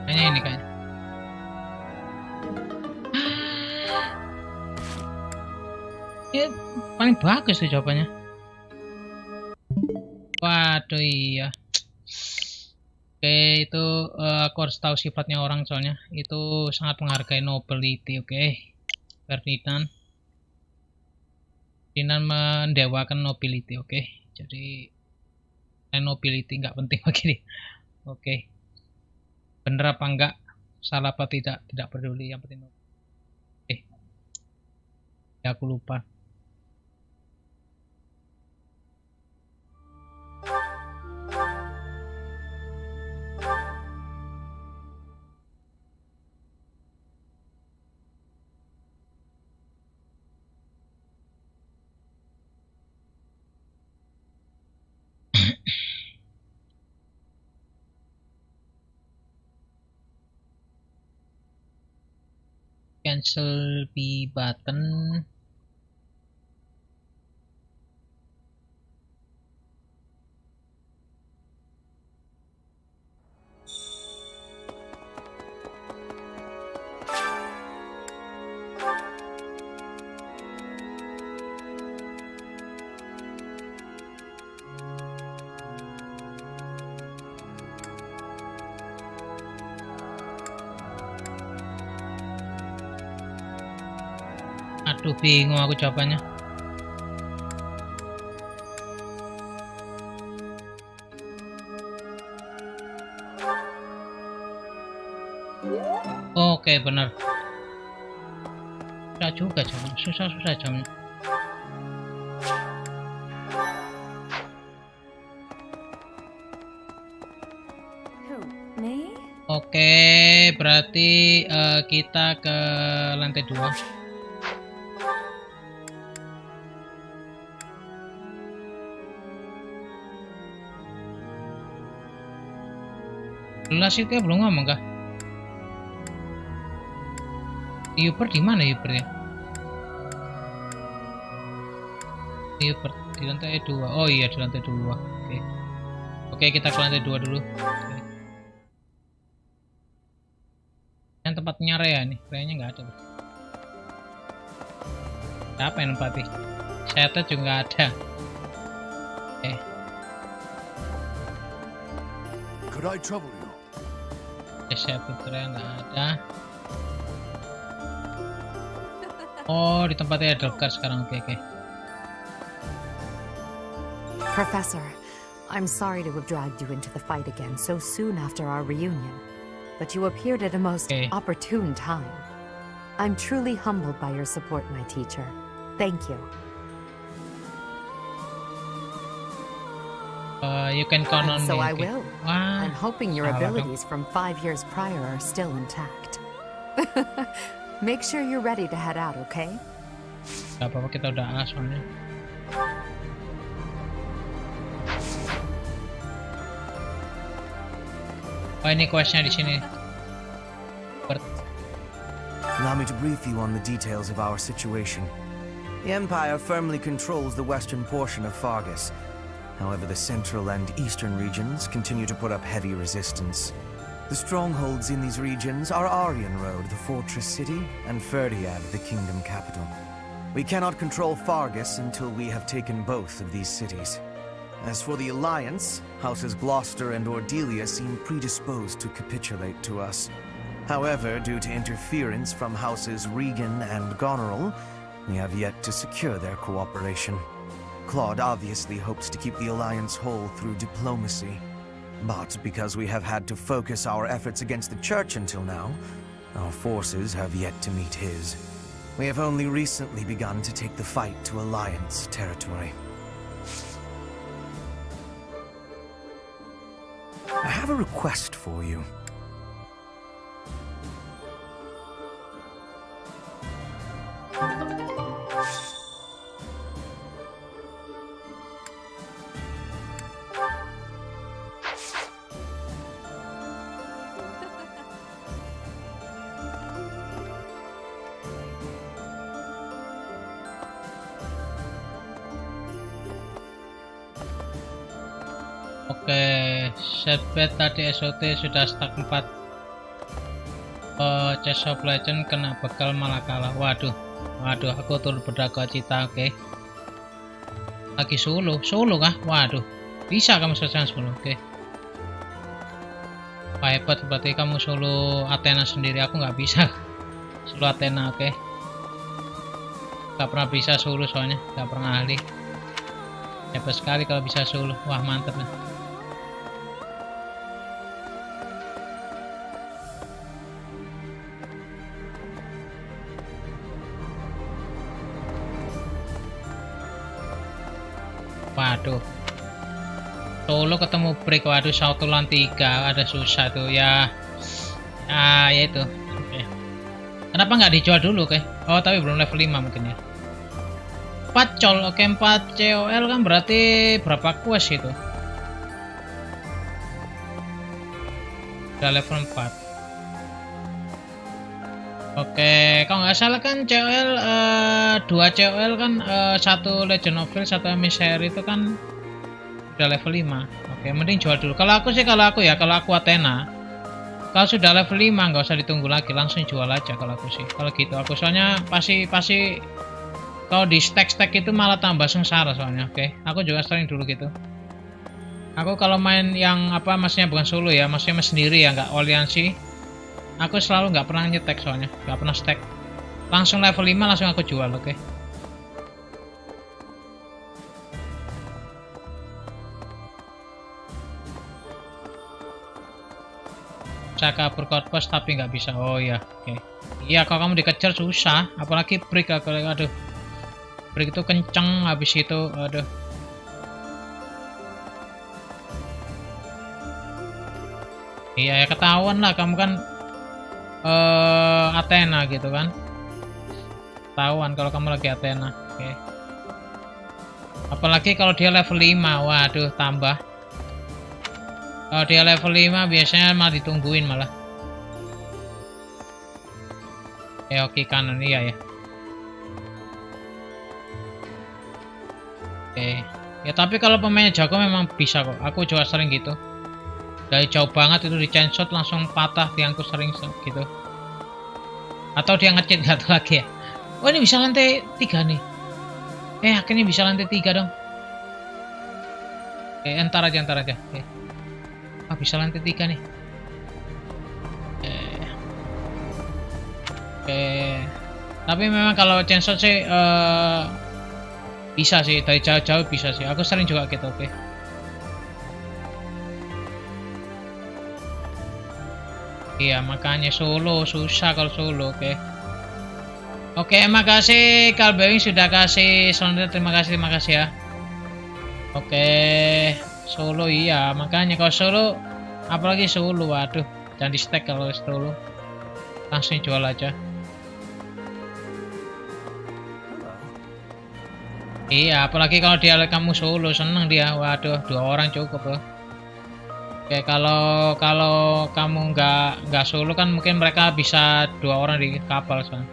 Kayaknya ini kayaknya. Ya, paling bagus tuh jawabannya. Waduh iya. Oke, itu aku harus tahu sifatnya orang soalnya. Itu sangat menghargai nobility, oke. Ferdinand. Ferdinand mendewakan nobility, oke. Jadi nobility nggak penting bagi dia. Oke. Bener apa enggak, salah apa tidak peduli, yang penting ya aku lupa. Cancel B button. Aduh, bingung aku jawabannya. Oke, benar. Susah juga jawabannya, susah jawabannya. Oke, berarti kita ke lantai 2. Jelas itu ya, belum ngomong kah? Uber di mana Ubernya? Uber di lantai 2. Oh iya, di lantai 2. Oke. Oke, kita ke lantai 2 dulu. Oke. Yang tempatnya Rea nih, Rea-nya nggak ada. Siapa yang nempati? Saya juga nggak ada. Oke. Could I trouble you? Saya Rea nggak ada. Oh, di tempatnya Edelgard sekarang. Oke. Professor, I'm sorry to have dragged you into the fight again so soon after our reunion, but you appeared at a most opportune time. I'm truly humbled by your support, my teacher. Thank you. You can count on me. So I will. Wah, I'm hoping your abilities from 5 years prior are still intact. Make sure you're ready to head out, okay? Gak apa-apa, kita udah A soalnya. Oh, ini questnya di sini. Allow me to brief you on the details of our situation. The Empire firmly controls the western portion of Fargus. However, the central and eastern regions continue to put up heavy resistance. The strongholds in these regions are Aryan Road, the fortress city, and Ferdiad, the kingdom capital. We cannot control Fargus until we have taken both of these cities. As for the Alliance, Houses Gloucester and Ordelia seem predisposed to capitulate to us. However, due to interference from Houses Regan and Goneril, we have yet to secure their cooperation. Claude obviously hopes to keep the Alliance whole through diplomacy. But because we have had to focus our efforts against the Church until now, our forces have yet to meet his. We have only recently begun to take the fight to Alliance territory. I have a request for you. Oke, setbed tadi SOT sudah stack 4. Chest of Legend kena bekal malah kalah. Waduh, aku turut berduka cita. Oke. Lagi solo kah? Waduh, bisa kamu selesai solo. Oke. Wah, hebat, berarti kamu solo Athena sendiri. Aku nggak bisa solo Athena. Oke. Nggak pernah bisa solo soalnya, nggak pernah ahli. Hebat sekali kalau bisa solo. Wah, mantep nih. Waduh, solo ketemu break. Waduh, sautulan 3 ada susah tuh ya. Ya itu. Oke. Kenapa nggak dijual dulu, Oke? Oh, tapi belum level 5 mungkin ya. 4 col, oke, 4 COL kan berarti berapa quest itu? Udah level 4. Oke, kalau nggak salah kan COL 2 COL kan 1 Legend of Field, 1 Emissary itu kan udah level 5. Oke, mending jual dulu. Kalau aku Athena, kalau sudah level 5 nggak usah ditunggu lagi, langsung jual aja kalau aku sih. Kalau gitu aku soalnya pasti kalau di stack itu malah tambah sengsara soalnya. Oke, aku juga sering dulu gitu. Aku kalau main yang maksudnya bukan solo ya, maksudnya sendiri ya, nggak aliansi. Aku selalu nggak pernah nyetek soalnya, nggak pernah stack. Langsung level 5 langsung aku jual, oke. Saya kabur ke outpost tapi nggak bisa. Oh ya, oke. Iya, kalau kamu dikejar susah, apalagi break. Aduh, break itu kenceng, habis itu, aduh. Iya, ya ketahuan lah, kamu kan Athena gitu kan, ketahuan kalau kamu lagi Athena. Oke. Apalagi kalau dia level 5, waduh tambah. Kalau dia level 5 biasanya malah ditungguin malah. Oke, kanan iya ya. Oke. Ya tapi kalau pemainnya jago memang bisa kok. Aku juga sering gitu. Dari jauh banget itu di chain shot langsung patah tiangku, sering gitu. Atau dia nge-cheat nggak tahu lagi ya. Oh, ini bisa lantai 3 nih. Akhirnya bisa lantai 3 dong. Entar aja. Oke. Bisa lantai 3 nih. Tapi memang kalau chain shot sih bisa sih, dari jauh-jauh bisa sih. Aku sering juga gitu, oke. Iya, makanya solo susah kalau solo, oke. Oke, makasih Kalbewing sudah kasih sound. Terima kasih ya. Oke, solo iya, makanya kalau solo, apalagi solo, waduh, jangan di stack kalau solo. Langsung jual aja. Iya, apalagi kalau dia kamu solo, seneng dia. Waduh, 2 orang cukup loh. Oke, kalau kamu nggak solo kan mungkin mereka bisa 2 orang di kapal soalnya.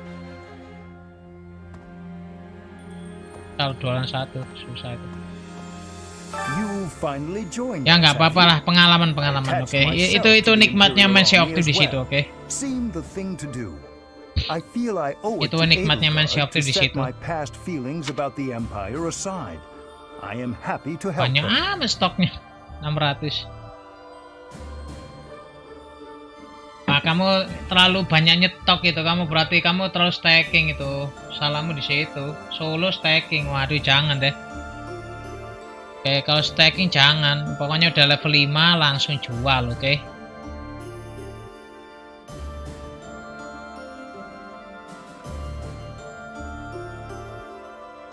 kalau jualan satu susah itu. Ya nggak apa-apa lah, pengalaman. Oke. Itu nikmatnya main Sea of Two di situ, oke. Itu nikmatnya main Sea of Two di situ. Banyak amat stoknya, 600. Nah, kamu terlalu banyak nyetok gitu, berarti kamu terlalu stacking itu. Salahmu di situ. Solo stacking, waduh jangan deh. Oke, kalau stacking jangan. Pokoknya udah level 5 langsung jual, oke.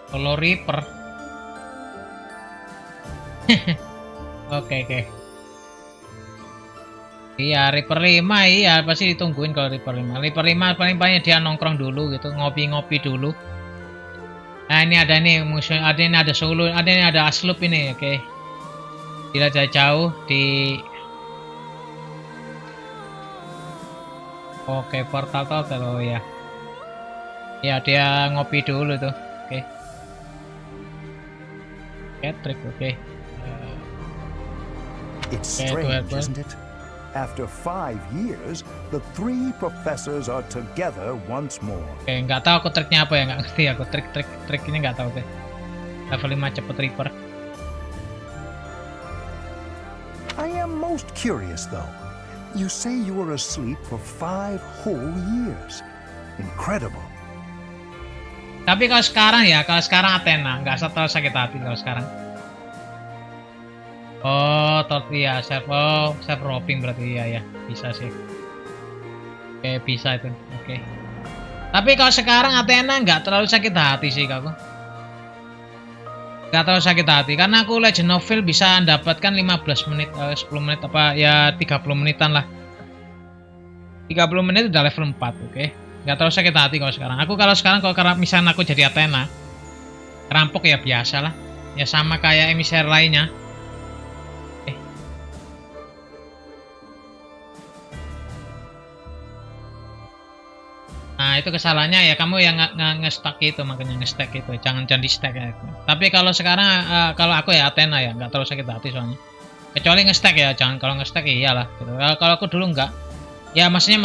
Kalau Reaper. Oke. Iya, Reaper 5 iya pasti ditungguin kalau Reaper 5. Reaper 5 paling banyak dia nongkrong dulu gitu, ngopi-ngopi dulu. Nah, ini ada nih musuh, ada solo, ada aslup ini, oke. Tidak jauh di Oke, portal total ya. Ya, dia ngopi dulu tuh. Oke. Trik, oke. It's strange, isn't it? After 5 years, the 3 professors are together once more. Oke, nggak tahu aku triknya apa ya, nggak ngerti aku trik ini nggak tahu deh. Level 5 cepet Reaper. I am most curious though. You say you were asleep for 5 whole years. Incredible. Tapi kalau sekarang Athena, nggak terlalu sakit hati kalau sekarang. Oh, iya, self robbing berarti ya, bisa sih. Oke, bisa itu, oke. Tapi kalau sekarang Athena nggak terlalu sakit hati sih aku. Nggak terlalu sakit hati, karena aku Legend of Field bisa dapatkan 15 menit, 10 menit apa ya 30 menitan lah. 30 menit udah level 4, oke. Nggak terlalu sakit hati kalau sekarang. Kalau sekarang karena misalnya aku jadi Athena, rampok ya biasa lah. Ya sama kayak emisar lainnya. Nah, itu kesalahannya ya kamu yang nge-stack itu, makanya nge-stack itu. Jangan di stack ya. Tapi kalau sekarang kalau aku ya Athena ya, nggak terlalu sakit hati soalnya. Kecuali nge-stack ya, jangan kalau nge-stack iyalah gitu. Kalau aku dulu nggak. Ya maksudnya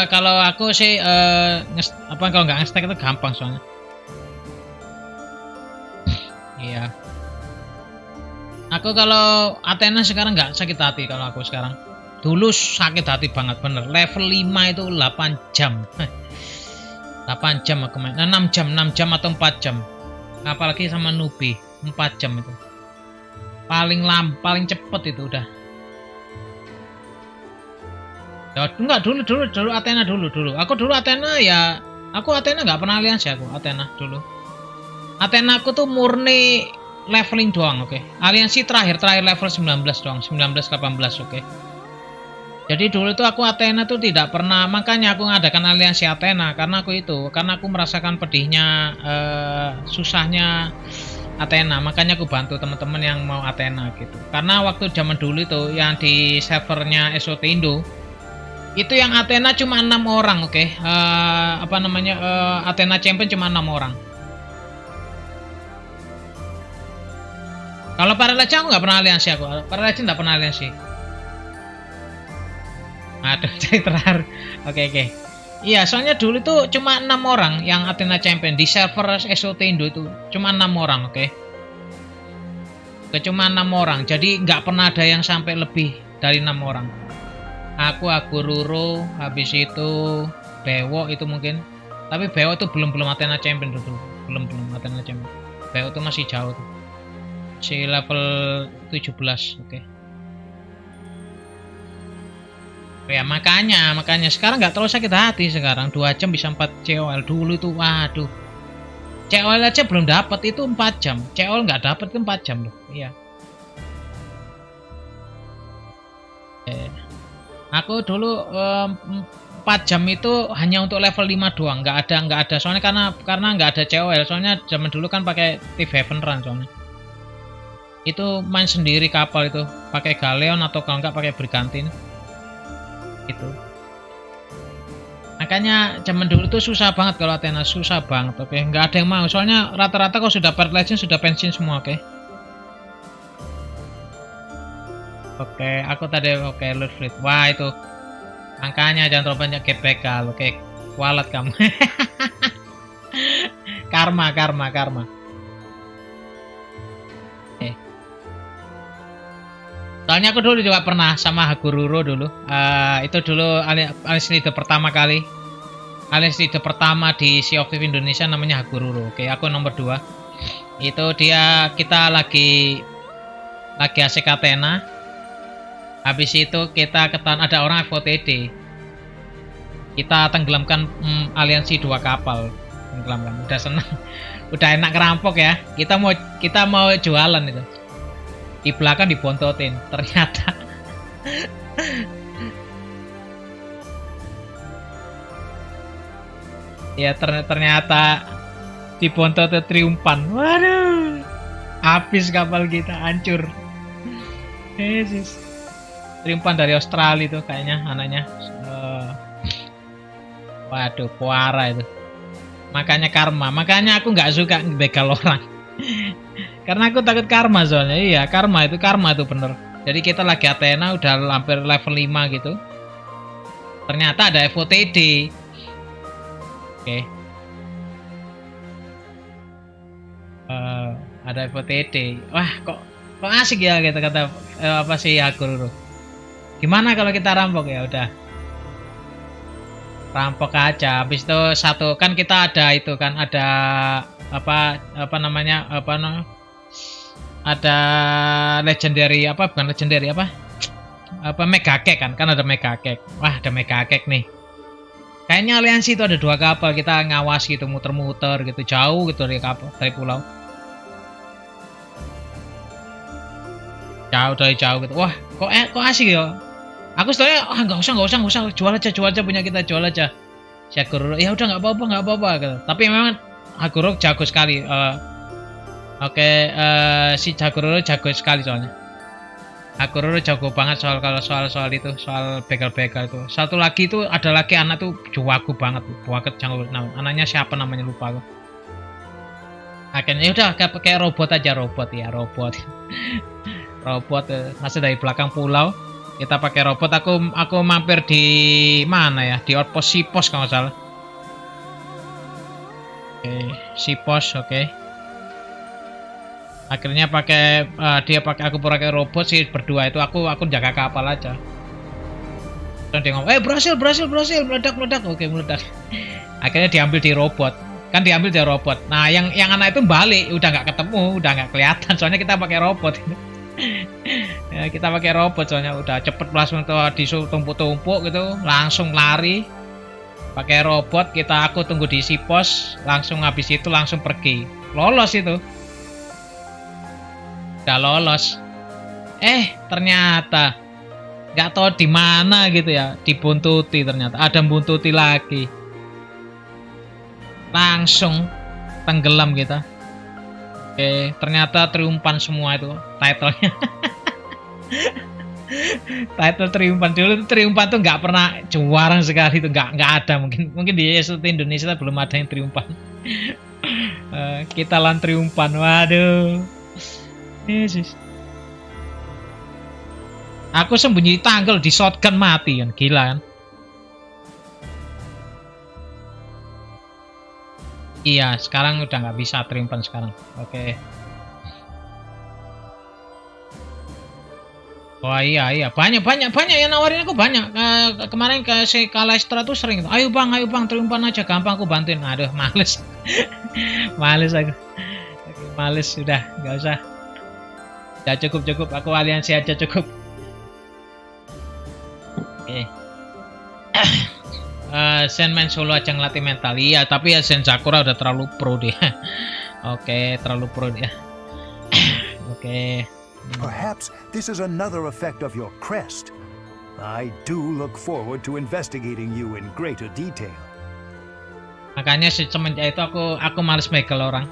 kalau aku sih kalau nggak nge-stack itu gampang soalnya. Iya. Aku kalau Athena sekarang nggak sakit hati kalau aku sekarang. Dulu sakit hati banget bener. Level 5 itu 8 jam. 8 jam aku main. 6 jam atau 4 jam. Apalagi sama Nubi, 4 jam itu. Paling cepet itu udah. Ya enggak dulu Athena dulu. Aku dulu Athena ya, aku Athena nggak pernah aliansi aku Athena dulu. Athena aku tuh murni leveling doang, oke. Aliansi terakhir level 19 doang, 19-18, oke. Jadi dulu tuh aku Athena tuh tidak pernah, makanya aku ngadakan aliansi Athena karena aku merasakan pedihnya, susahnya Athena, makanya aku bantu teman-teman yang mau Athena gitu. Karena waktu zaman dulu itu yang di servernya SOT Indo itu yang Athena cuma 6 orang, oke. Athena champion cuma 6 orang. Kalau para legend aku nggak pernah aliansi aku, para legend nggak pernah aliansi. Aduh, jadi terakhir. Oke. Iya, soalnya dulu tuh cuma 6 orang yang Athena champion di server SOT Indo itu cuma 6 orang, oke. Cuma 6 orang, jadi nggak pernah ada yang sampai lebih dari 6 orang. Aku Ruro, habis itu Bewo itu mungkin. Tapi Bewo itu belum Athena champion dulu, belum Athena champion. Bewo itu masih jauh tuh. Masih level 17, oke. Ya makanya sekarang nggak terlalu sakit hati sekarang. 2 jam bisa 4 COL. Dulu itu waduh, COL aja belum dapat itu 4 jam. COL nggak dapat itu 4 jam loh. Iya. Aku dulu 4 jam itu hanya untuk level 5 doang. Nggak ada soalnya karena nggak ada COL. Soalnya zaman dulu kan pakai Tivan run soalnya. Itu main sendiri kapal itu pakai galeon atau kalau nggak pakai brigantin. Itu Makanya zaman dulu tuh susah banget kalau Athena, susah banget. Oke, nggak ada yang mau. Soalnya rata-rata kalau sudah part legend sudah pensiun semua. Oke, aku tadi loot fleet. Wah itu, makanya jangan terlalu banyak GPK. Oke, kualat kamu. karma. Soalnya aku dulu juga pernah sama Hagururo dulu. Itu dulu alias leader pertama kali. Alias leader pertama di Sea of Thieves Indonesia namanya Hagururo. Oke, aku nomor 2. Itu kita lagi asik Athena. Habis itu kita ada orang FOTD. Kita tenggelamkan aliansi 2 kapal. Tenggelamkan. Udah senang. Udah enak ngerampok ya. Kita mau jualan itu. Di belakang dibontotin, ternyata ya ternyata dibontotin triumpan. Waduh, habis kapal kita, hancur. Yesus, triumpan dari Australia itu kayaknya anaknya. Waduh, puara itu. Makanya karma, makanya aku nggak suka begal orang. Karena aku takut karma soalnya. Iya, karma itu bener. Jadi kita lagi Athena udah hampir level 5 gitu. Ternyata ada FOTD. Oke. Ada FOTD. Wah, kok asik ya gitu kata apa sih Hagururo. Gimana kalau kita rampok ya udah. Rampok aja. Habis itu satu kan kita ada itu kan ada apa namanya ada legendary bukan legendary mega cake kan ada mega cake. Wah, ada mega cake nih. Kayaknya aliansi itu ada 2 kapal, kita ngawas gitu, muter-muter gitu, jauh gitu dari pulau. Jauh gitu. Wah, kok asik ya. Aku setelahnya nggak usah, jual aja punya kita, jual aja. Si Hagururo, ya udah nggak apa-apa gitu. Tapi memang Hagururo jago sekali. Si Hagururo jago sekali soalnya. Hagururo jago banget soal itu, soal begal-begal itu. Satu lagi itu ada lagi anak tuh jago banget jago. Nah, anaknya siapa namanya lupa aku. Akhirnya udah kayak robot aja, robot. Robot masih dari belakang pulau. Kita pakai robot. Aku mampir di mana ya? Di outpost Sipos kalau nggak salah. Sipos, oke. Akhirnya aku pakai robot sih berdua itu. Aku jaga kapal aja. Dan dia ngomong, berhasil, meledak. Oke, meledak. Akhirnya diambil di robot. Nah, yang anak itu balik, udah nggak ketemu, udah nggak kelihatan. Soalnya kita pakai robot. Ya, kita pakai robot soalnya udah cepet langsung tuh ditumpuk-tumpuk gitu, langsung lari. Pakai robot aku tunggu di Sipos, langsung habis itu langsung pergi. Lolos itu. Udah lolos. Ternyata nggak tahu di mana gitu ya, dibuntuti ternyata. Ada buntuti lagi. Langsung tenggelam kita. Ternyata triumpan semua itu title-nya. Title triumpan dulu tuh, triumpan tuh nggak pernah juara sekali itu, nggak ada mungkin di Indonesia belum ada yang triumpan. Kita lan triumpan, waduh. Yesus. Aku sembunyi di tanggal di shotgun mati kan, gila kan. Iya, sekarang udah nggak bisa triumpan sekarang. Oke. Wah iya, banyak yang nawarin aku banyak. Kemarin ke si Kalestra tuh sering. Ayo bang, triumpan aja, gampang aku bantuin. Aduh, males. Males aku. Males, udah, nggak usah. Udah cukup. Aku aliansi aja cukup. Oke. Sen main solo aja ngelatih mental. Iya, tapi ya Sen Sakura udah terlalu pro dia. Oke, terlalu pro dia. Oke. Perhaps this is another effect of your crest. I do look forward to investigating you in greater detail. Makanya semenjak itu aku males begal orang.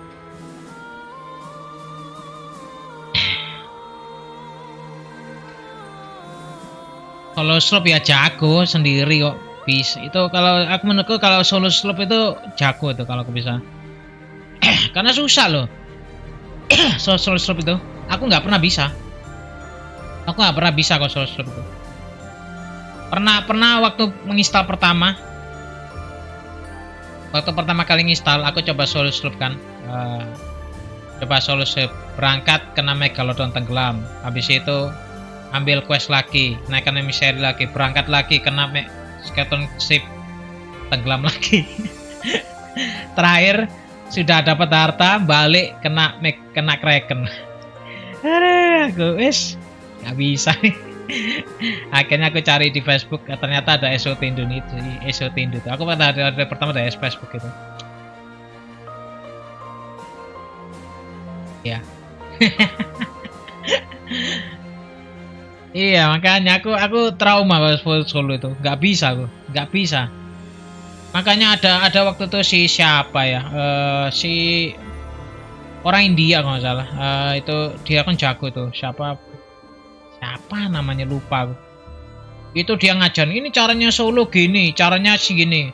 Kalau slop ya jago sendiri kok. habis. Itu kalau aku menurutku kalau solo slope itu jago itu kalau aku bisa. Karena susah loh. Solo slope itu. Aku nggak pernah bisa. Aku nggak pernah bisa kalau solo slope itu. Pernah waktu menginstal pertama. Waktu pertama kali nginstal, aku coba solo slope kan. Coba solo slope, berangkat kena megalodon tenggelam. Habis itu ambil quest lagi, naikkan emissary lagi, berangkat lagi kena skeleton ship, tenggelam lagi. Terakhir sudah dapat harta, balik kena kraken. Aku nggak bisa nih. Akhirnya aku cari di Facebook, ternyata ada SOT Indonesia, SOT Indo. Aku pada hari pertama dari Facebook itu. Ya. Iya, makanya aku trauma kalau solo itu, nggak bisa. Makanya ada waktu itu si siapa ya, si orang India kalau nggak salah, itu dia kan jago tuh, siapa namanya lupa aku. Itu dia ngajarin ini caranya solo gini, caranya segini.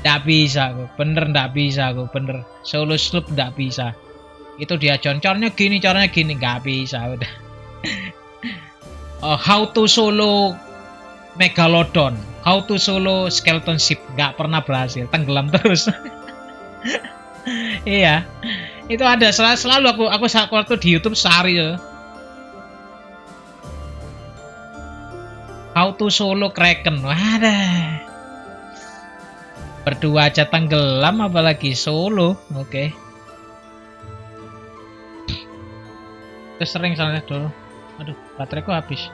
Nggak bisa aku, bener solo slope nggak bisa. Itu dia caranya gini, nggak bisa udah. How to solo megalodon, how to solo skeleton ship, nggak pernah berhasil, tenggelam terus. Iya, itu ada selalu aku waktu di YouTube sehari ya. How to solo kraken, wadah. Berdua aja tenggelam, apalagi solo, oke. Terus sering soalnya dulu. Aduh, bateraiku habis.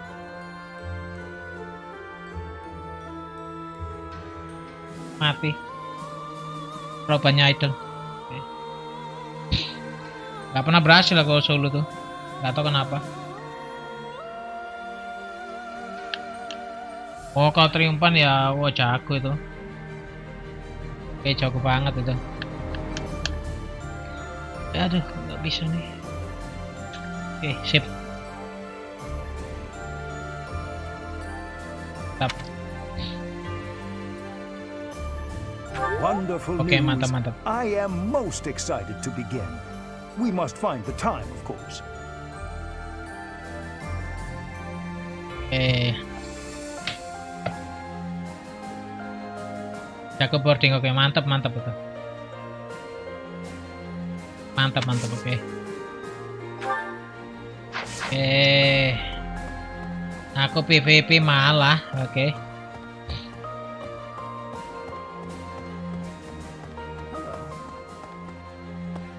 Mati. Banyak idol. Oke. Gak pernah berhasil aku solo tuh. Gak tau kenapa. Oh, kalau triumfan ya, wah jago itu. Oke, jago banget itu. Aduh, nggak bisa nih. Oke, sip. Wonderful Oke, news. mantap. I am most excited to begin. We must find the time, of course. Jago boarding, oke, mantap itu. Mantap, oke. Aku PVP malah, oke.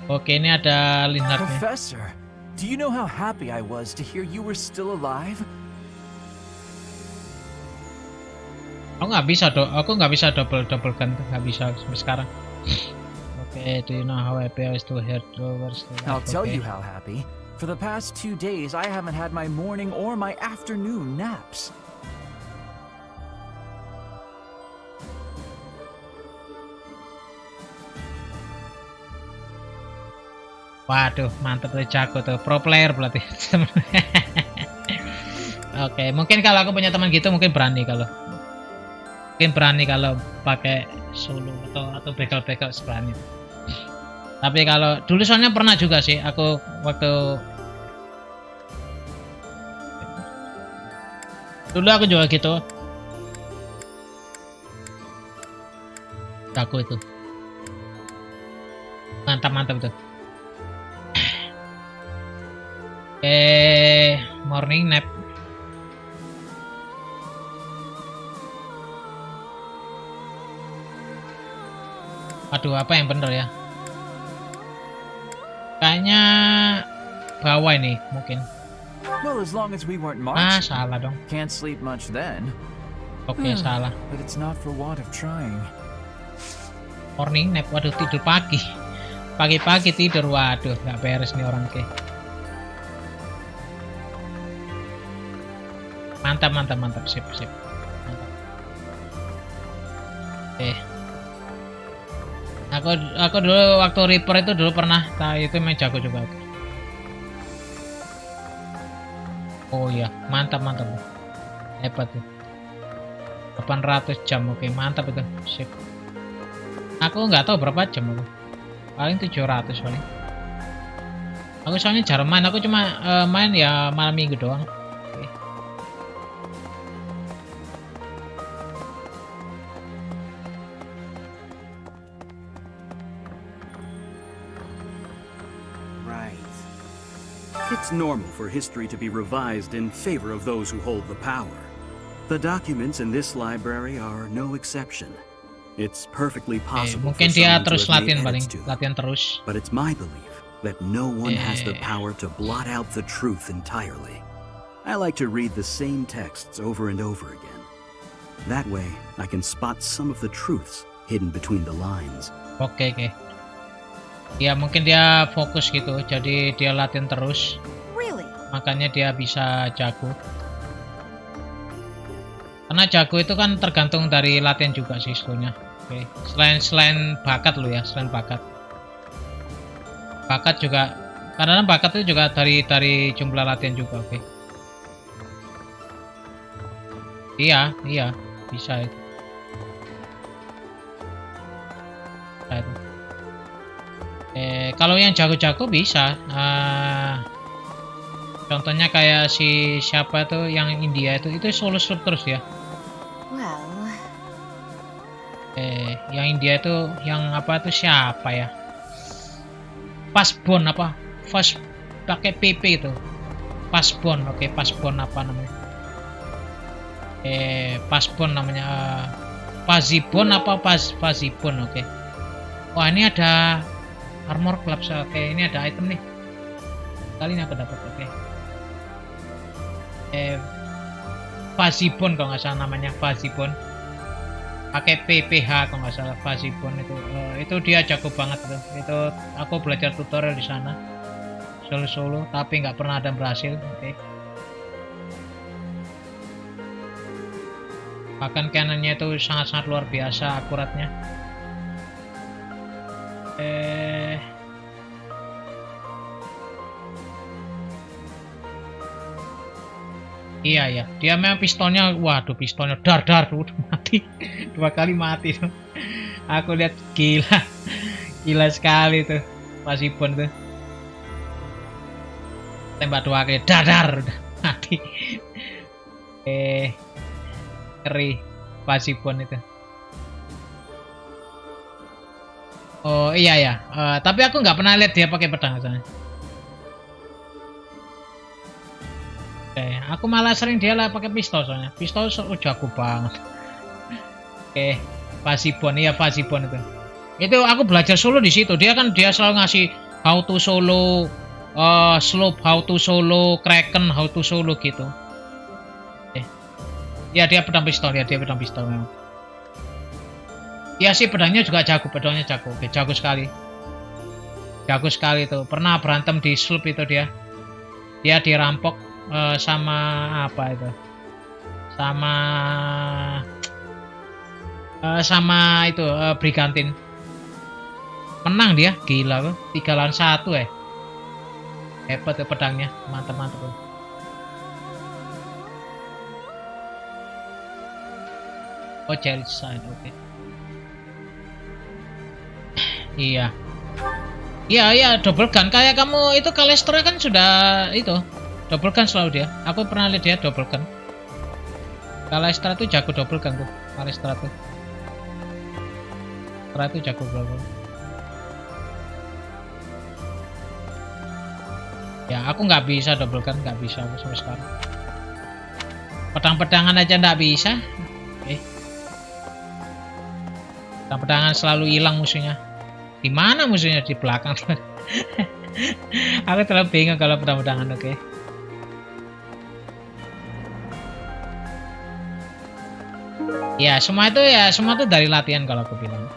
Oke, ini ada Linhardnya. Professor, do you know how happy I was to hear you were still alive? Aku nggak bisa double gun, nggak bisa sampai sekarang. Oke, do you know how happy I was to hear drawers? I'll tell you how happy. For the past 2 days, I haven't had my morning or my afternoon naps. Waduh, mantap tuh, jago tuh, pro player berarti. Oke, mungkin kalau aku punya teman gitu mungkin berani kalau pakai solo atau begal-begal sebenarnya. Tapi kalau dulu soalnya pernah juga sih aku waktu dulu aku juga gitu. Jago itu. Mantap tuh. Morning nap. Aduh, apa yang bener ya? Kayaknya bawah ini mungkin. Well, as long as we weren't marching. Salah dong. Can't sleep much then. Oke, salah. But it's not for want of trying. Morning nap, waduh, tidur pagi. Pagi-pagi tidur, waduh, nggak beres nih orang ke. Mantap, sip. Mantap. Aku dulu waktu Reaper itu dulu pernah, itu main jago juga. Oh iya, mantap. Hebat tuh. 800 jam. Oke, mantap itu. Sip. Aku nggak tahu berapa jam aku. Paling 700 paling. Aku soalnya jarang main, aku cuma main ya malam minggu doang. Oke. It's normal for history to be revised in favor of those who hold the power. The documents in this library are no exception. It's perfectly possible mungkin for dia someone terus to have made latihan paling, edits to them. latihan terus. But it's my belief that no one has the power to blot out the truth entirely. I like to read the same texts over and over again. That way, I can spot some of the truths hidden between the lines. Oke. Ya mungkin dia fokus gitu, jadi dia latihan terus. Really? Makanya dia bisa jago. Karena jago itu kan tergantung dari latihan juga sih sebenarnya. Oke. Selain bakat lo ya, selain bakat. Bakat juga, karena bakat itu juga dari jumlah latihan juga. Oke. Iya, bisa itu. Bisa itu. Kalau yang jago-jago bisa, contohnya kayak si siapa tuh yang India itu solo slope terus ya. Well. Yang India itu yang apa tuh siapa ya? Pasbon apa? Fast pakai PP itu. Pasbon, oke, Pasbon apa namanya? Pasbon namanya. Fazibon apa Fazibon, oke. Wah ini ada armor clubs, oke, ini ada item nih. Kali ini aku dapat, oke. Fazibon kalau nggak salah namanya, Fazibon. Pakai PPH kalau nggak salah, Fazibon itu dia jago banget tuh. Itu aku belajar tutorial di sana. Solo tapi nggak pernah ada berhasil, oke. Bahkan cannon-nya itu sangat-sangat luar biasa akuratnya. Iya ya, dia memang pistolnya, waduh pistolnya dar udah mati, 2 kali mati tuh. Aku lihat gila sekali tuh, Pasibon tuh. Tembak 2 kali, dar udah mati. Keri Pasibon itu. Oh iya ya, tapi aku nggak pernah lihat dia pakai pedang soalnya. Aku malah sering dia lah pakai pistol soalnya. Pistol jago banget. Oke, Pasibon, iya Pasibon itu. Itu aku belajar solo di situ. Dia selalu ngasih how to solo, slope, how to solo, kraken, how to solo gitu. Ya dia pedang pistol memang. Ya sih pedangnya juga jago, Oke, jago sekali. Jago sekali tuh. Pernah berantem di slope itu dia. Dia dirampok sama apa itu? Sama itu brigantin. Menang dia, gila tuh. 3 lawan 1 ya. Hebat tuh pedangnya, mantap tuh. Oh, cherry side, oke. Iya, double gun. Kayak kamu itu Kalestra kan sudah itu double gun selalu dia. Aku pernah lihat dia double gun. Kalestra tuh jago double gun tuh. Kalestra tuh jago double gun. Ya, aku nggak bisa double gun, nggak bisa aku sampai sekarang. Pedang-pedangan aja nggak bisa. Oke. Pedang-pedangan selalu hilang musuhnya. Di mana musuhnya? Di belakang. Aku terlalu bingung kalau pedang-pedangan, oke. Ya, semua itu dari latihan kalau aku bilang.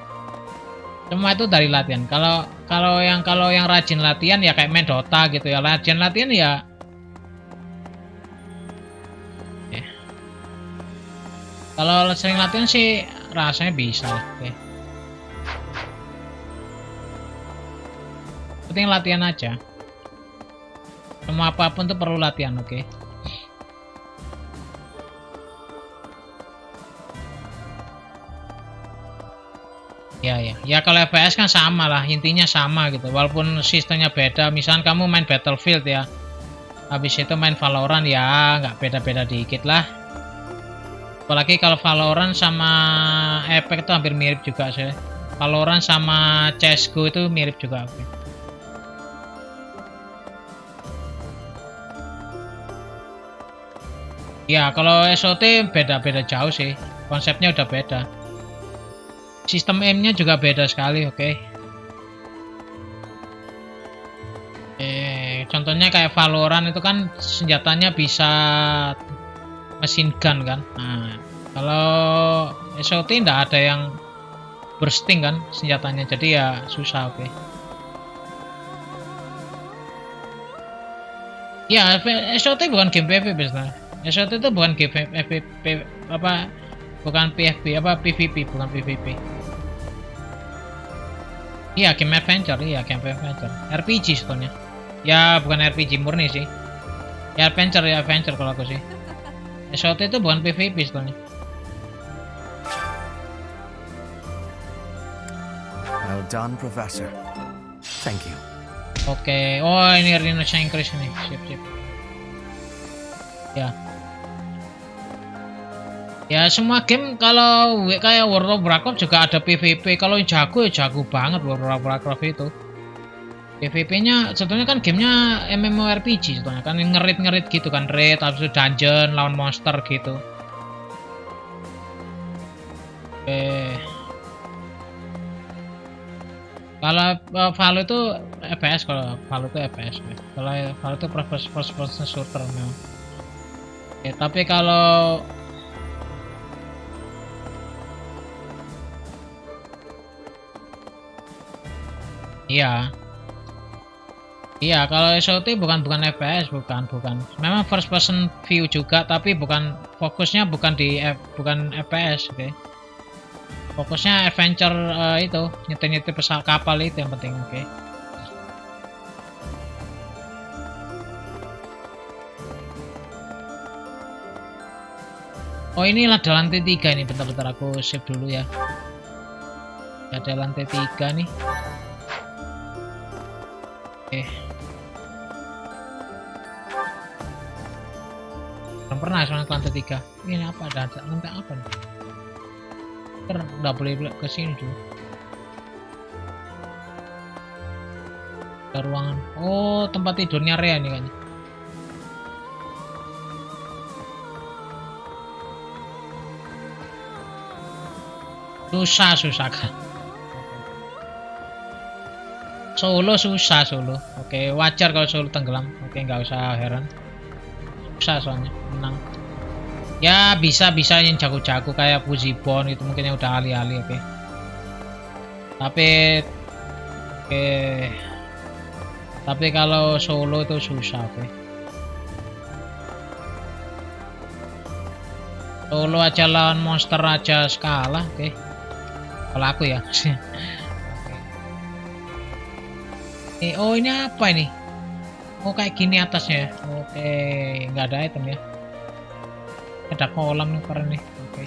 Semua itu dari latihan. Kalau yang rajin latihan ya kayak main Dota gitu ya. Rajin latihan ya. Kalau sering latihan sih rasanya bisa, oke. Penting latihan aja. Semua apapun tuh perlu latihan, oke. Ya kalau FPS kan sama lah, intinya sama gitu, walaupun sistemnya beda. Misalkan kamu main Battlefield ya, habis itu main Valorant ya nggak beda-beda dikit lah. Apalagi kalau Valorant sama Apex itu hampir mirip juga sih. Valorant sama CSGO itu mirip juga. Ya kalau SOT beda-beda jauh sih, konsepnya udah beda. Sistem aim-nya juga beda sekali, oke. Contohnya kayak Valorant itu kan senjatanya bisa mesin gun kan. Nah, kalau SOT nggak ada yang bursting kan senjatanya, jadi ya susah, oke. Ya, SOT bukan game PvP sebenarnya. SOT itu bukan game PvP apa, bukan PvP apa PvP, bukan PvP. Iya, game adventure, RPG sebetulnya. Ya, bukan RPG murni sih. Ya adventure kalau aku sih. SOT itu bukan PvP sebetulnya. Well done, Professor. Thank you. Oke. Oh, ini Indonesia Inggris nih. Sip. Ya semua game kalau kayak World of Warcraft juga ada PvP. Kalau yang jago ya jago banget World of Warcraft itu. PvP-nya sebetulnya kan gamenya MMORPG sebetulnya kan, ngerit gitu kan, raid, habis itu dungeon, lawan monster gitu. Kalau Valo itu FPS, kalau Valo itu first person shooter memang. Tapi kalau Iya, kalau SOT bukan FPS, bukan. Memang first person view juga, tapi fokusnya bukan FPS, oke. Fokusnya adventure itu, nyetir pesawat kapal itu yang penting, oke. Oh, ini ada lantai 3 nih, bentar aku save dulu ya. Ada lantai 3 nih. Oke. Belum pernah soalnya ke lantai 3. Ini apa? Ada lantai apa nih? Nggak boleh ke sini dulu. Ada ruangan. Oh, tempat tidurnya Rea nih kayaknya. Susah kan. Solo susah. Oke, wajar kalau Solo tenggelam. Oke, nggak usah heran. Susah soalnya menang. Ya bisa yang jago-jago kayak Fuzibon itu mungkin yang udah ahli-ahli, oke. Tapi kalau solo itu susah, oke. Solo aja lawan monster aja kalah, oke. Kalau aku ya. Oh ini apa ini? Oh kayak gini atasnya ya. Oke, nggak ada item ya. Ada kolam nih, keren nih. Oke.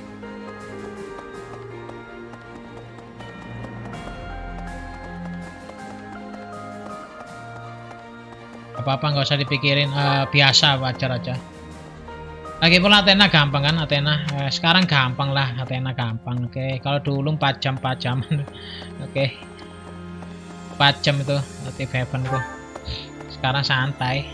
Apa-apa nggak usah dipikirin, biasa, wajar aja. Lagi pula Athena gampang kan, sekarang gampang lah, Athena gampang. Oke, kalau dulu 4 jaman. Oke. 4 jam itu Tivan tuh. Sekarang santai.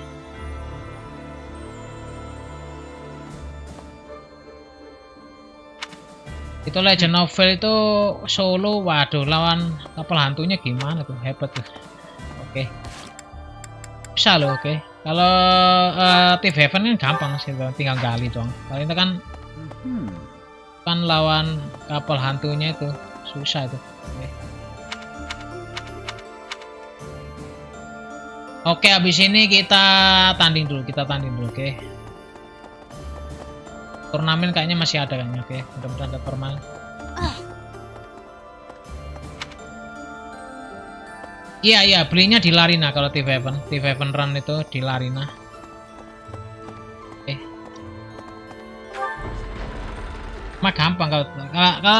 Itu Legend Novel itu solo, waduh, lawan kapal hantunya gimana tuh, hebat tuh. Oke. Bisa loh, oke. Kalau Tivan kan gampang sih, tinggal gali doang. Kalau itu kan lawan kapal hantunya itu susah itu. Oke, habis ini kita tanding dulu, oke. Turnamen kayaknya masih ada kayaknya, oke. Mudah-mudahan ada permanen. Iya, belinya di Larina kalau Tivan Run itu di Larina. Oke. Mah gampang kalau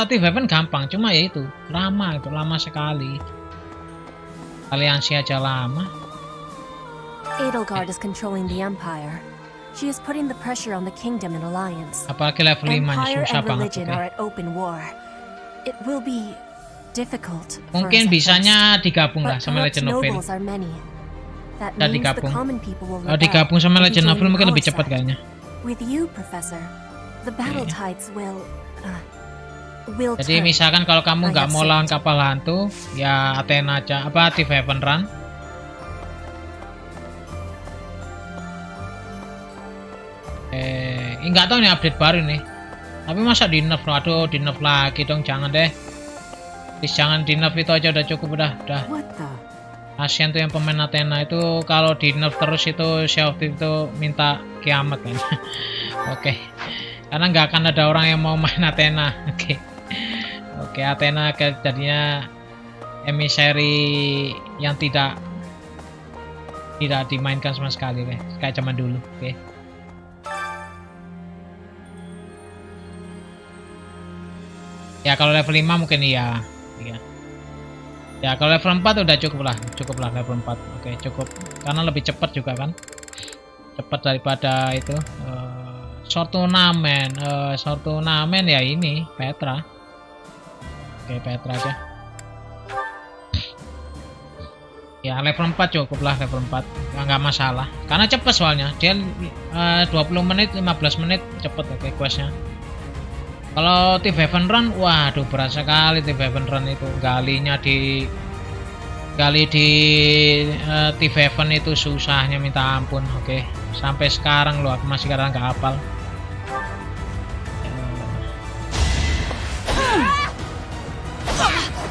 Tivan gampang, cuma ya itu lama sekali. Aliansi aja lama. Edelgard is controlling the Empire. She is putting the pressure on the kingdom and alliance. Apalagi level 5 Empire susah and banget. religion are at open war. It will be difficult. Mungkin bisanya digabung lah sama Legend Novel. That digabung. Kalau digabung sama Legend Novel mungkin lebih cepat kayaknya. With you, Professor, the battle tides will Jadi misalkan kalau kamu nggak mau lawan kapal hantu, ya Athena aja, apa Tivan run. Nggak tahu nih update baru nih. Tapi masa di nerf? Aduh, di nerf lagi dong, jangan deh. Please jangan di nerf, itu aja udah cukup udah. Kasian tuh yang pemain Athena itu, kalau di nerf terus itu Shelby itu minta kiamat kan. Oke. Karena nggak akan ada orang yang mau main Athena. Oke, Athena jadinya emissary yang tidak dimainkan sama sekali deh, kayak zaman dulu. Oke. Ya kalau level 5 mungkin iya. Ya kalau level 4 udah cukup lah level 4. Oke, cukup. Karena lebih cepat juga kan. Cepat daripada itu short turnamen. Short turnamen ya ini Petra. Oke, Petra aja. Ya level 4 cukup lah, level 4. Ya, nggak masalah. Karena cepat soalnya. Dia 20 menit, 15 menit cepet oke questnya. Kalau Tivan run, waduh berat sekali Tivan run itu. Gali di Tivan itu susahnya minta ampun. Oke, sampai sekarang loh aku masih kadang nggak hafal.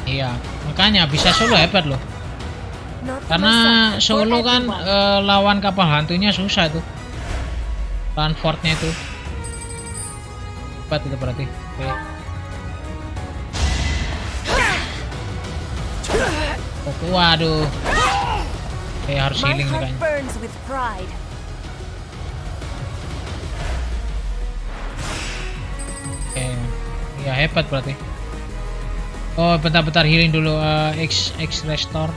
Iya, makanya bisa solo hebat loh. Karena solo kan lawan kapal hantunya susah tuh. Lawan fortnya itu. Hebat itu berarti. Oke, waduh. Harus healing nih kayaknya. Ya hebat berarti. Oh, bentar healing dulu. X restore.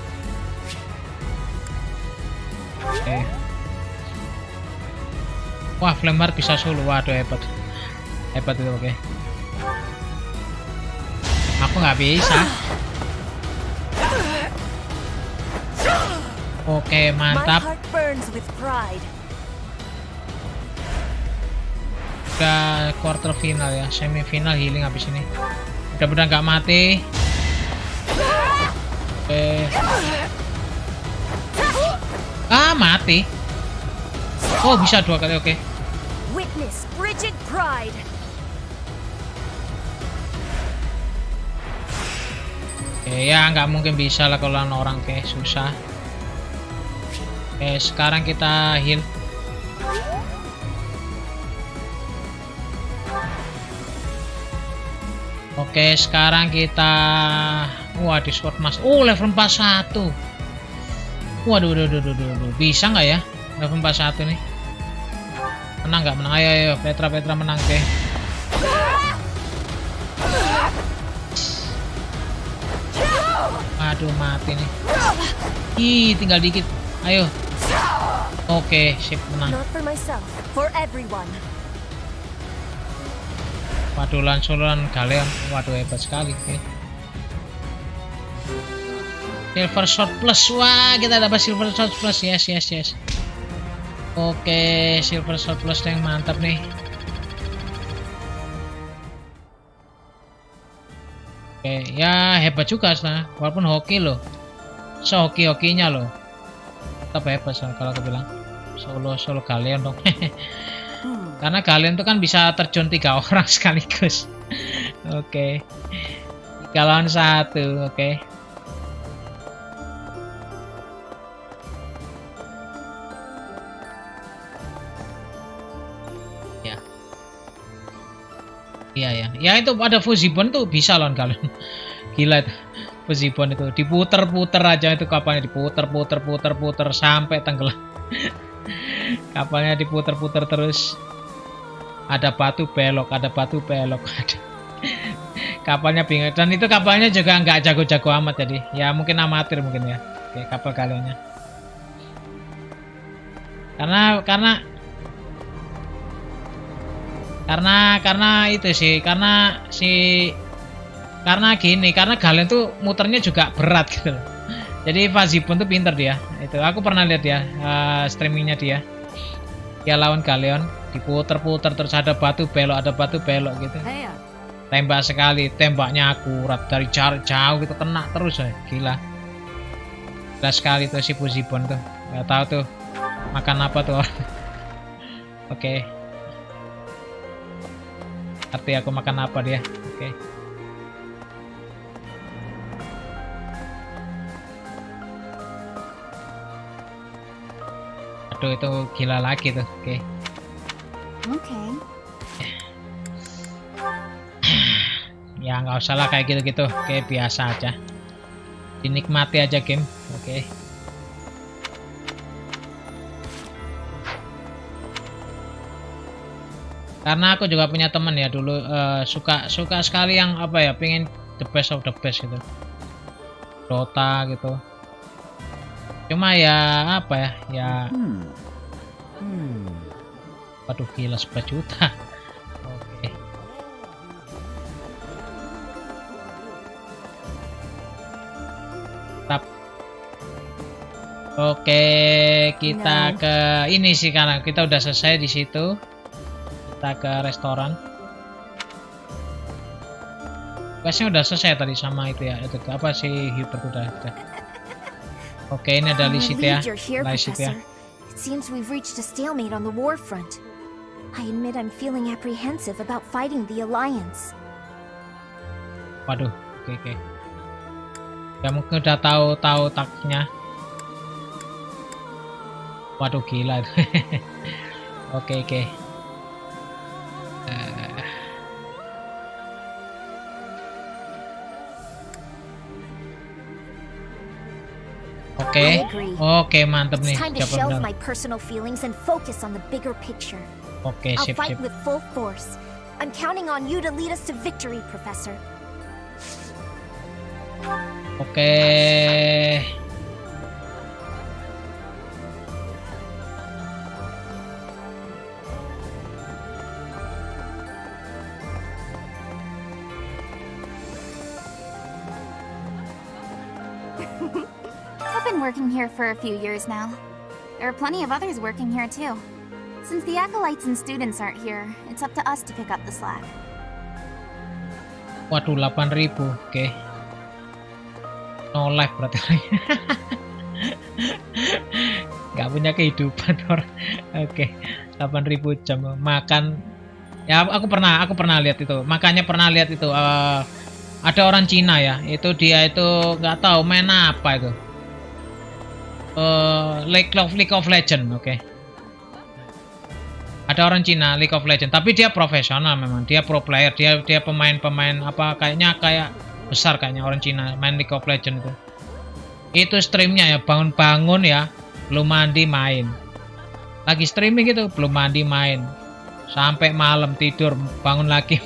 Wah, Flamehard bisa solo. Waduh, hebat itu. Oke. Aku nggak bisa. Oke, mantap. Udah quarter final ya, semifinal healing habis ini. Mudah-mudahan nggak mati. Mati. Oh, bisa 2 kali. Oke. Witness frigid pride. Ya nggak mungkin bisa lah kalau lawan orang kayak susah. Sekarang kita heal. Oke, sekarang kita di sword mas. Level 41. Waduh. Bisa nggak ya level 41 nih? Menang nggak? Menang. Ayo Petra menang. Oke. Aduh, mati nih. Tinggal dikit. Ayo. Oke, sip, menang. Waduh, lansulan kalian. Waduh, hebat sekali. Oke. Silver Sword Plus. Wah, kita dapat Silver Sword Plus. Yes. Oke, Silver Sword Plus yang mantap nih. Oke, ya hebat juga sana. Walaupun hoki loh. Hoki-hokinya loh. Tetap hebat sana kalau aku bilang. Solo kalian dong. Karena kalian tuh kan bisa terjun 3 orang sekaligus. Oke. 3 lawan 1. Oke. Ya itu ada Fuzibon tuh bisa lawan kalian. Gila itu. Fuzibon itu diputer-puter aja itu kapalnya, diputer sampai tenggelam. Kapalnya diputer-puter terus. Ada batu belok, ada batu belok. Kapalnya bingung, dan itu kapalnya juga nggak jago-jago amat, jadi ya mungkin amatir mungkin ya. Oke, kapal kaliannya. Karena itu sih, karena gini, karena kalian tuh muternya juga berat gitu loh. Jadi Fazipun tuh pinter dia. Itu aku pernah lihat ya streamingnya dia. Dia lawan kalian diputer-puter terus ada batu belok gitu. Tembak sekali, tembaknya akurat dari jarak jauh gitu, kena terus ya. Gila. Gila sekali tuh si Fazipun tuh. Gak tahu tuh makan apa tuh orang. Oke. Arti aku makan apa dia. Oke. Aduh, itu gila lagi tuh. Oke. Oke. Ya nggak usah lah kayak gitu-gitu. Oke, biasa aja. Dinikmati aja game. Oke. Karena aku juga punya teman ya dulu suka sekali yang apa ya, pengen the best of the best gitu. Dota gitu. Cuma ya apa ya, ya. Waduh, gila 11 juta. Oke. Tap. Oke, kita ke ini sih, karena kita udah selesai di situ. Kita ke restoran. Questnya udah selesai tadi sama itu ya, itu apa sih Hubert udah. Oke, ini ada list ya. List ya. It seems we've reached a stalemate on the war front. I admit I'm feeling apprehensive about fighting the Alliance. Waduh, oke. Ya mungkin udah tahu taknya. Waduh, gila. Oke. Oke, mantep nih. Time to shelve my personal feelings and focus on the bigger picture. Oke, I'll sip. fight with full force. I'm counting on you to lead us to victory, Professor. Oke. I've been working here for a few years now. There are plenty of others working here too. Since the acolytes and students aren't here, it's up to us to pick up the slack. Waduh, 8.000. Oke. No life berarti. Gak punya kehidupan orang. Oke. 8.000 jam makan. Ya, aku pernah lihat itu. Makanya pernah lihat itu ada orang Cina ya. Itu dia itu nggak tahu main apa itu. League of Legend, oke. Ada orang Cina League of Legend, tapi dia profesional memang, dia pro player, dia pemain apa kayak besar kayaknya orang Cina main League of Legend itu. Itu streamnya ya, bangun-bangun ya, belum mandi main. Lagi streaming gitu, belum mandi main. Sampai malam tidur, bangun lagi.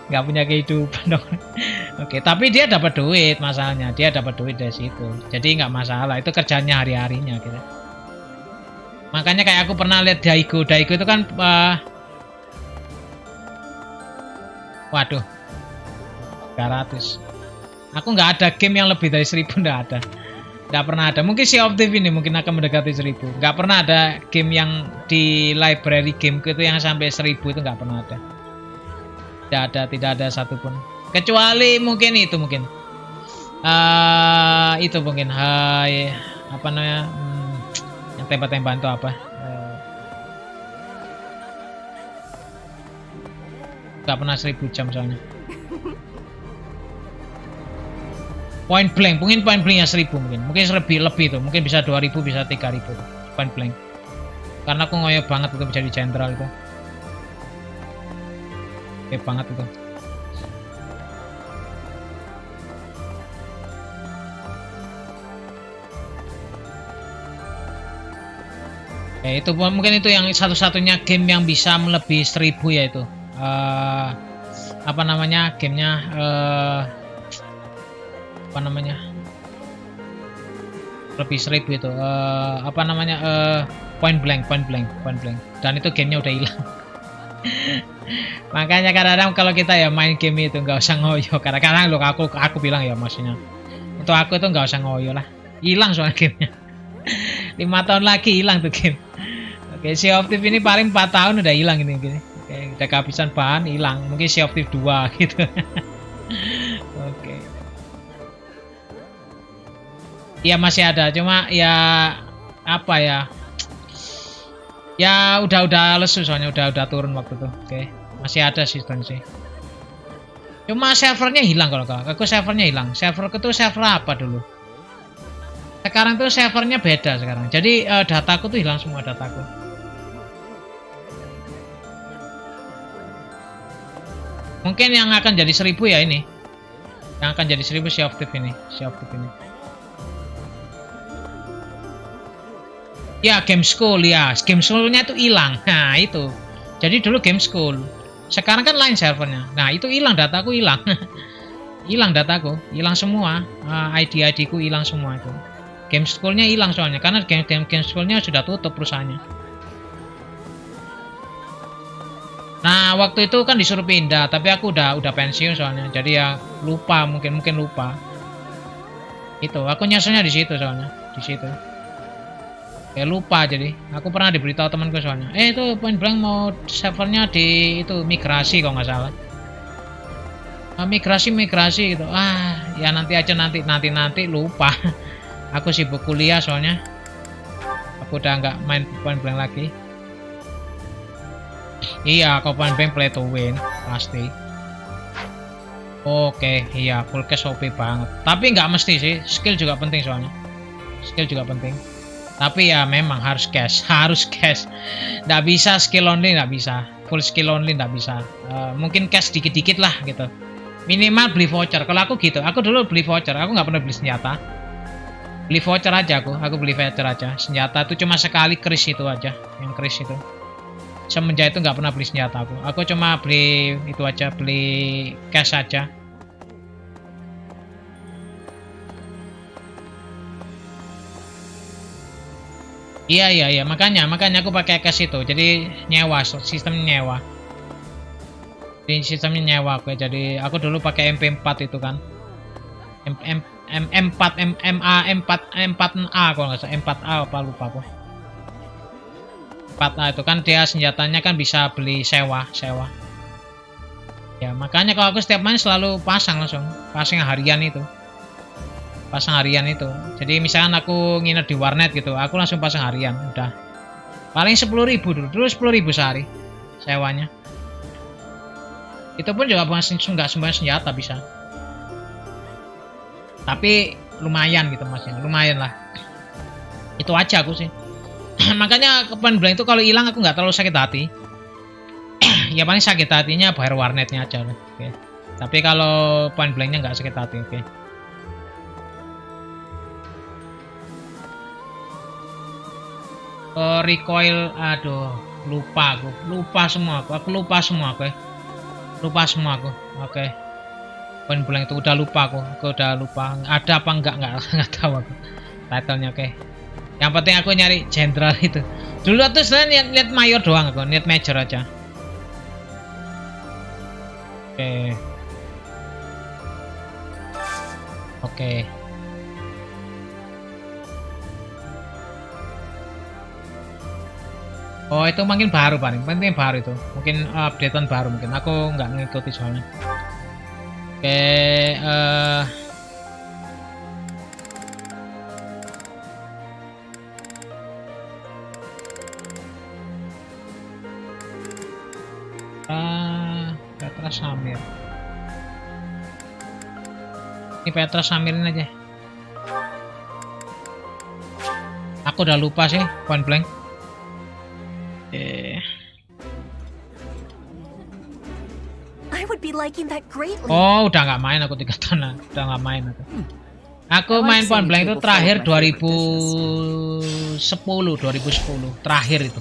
Nggak punya kehidupan dong. Oke, tapi dia dapat duit, masalahnya dia dapat duit dari situ, jadi nggak masalah, itu kerjanya hari-harinya gitu. Makanya kayak aku pernah lihat Daigo itu kan waduh 300. Aku nggak ada game yang lebih dari 1000, nggak pernah ada. Mungkin Sea of Thieves ini mungkin akan mendekati 1000. Nggak pernah ada game yang di library game itu yang sampai 1000, itu nggak pernah ada. Tidak ada satupun, kecuali mungkin itu mungkin apa namanya, yang tembak-tembakan itu apa, nggak pernah 1000 jam soalnya. Point blank ya 1000 mungkin lebih tuh, mungkin bisa 2000, bisa 3000 point blank, karena aku ngoyo banget itu bisa di jenderal itu. Oke banget itu. Itu mungkin itu yang satu-satunya game yang bisa melebihi 1000 ya itu. Apa namanya gamenya? Apa namanya? Lebih 1000 itu. Apa namanya? Point blank. Dan itu gamenya udah hilang. Makanya kadang-kadang kalau kita ya main game itu nggak usah ngoyo. Kadang-kadang loh aku bilang ya maksudnya. Untuk aku itu nggak usah ngoyo lah. Hilang soalnya gamenya. 5 tahun lagi hilang tuh game. Oke, Sea of Thieves ini paling 4 tahun udah hilang ini. Oke, udah kehabisan bahan, hilang. Mungkin Sea of Thieves 2 gitu. Oke. Ya masih ada, cuma ya apa ya? Ya udah lesu soalnya udah turun waktu itu. Oke, masih ada sih sih. Cuma servernya hilang kalau aku servernya hilang. Serverku tuh server apa dulu? Sekarang tuh servernya beda sekarang. Jadi dataku tuh hilang semua dataku. Mungkin yang akan jadi 1000 ya ini. Yang akan jadi 1000 Sea of Thieves ini. Ya game school ya. Game schoolnya itu hilang. Nah itu. Jadi dulu game school. Sekarang kan lain servernya. Nah itu hilang, dataku hilang. Hilang dataku. Hilang semua. ID ku hilang semua itu. Game schoolnya hilang soalnya. Karena game schoolnya sudah tutup perusahaannya. Nah waktu itu kan disuruh pindah, tapi aku udah pensiun soalnya, jadi ya lupa mungkin lupa. Itu aku nyasarnya di situ soalnya, di situ. Kayak lupa jadi. Aku pernah diberitahu temanku soalnya. Itu Point Blank mau servernya di itu migrasi kalau nggak salah. Migrasi gitu. Ya nanti aja nanti lupa. Aku sibuk kuliah soalnya. Aku udah nggak main Point Blank lagi. Iya, aku Point Blank play to win pasti. Oke, iya full cash OP banget. Tapi nggak mesti sih, skill juga penting soalnya. Skill juga penting. Tapi ya memang harus cash. Nggak bisa skill only, nggak bisa. Full skill only nggak bisa. Mungkin cash dikit-dikit lah gitu. Minimal beli voucher. Kalau aku gitu, aku dulu beli voucher. Aku nggak pernah beli senjata. Beli voucher aja aku beli voucher aja. Senjata itu cuma sekali kris itu aja, yang kris itu. Semenjak itu nggak pernah beli senjata aku cuma beli itu aja, beli cash aja. Iya makanya aku pakai cash itu, jadi nyewa, sistem nyewa. Jadi sistemnya nyewa aku, jadi aku dulu pakai MP4 itu kan, M4A kalau nggak salah, M4A apa lupa aku. 4A itu kan dia senjatanya kan bisa beli sewa. Ya makanya kalau aku setiap main selalu pasang harian itu. Jadi misalkan aku nginep di warnet gitu, aku langsung pasang harian, udah. Paling 10.000 dulu 10.000 sehari sewanya. Itu pun juga nggak sembarang senjata bisa. Tapi lumayan gitu masnya, lumayan lah. Itu aja aku sih. Makanya Point Blank itu kalau hilang aku nggak terlalu sakit hati. Ya paling sakit hatinya bayar warnetnya aja. Oke. Tapi kalau Point Blanknya nggak sakit hati. Oke. Recoil, aduh, lupa semua aku. Oke. Point Blank itu udah lupa aku udah lupa. Ada apa nggak tahu aku. Title-nya oke. Yang penting aku nyari jenderal itu. Dulu tuh saya lihat mayor doang aku, lihat major aja. Oke. Oh itu mungkin baru penting baru itu. Mungkin updatean baru mungkin. Aku nggak ngikuti soalnya. Oke. Petra Samir. Ini Petra Samirin aja. Aku udah lupa sih Point Blank. I would be liking that greatly. Oh, udah nggak main aku 3 tahun, udah nggak main aku. Aku main Point Blank itu terakhir 2010 terakhir itu.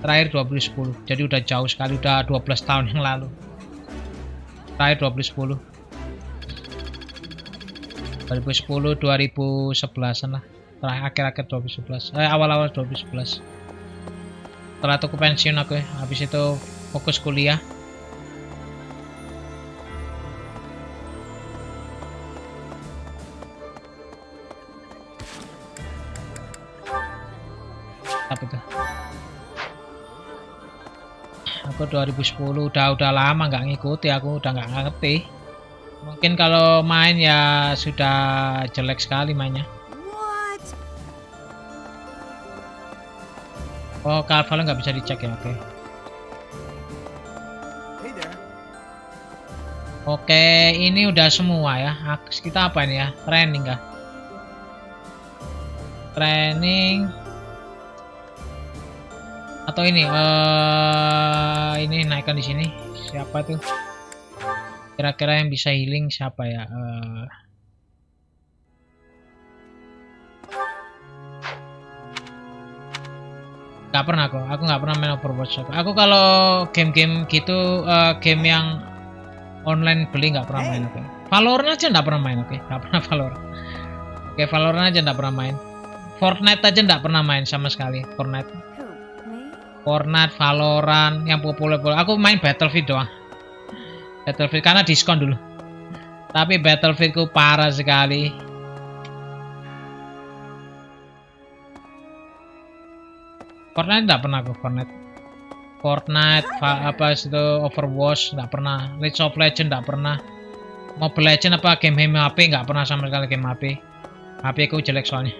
Terakhir 2010. Jadi udah jauh sekali, udah 12 tahun yang lalu. Terakhir 2010. 2011-an lah. Terakhir akhir-akhir 2011. Awal-awal 2011. Setelah itu aku pensiun aku ya. Habis itu fokus kuliah. Apa itu? Aku 2010 udah lama nggak ngikuti, aku udah nggak ngerti. Mungkin kalau main ya sudah jelek sekali mainnya. Oh, Carvalho nggak bisa dicek ya, oke. Oke, ini udah semua ya. Kita apa ini ya? Training kah? Training atau ini naikkan di sini. Siapa tuh? Kira-kira yang bisa healing siapa ya? Gak pernah aku nggak pernah main Overwatch. Aku kalau game-game gitu, game yang online beli nggak pernah main. Oke. Valorant aja nggak pernah main. Oke, nggak pernah Valorant. Oke, Valorant aja nggak pernah main. Fortnite aja nggak pernah main sama sekali. Fortnite, Valorant yang populer. Aku main Battlefield doang. Battlefield karena diskon dulu. Tapi Battlefieldku parah sekali. Fortnite nggak pernah aku Fortnite apa itu, Overwatch nggak pernah, League of Legends nggak pernah, Mobile Legends apa game HP nggak pernah sama sekali. Game HP ku jelek soalnya.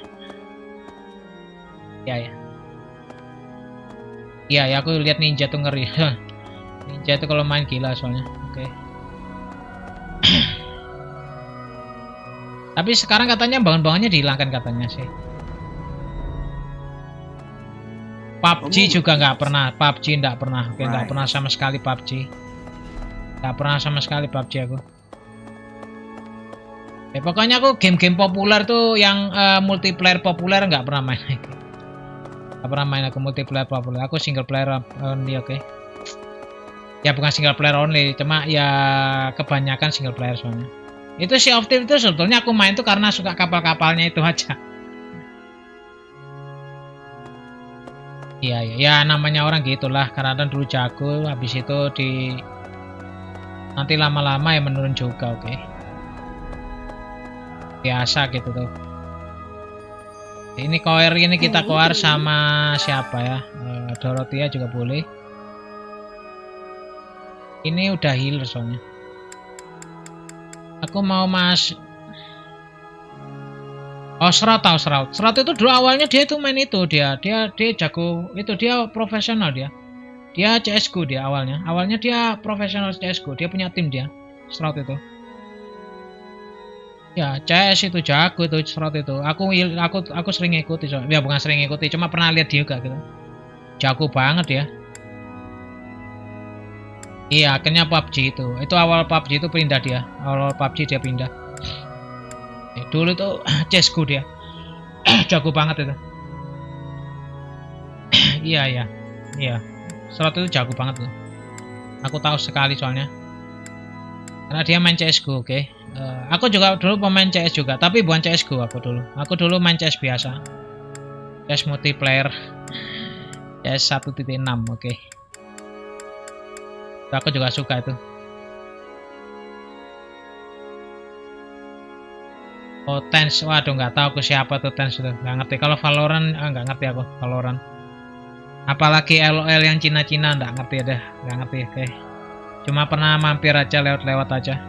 Ya aku lihat Ninja tuh ngeri. Ninja itu kalau main gila soalnya. Oke. Tapi sekarang katanya bangun-bangunnya dihilangkan katanya sih. PUBG juga nggak pernah, PUBG nggak pernah, oke, nggak pernah sama sekali PUBG, nggak pernah sama sekali PUBG aku. Pokoknya aku game-game populer tuh yang multiplayer populer nggak pernah main, nggak pernah main aku multiplayer populer. Aku single player only, oke. Ya bukan single player only, cuma ya kebanyakan single player soalnya. Itu Sea of Thieves itu sebetulnya aku main tuh karena suka kapal-kapalnya itu aja. Ya namanya orang gitulah, karena dulu jago, habis itu nanti lama-lama ya menurun juga, oke. Biasa gitu tuh. Ini koer ini kita koer sama siapa ya? Dorothea juga boleh. Ini udah healer soalnya. Aku mau Shroud tahu Shroud. Shroud itu dulu awalnya dia itu main itu, dia jago itu, dia profesional dia. Dia CS:GO dia awalnya. Awalnya dia profesional CS:GO, dia punya tim dia. Shroud itu. Ya, CS itu jago itu Shroud itu. Aku sering ngikuti, ya bukan sering ngikuti, cuma pernah lihat dia juga gitu. Jago banget ya. Iya, akhirnya PUBG itu. Itu awal PUBG itu pindah dia. Awal PUBG dia pindah. Dulu tuh CS:GO dia. Jago banget itu. Iya. Shroud itu jago banget tuh. Aku tahu sekali soalnya. Karena dia main CS:GO, oke. Aku juga dulu pemain CS juga, tapi bukan CS:GO aku dulu. Aku dulu main CS biasa. CS multiplayer. CS 1.6, oke. Aku juga suka itu. Oh, Tens, waduh nggak tahu aku siapa tuh Tens itu, nggak ngerti. Kalau Valorant nggak ngerti aku Valorant. Apalagi LOL yang Cina-Cina nggak ngerti deh, nggak ngerti. Oke. Cuma pernah mampir aja lewat-lewat aja.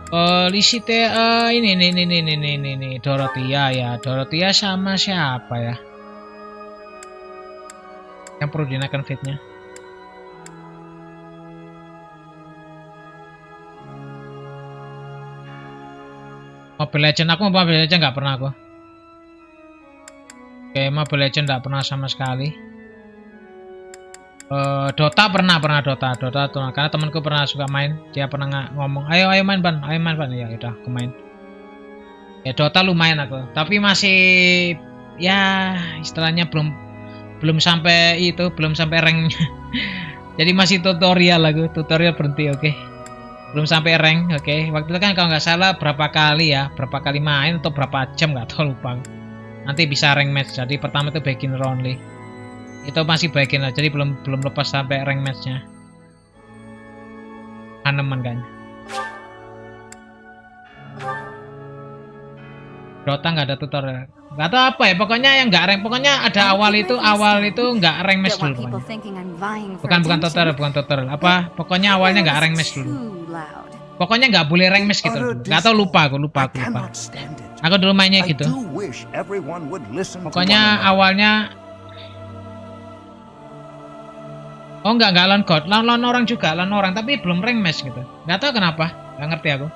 Polisi ini Dorothea ya. Dorothea sama siapa ya? Yang perlu dinaikkan fitnya. Mobile Legend nggak pernah aku. Oke, Mobile Legend nggak pernah sama sekali. Dota pernah Dota tuh, karena temanku pernah suka main, dia pernah ngomong, ayo main ban, ya udah aku main. Ya Dota lumayan aku, tapi masih ya istilahnya belum sampai itu, belum sampai rank. Jadi masih tutorial aku, tutorial berhenti, oke. Belum sampai rank, oke. Waktu itu kan kalau nggak salah berapa kali main atau berapa jam nggak tahu, lupa. Nanti bisa rank match. Jadi pertama itu beginner only. Itu masih beginner, jadi belum lepas sampai rank matchnya. Haneman kan. Dota nggak ada tutorial. Nggak tahu apa ya, pokoknya yang nggak rank, pokoknya ada awal itu nggak rank match dulu. Bukan tutorial. Apa? Pokoknya awalnya nggak rank match dulu. Pokoknya nggak boleh rank match gitu. Nggak tahu, lupa aku. Aku dulu mainnya gitu. Pokoknya awalnya nggak lawan god, lawan orang juga, tapi belum rank match gitu. Nggak tahu kenapa, nggak ngerti aku.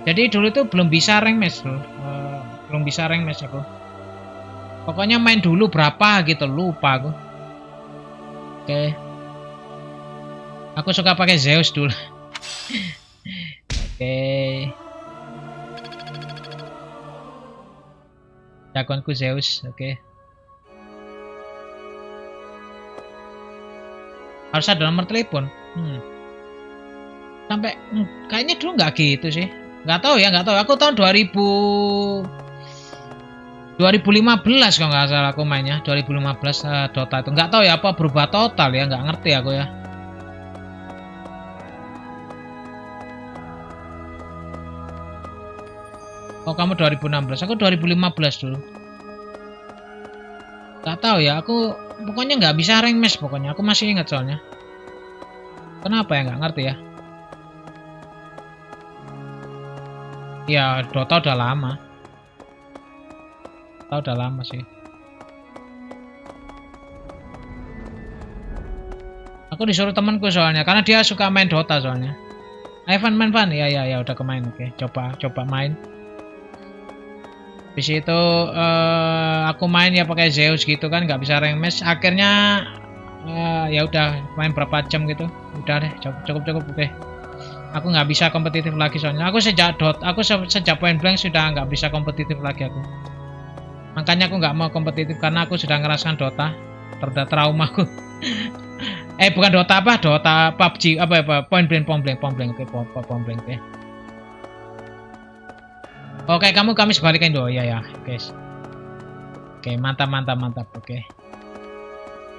Jadi dulu itu belum bisa rank match dulu. Belum bisa rank match aku. Pokoknya main dulu berapa gitu, lupa aku. Oke. Aku suka pakai Zeus dulu. Oke. Jagoanku Zeus, oke. Harus ada nomor telepon. Sampai kayaknya dulu nggak gitu sih. Nggak tahu. Aku tahun 2015 kalau nggak salah aku mainnya, 2015 Dota itu. Nggak tahu ya apa berubah total ya, nggak ngerti aku ya. Oh kamu 2016, aku 2015 dulu. Nggak tahu ya, aku pokoknya nggak bisa rank match pokoknya. Aku masih ingat soalnya. Kenapa ya, nggak ngerti ya. Ya Dota udah lama. Udah lama sih. Aku disuruh temanku soalnya, karena dia suka main Dota soalnya. Ayo main ya udah kemain, oke. Coba main. Habis itu aku main ya pakai Zeus gitu kan, nggak bisa rank match. Akhirnya ya udah main berapa jam gitu. Udah deh, cukup oke. Aku nggak bisa kompetitif lagi soalnya. Aku sejak Point Blank sudah nggak bisa kompetitif lagi aku. Makanya aku nggak mau kompetitif karena aku sudah ngerasakan Dota, trauma aku. Bukan Dota PUBG Point Blank, oke. Oke, kami sebalikin dulu ya, guys. Oke, mantap, oke.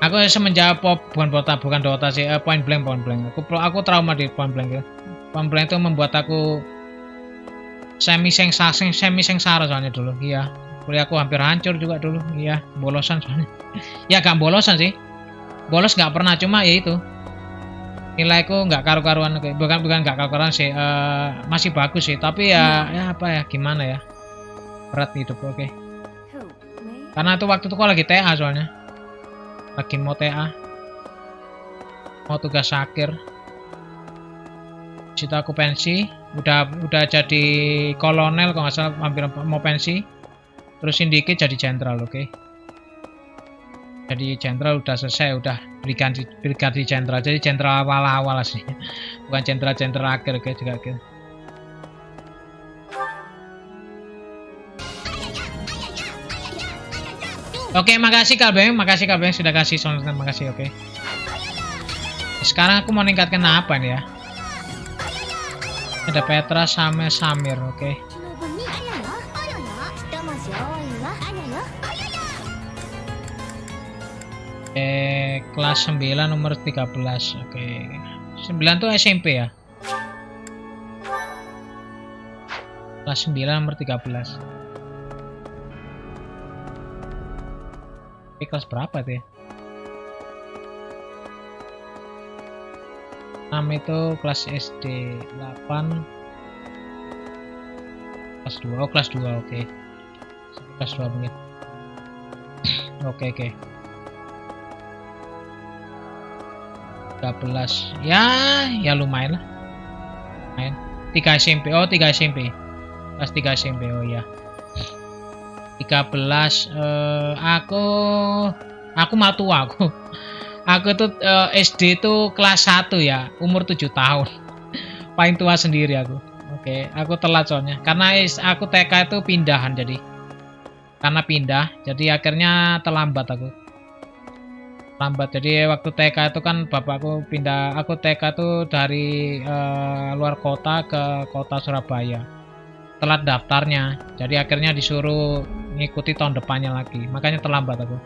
Aku semenjak bukan Dota sih, Point Blank. Aku trauma di Point Blank ya. Point Blank itu membuat aku semi sengsara soalnya dulu, iya. Kuliahku hampir hancur juga dulu, iya, bolosan soalnya. Ya gak bolosan sih, bolos nggak pernah, cuma ya itu nilaiku nggak karu-karuan, bukan nggak karu-karuan sih, masih bagus sih, tapi ya gimana ya, berat hidup, oke. Karena itu waktu itu kok lagi TA soalnya, lagi mau TA, mau tugas akhir. Situ aku pensi, udah jadi kolonel kalau nggak salah, hampir mau pensi. Terus dikit jadi jenderal, oke. Jadi jenderal udah selesai, udah brigadir jenderal. Jadi jenderal awal sih, bukan jenderal akhir, oke juga gitu. Oke, makasih Kalbeng sudah kasih sound, makasih, oke. Sekarang aku mau meningkatkan apa nih ya? Ada Petra sama Samir, oke. Kelas 9 nomor 13. Oke. 9 tuh SMP ya. Kelas 9 nomor 13. Kelas berapa tuh ya? 6 itu kelas SD, 8 kelas 2. Oh, kelas 2, oke. Kelas 2 mungkin. Oke. 13. Ya lumayan lah. Main 3 SMP. Oh, 3 SMP. Kelas 3 SMP. Oh ya. 13 aku mau tua aku. Aku tuh SD tuh kelas 1 ya, umur 7 tahun. Paling tua sendiri aku. Oke, aku telat soalnya. Karena aku TK itu pindahan jadi. Karena pindah, jadi akhirnya terlambat aku. Lambat. Jadi waktu TK itu kan bapakku pindah, aku TK tuh dari luar kota ke kota Surabaya. Telat daftarnya. Jadi akhirnya disuruh ngikuti tahun depannya lagi. Makanya terlambat aku.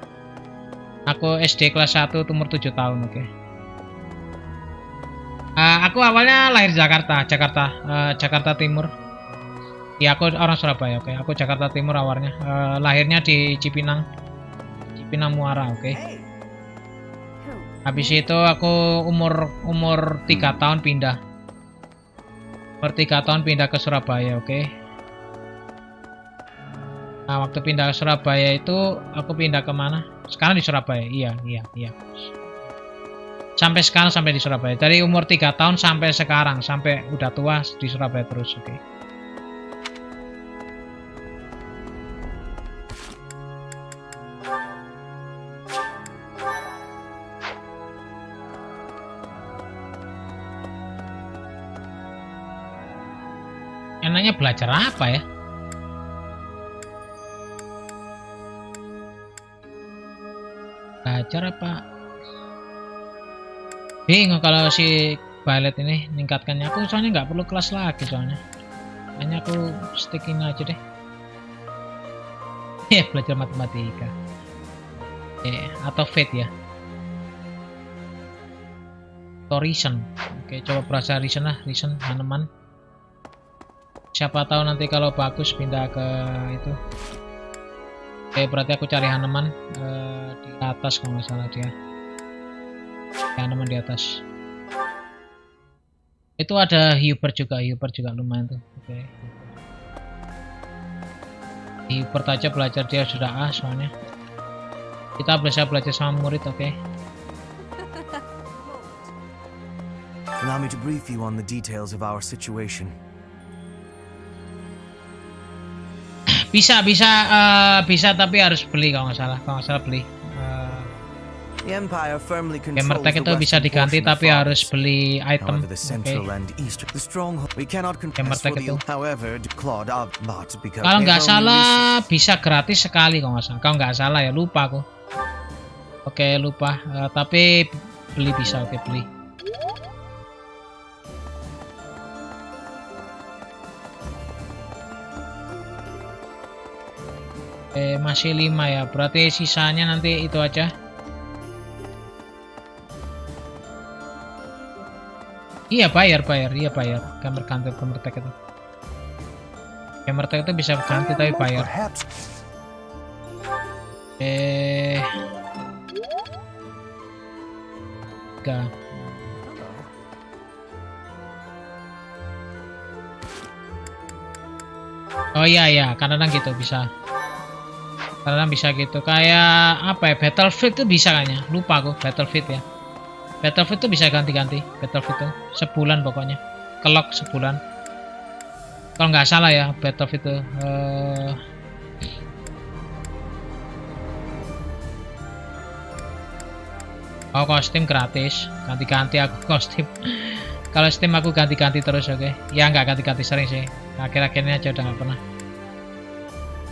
Aku SD kelas 1 umur 7 tahun, oke. Aku awalnya lahir Jakarta Timur. Ya, aku orang Surabaya, oke. Aku Jakarta Timur awalnya. Lahirnya di Cipinang Muara, oke. Habis itu aku umur 3 tahun pindah. Umur 3 tahun pindah ke Surabaya, oke. Nah, waktu pindah ke Surabaya itu aku pindah ke mana? Sekarang di Surabaya. Iya. Sampai sekarang sampai di Surabaya. Dari umur 3 tahun sampai sekarang, sampai udah tua di Surabaya terus, oke. Enaknya belajar apa ya? Belajar apa? Bingung kalau si ballet ini ningkatkannya. Aku soalnya nggak perlu kelas lagi soalnya. Hanya aku stick ini aja deh. Ya, belajar matematika. Atau fit ya. Atau reason. Oke, coba bahasa reason lah, reason Haneman. Siapa tahu nanti kalau bagus pindah ke itu. Oke, berarti aku cari Haneman di atas kalau nggak salah dia. Haneman di atas. Itu ada Hubert juga lumayan tuh. Oke. Hubert aja belajar dia sudah soalnya. Kita bisa belajar sama murid, oke. Allow me to brief you on the details of our situation. Bisa tapi harus beli kalau nggak salah beli. Gamertag itu bisa diganti tapi harus beli item. Gamertag itu kalau nggak salah bisa gratis sekali kalau nggak salah ya, lupa aku. Oke, lupa. Tapi beli bisa, oke, beli. Masih 5 ya, berarti sisanya nanti itu aja. Iya bayar. Gamertag itu. Gamertag itu bisa ganti tapi bayar. Oh iya, kadang-kadang gitu bisa. Kadang bisa gitu, kayak apa ya, Battlefield itu bisa kayaknya, lupa aku. Battlefield ya, Battlefield itu bisa ganti-ganti. Battlefield itu sebulan pokoknya, kelok sebulan kalau nggak salah ya. Battlefield itu kalau Steam gratis, ganti-ganti aku kostum. Kalau Steam aku ganti-ganti terus, oke. Ya nggak ganti-ganti sering sih, akhir-akhir ini aja udah nggak pernah.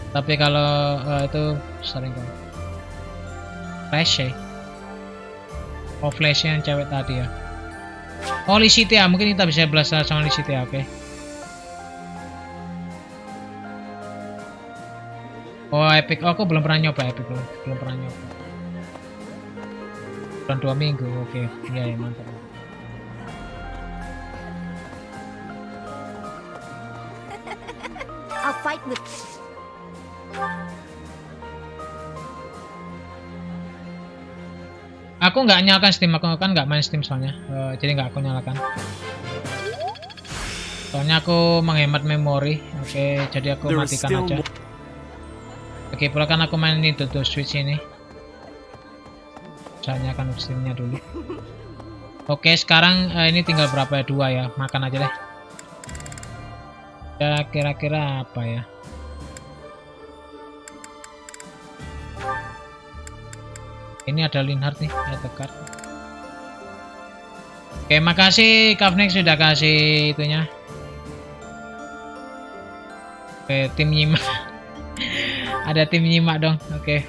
Tapi kalau itu sering kok. Flash ya. Oh, Flash yang cewek tadi ya. Oh, Lisiti ya, mungkin kita bisa belajar sama Lisiti ya, oke. Oh, Epic. Oh, aku belum pernah nyoba Epic loh. Belum pernah nyoba. Bulan 2 minggu, oke. Iya, mantap. I'll fight with. Aku nggak nyalakan Steam, aku kan nggak main Steam soalnya, jadi nggak aku nyalakan. Soalnya aku menghemat memori, oke, jadi aku matikan aja. Oke, pula kan aku main Nintendo Switch ini. Saya nyalakan Steamnya dulu. Oke, sekarang ini tinggal berapa ya? 2 ya, makan aja deh. Ya kira-kira apa ya? Ini ada Linhard nih, ada card. Oke, makasih Kavnik sudah kasih itunya. Oke, tim nyimak. Ada tim nyimak dong. Oke.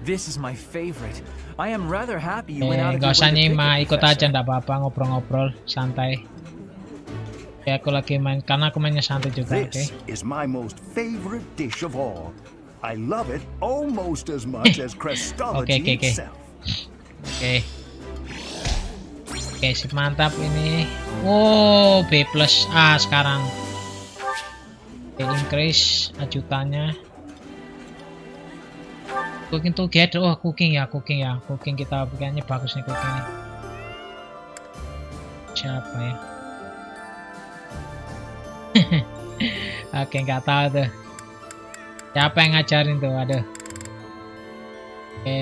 This is my favorite. I am rather happy you went out of Gak your usah way to pick nyimak, it, ikut Professor. aja ndak apa-apa, ngobrol-ngobrol santai. Ya aku lagi main karena aku mainnya santai juga, oke. This is my most favorite dish of all. I love it almost as much as Crestology itself. Oke. Oke, sip, mantap ini. Wow, B+. Sekarang. Oke, increase ajutannya. Cooking together. Oh, cooking ya. Cooking kita kayaknya bagus nih cooking nih. Siapa ya? Oke, nggak tahu tuh. Siapa yang ngajarin tuh? Aduh. Oke,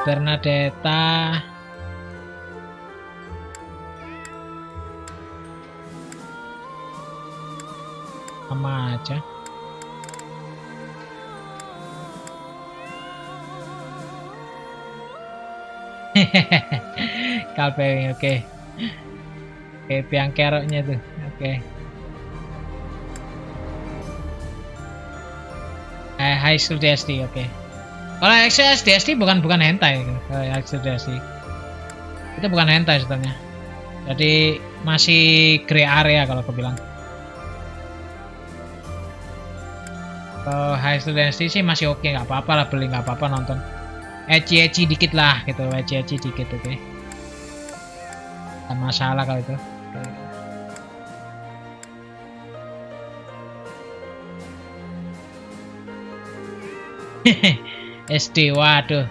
Bernadetta. Sama aja. Kalpeng, oke. Oke, tiang keroknya tuh. Oke. High School DSD, oke. Kalau High School DSD bukan hentai. High School DSD itu bukan hentai sebenarnya. Jadi masih gray area kalau aku bilang. Kalau High School DSD sih masih oke, nggak apa-apa lah, beli nggak apa-apa, nonton. Ecchi dikit lah gitu, ecchi dikit, oke. Nggak masalah kalau itu. SD, waduh.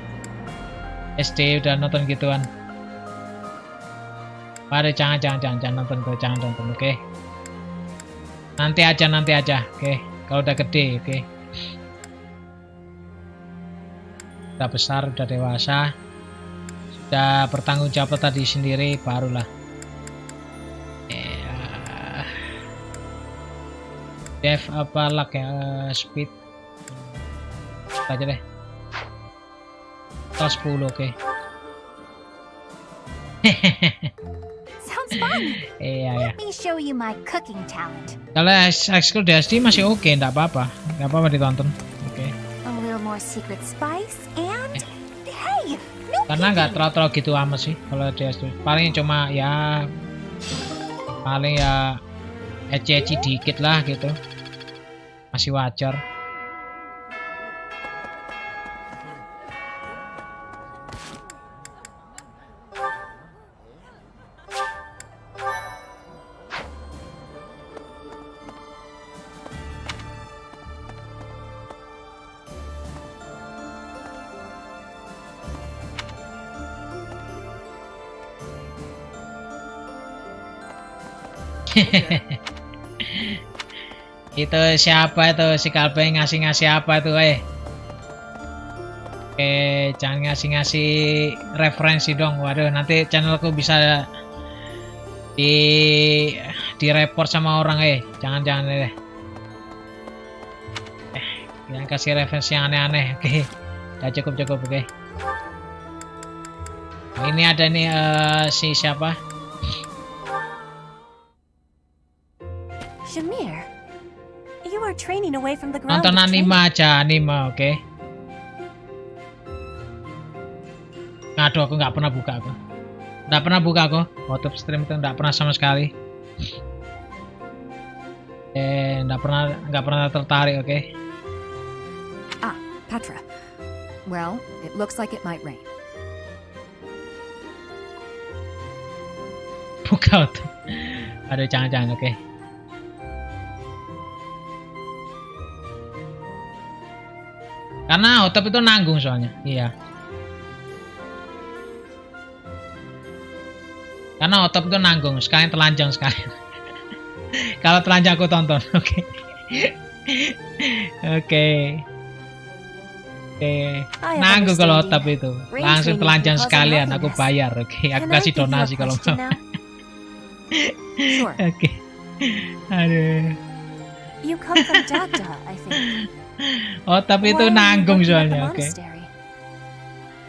SD udah nonton gituan. Waduh, jangan nonton tuh, jangan nonton, oke. Nanti aja, oke. Kalau udah gede, oke. Udah besar, udah dewasa, sudah bertanggung jawab tadi sendiri, barulah. Dev apa lag ya, speed aja deh. Kelas 10, oke. Sounds fun. Iya ya. Let me show you my cooking talent. Kalau High School DSD masih oke, nggak apa-apa ditonton. Oke. A little more secret spice and hey, no. Karena nggak terlalu gitu amat sih kalau DSD. Paling cuma ya ecchi dikit lah gitu. Masih wajar. Itu siapa itu si Kalpeng ngasih apa tuh jangan ngasih referensi dong. Waduh, nanti channelku bisa di report sama orang jangan deh. Jangan kasih referensi yang aneh-aneh. Oke. Udah cukup oke. Nah, ini ada nih si siapa? Shamir, you are training away from the ground. Nonton anime aja, oke. Aduh, aku nggak pernah buka aku. YouTube stream itu nggak pernah sama sekali. Nggak pernah tertarik, oke. Petra. Well, it looks like it might rain. Buka tuh. Aduh, jangan, oke. Karena hotep itu nanggung soalnya, iya. Karena hotep itu nanggung, sekalian telanjang sekalian. Kalau telanjang aku tonton, oke. Oke. Nanggung kalau hotep itu, langsung telanjang sekalian, aku bayar, oke. Aku kasih donasi kalau mau. Sure. Oke. Aduh. You come from Dada, I think. Oh, tapi itu nanggung soalnya. Oke.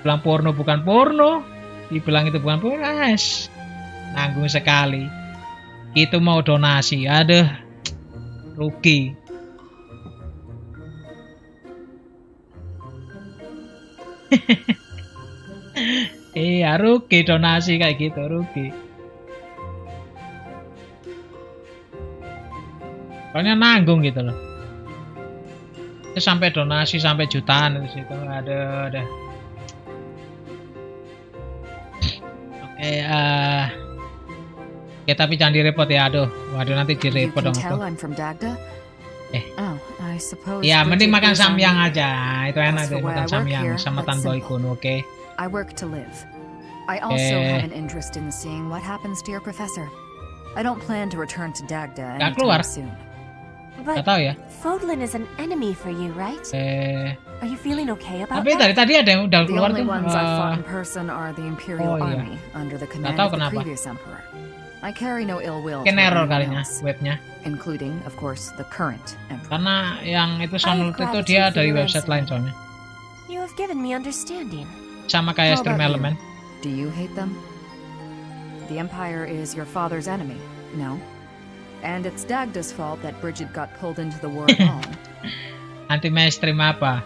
Bilang porno bukan porno, dibilang itu bukan porno, nanggung sekali. Itu mau donasi, aduh, rugi. Iya, rugi donasi kayak gitu, rugi. Soalnya nanggung gitu loh. Itu sampai donasi sampai jutaan itu situ, ada. Oke, tapi jangan direpot ya, aduh, waduh nanti direpot dong aku. Ya, mending makan samyang aja, itu enak deh makan samyang sama tan boykun, oke. I work to live. I also have an interest in seeing what happens to your professor. I don't plan to return to Dagda anytime soon. But tahu ya. Fodlan is an enemy for you, right? Are you feeling okay about Tapi dari tadi ada yang udah The keluar only tuh. ones I fought in person are the Imperial Army under the command of the previous emperor. I carry no ill will Mungkin toward error anyone kalinya else, webnya. including, of course, the current emperor. Karena yang itu Sonult itu dia dari website lain soalnya. You have given me understanding. Sama kayak How about stream you? element. Do you hate them? The Empire is your father's enemy, no? And it's Dagda's fault that Bridget got pulled into the war at all. Anti mainstream apa?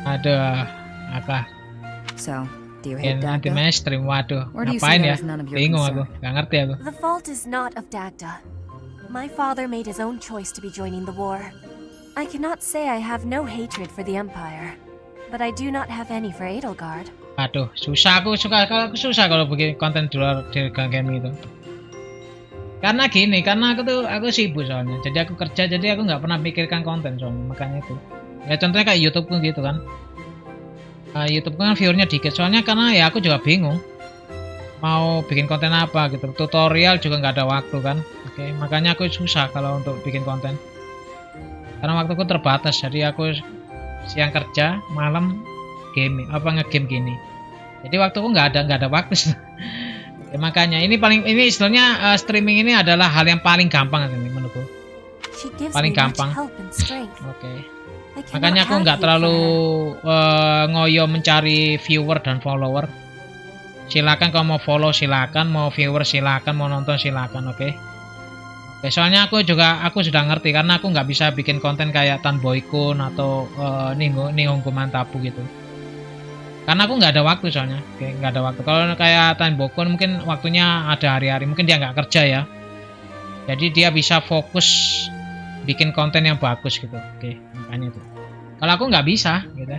Aduh, apa? So, do you hate Anti Dagda? mainstream, waduh. Or do you Ngapain see ya? that as none of your Bingung aku, concern? gak ngerti aku. The fault is not of Dagda. My father made his own choice to be joining the war. I cannot say I have no hatred for the Empire, but I do not have any for Edelgard. Aduh, susah aku susah kalau bikin konten di luar di game itu. Karena gini, karena aku sibuk soalnya. Jadi aku kerja, jadi aku nggak pernah pikirkan konten soalnya, makanya itu. Ya contohnya kayak YouTube pun gitu kan. YouTube kan viewernya dikit soalnya karena ya aku juga bingung mau bikin konten apa gitu. Tutorial juga nggak ada waktu kan. Oke, makanya aku susah kalau untuk bikin konten. Karena waktuku terbatas, jadi aku siang kerja, malam game, ngegame gini. Jadi waktuku nggak ada waktu. Ya, makanya ini istilahnya streaming ini adalah hal yang paling gampang ini menurutku. Paling gampang. Oke. Makanya aku nggak terlalu ngoyo mencari viewer dan follower. Silakan kalau mau follow silakan, mau viewer silakan, mau nonton silakan, oke. Soalnya aku sudah ngerti karena aku nggak bisa bikin konten kayak Tan Boykun atau Nihongo Mantabu gitu. Karena aku nggak ada waktu soalnya, nggak ada waktu. Kalau kayak Tan Boykun mungkin waktunya ada hari-hari, mungkin dia nggak kerja ya. Jadi dia bisa fokus bikin konten yang bagus gitu, oke. Makanya itu. Kalau aku nggak bisa, gitu.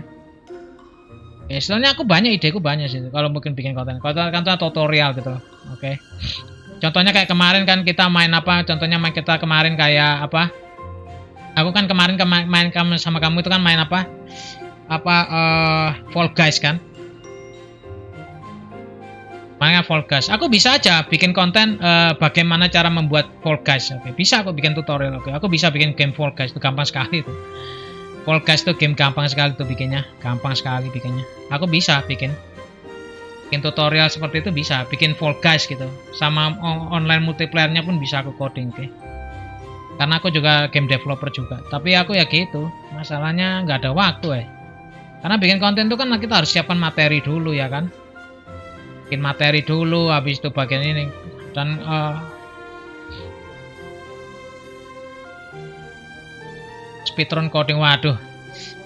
Soalnya aku ideku banyak sih. Kalau mungkin bikin konten tutorial gitu, oke. Contohnya kayak kemarin kan kita main apa? Contohnya kita kemarin kayak apa? Aku kan kemarin main sama kamu itu kan main apa? Fall Guys kan? Mainnya Fall Guys. Aku bisa aja bikin konten bagaimana cara membuat Fall Guys. Oke, bisa aku bikin tutorial. Oke, aku bisa bikin game Fall Guys itu gampang sekali itu. Fall Guys itu game gampang sekali tuh bikinnya, gampang sekali bikinnya. Aku bisa bikin tutorial seperti itu, bisa bikin Fall Guys gitu. Sama online multiplayernya pun bisa aku coding, oke. Karena aku juga game developer juga. Tapi aku ya gitu, masalahnya nggak ada waktu Karena bikin konten itu kan kita harus siapkan materi dulu ya kan. Bikin materi dulu, habis itu bagian ini dan speedrun coding, waduh.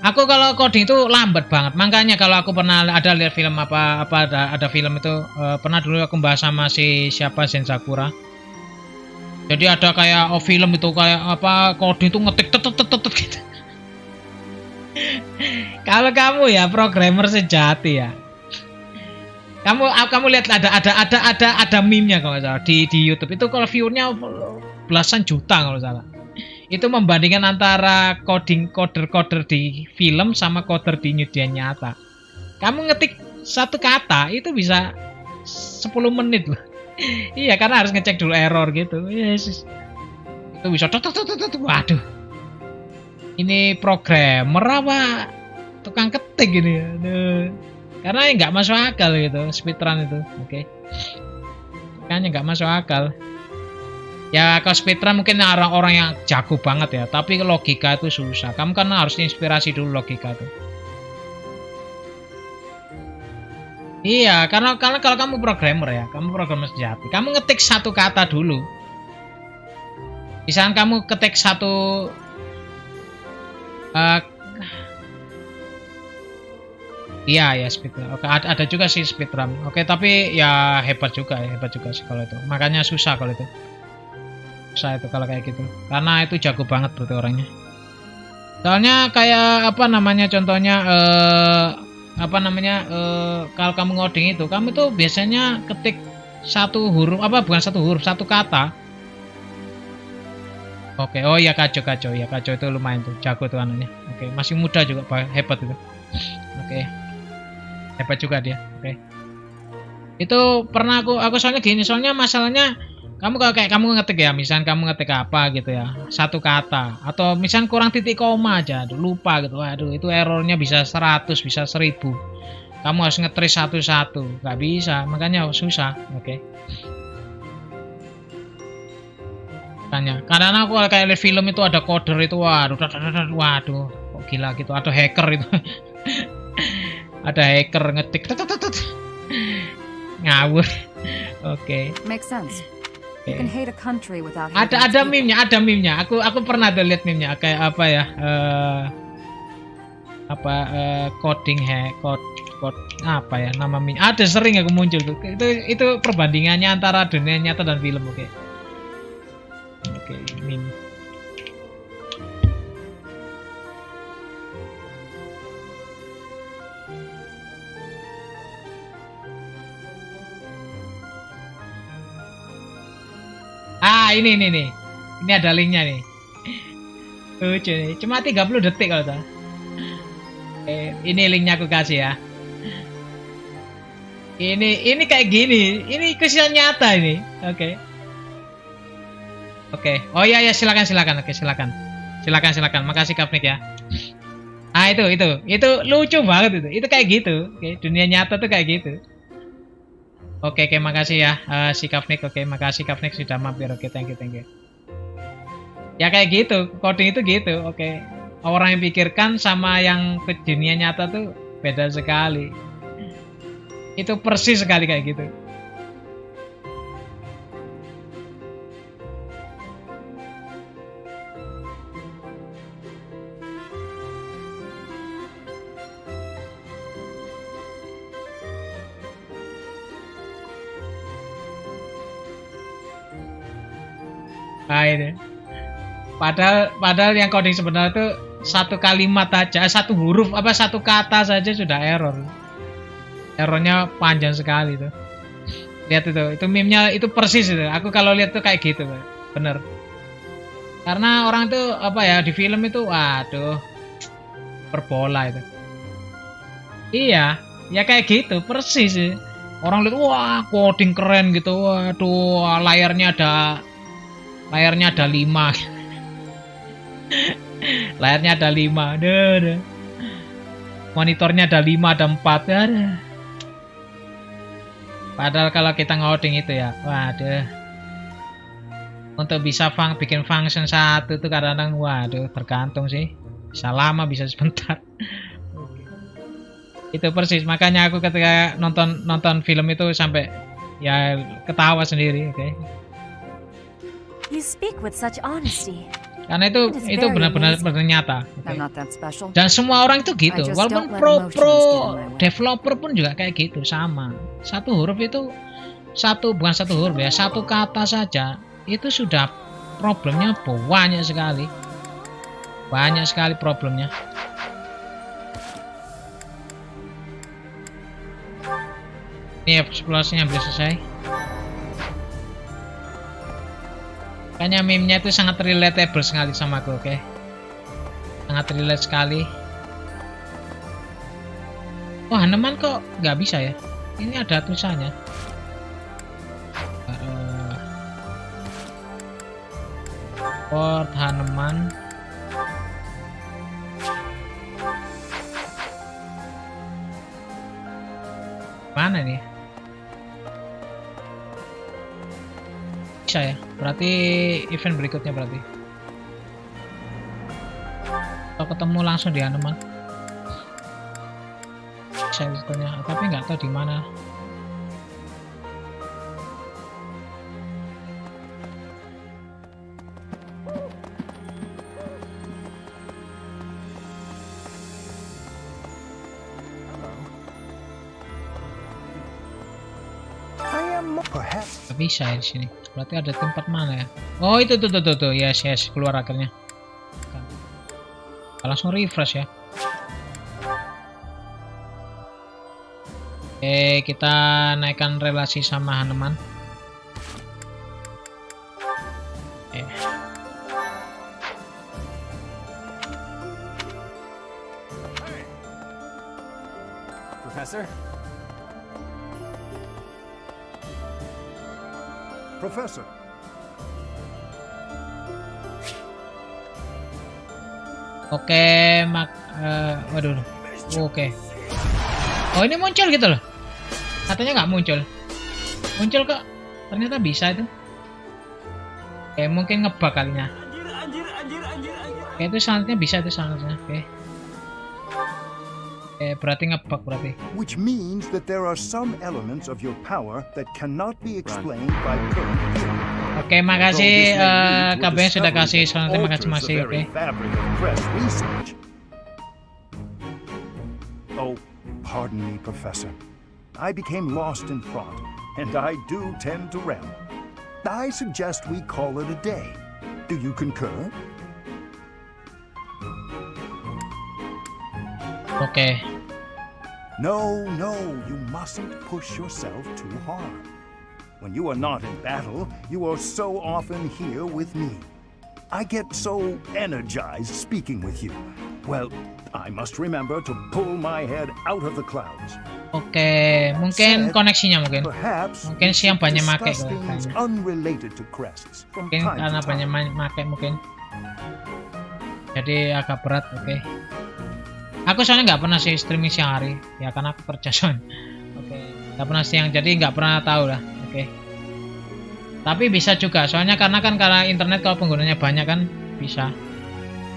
Aku kalau coding itu lambat banget. Makanya kalau aku pernah ada lihat film ada film itu pernah dulu aku bahas sama siapa Sensakura. Jadi ada kayak film itu kayak coding itu ngetik gitu. Kalau kamu ya programmer sejati ya. Kamu lihat ada meme-nya kalau salah di YouTube itu kalau view-nya belasan juta kalau salah. Itu membandingkan antara coder di film sama coder di dunia nyata. Kamu ngetik satu kata itu bisa 10 menit loh. Iya, karena harus ngecek dulu error gitu. Yes. Itu bisa waduh. Ini programmer apa tukang ketik ini? Aduh. Karena nggak masuk akal gitu speedrun itu. Oke. Makanya nggak masuk akal. Ya kalau speedrun mungkin orang-orang yang jago banget ya, tapi logika itu susah. Kamu kan harus inspirasi dulu logika itu. Iya, karena kalau kamu programmer ya, kamu programmer sejati, kamu ngetik satu kata dulu. Misalnya kamu ketik satu iya ya speedrun. Oke, ada juga sih speedrun. Oke, tapi ya hebat juga sih kalau itu. Makanya susah kalau itu. Susah itu kalau kayak gitu. Karena itu jago banget berarti orangnya. Soalnya kayak apa namanya contohnya kalau kamu ngoding itu, kamu tuh biasanya ketik satu huruf bukan satu huruf, satu kata. Oke, oh ya kacau ya kacau itu lumayan tuh, jago tuh anunya. Oke, masih muda juga, hebat itu. Oke. Hebat juga dia. Oke. Itu pernah aku soalnya gini, soalnya masalahnya kamu kalau kayak kamu ngetik ya, misalnya kamu ngetik apa gitu ya, satu kata atau misalnya kurang titik koma aja, lupa gitu, waduh itu errornya bisa 100, bisa 1000. Kamu harus ngetrace satu-satu, nggak bisa, makanya susah. Oke. Makanya, karena aku kayak lihat film itu ada coder itu, waduh, kok gila gitu, ada hacker itu, ada hacker ngetik, ngawur. Oke. Make sense. You can hate a country without ada meme-nya. Aku pernah ada lihat meme-nya kayak apa ya? Coding code apa ya nama meme. Ada sering aku muncul tuh. Itu perbandingannya antara dunia nyata dan film, oke. Oke, meme. Ini ada linknya nih. Lucu nih. Cuma 30 detik kalau tak. Ini linknya aku kasih ya. Ini kayak gini. Ini kisah nyata ini. Oke. Oh ya silakan. Oke, silakan. Makasih Kapnik ya. Itu lucu banget itu. Itu kayak gitu. Oke, dunia nyata tuh kayak gitu. Oke, makasih ya si Kapnik. Oke, makasih Kapnik sudah mampir. Oke, thank you. Ya kayak gitu, coding itu gitu. Oke. Orang yang pikirkan sama yang ke dunia nyata tuh beda sekali. Itu persis sekali kayak gitu. Ini. Padahal yang coding sebenarnya itu satu kalimat aja, satu huruf satu kata saja sudah error. Errornya panjang sekali tuh. Lihat itu meme-nya itu persis itu. Aku kalau lihat tuh kayak gitu, bener. Karena orang tuh di film itu waduh perbola itu. Iya, ya kayak gitu persis sih. Orang lihat wah coding keren gitu, waduh layarnya ada 5. Layarnya ada 5. Aduh. Monitornya ada 5, ada 4. Aduh. Padahal kalau kita ngoding itu ya, waduh. Untuk bisa bikin function satu itu kadang-kadang waduh tergantung sih. Bisa lama, bisa sebentar. Itu persis, makanya aku ketika nonton film itu sampai ya ketawa sendiri, oke. You speak with such honesty. Karena itu benar-benar nyata. Okay. Dan semua orang itu gitu. Walaupun pro developer pun juga kayak gitu sama. Satu huruf itu bukan satu huruf ya, satu kata saja itu sudah problemnya banyak sekali. Banyak sekali problemnya. Ini eksplorasinya belum selesai. Kayaknya meme-nya itu sangat relatable sekali sama aku, oke? Sangat relate sekali. Oh, Haneman kok nggak bisa ya? Ini ada tulisannya. Port Haneman. Mana nih? Bisa ya, berarti event berikutnya berarti. Kalau ketemu langsung di Hanuman. Bisa sebetulnya, tapi nggak tahu di mana. Gak bisa ya di sini. Berarti ada tempat mana ya? Oh itu tuh. Yes, keluar akhirnya. Langsung refresh ya. Oke, kita naikkan relasi sama Hanuman. Professor? Professor. Oke, waduh. Oke. Oh, ini muncul gitu loh. Katanya nggak muncul. Muncul kok. Ternyata bisa itu. Oke, mungkin ngebug kalinya. Oke, itu selanjutnya bisa itu selanjutnya. Oke. Berarti ngebug berarti. Which means that there are some elements of your power that cannot be explained by current theory. Oke, makasih kabelnya sudah kasih selanjutnya, makasih. Oke. Oh, pardon me, Professor. I became lost in thought, and I do tend to ramble. I suggest we call it a day. Do you concur? Oke. No, you mustn't push yourself too hard. When you are not in battle, you are so often here with me. I get so energized speaking with you. Well, I must remember to pull my head out of the clouds. Oke, mungkin koneksinya mungkin siang banyak make mungkin karena banyak make mungkin. Jadi agak berat, oke. Aku soalnya nggak pernah sih streaming siang hari, ya karena aku kerja soalnya. Oke, nggak pernah siang, jadi nggak pernah tahu lah. Oke. Tapi bisa juga, soalnya karena internet kalau penggunanya banyak kan bisa.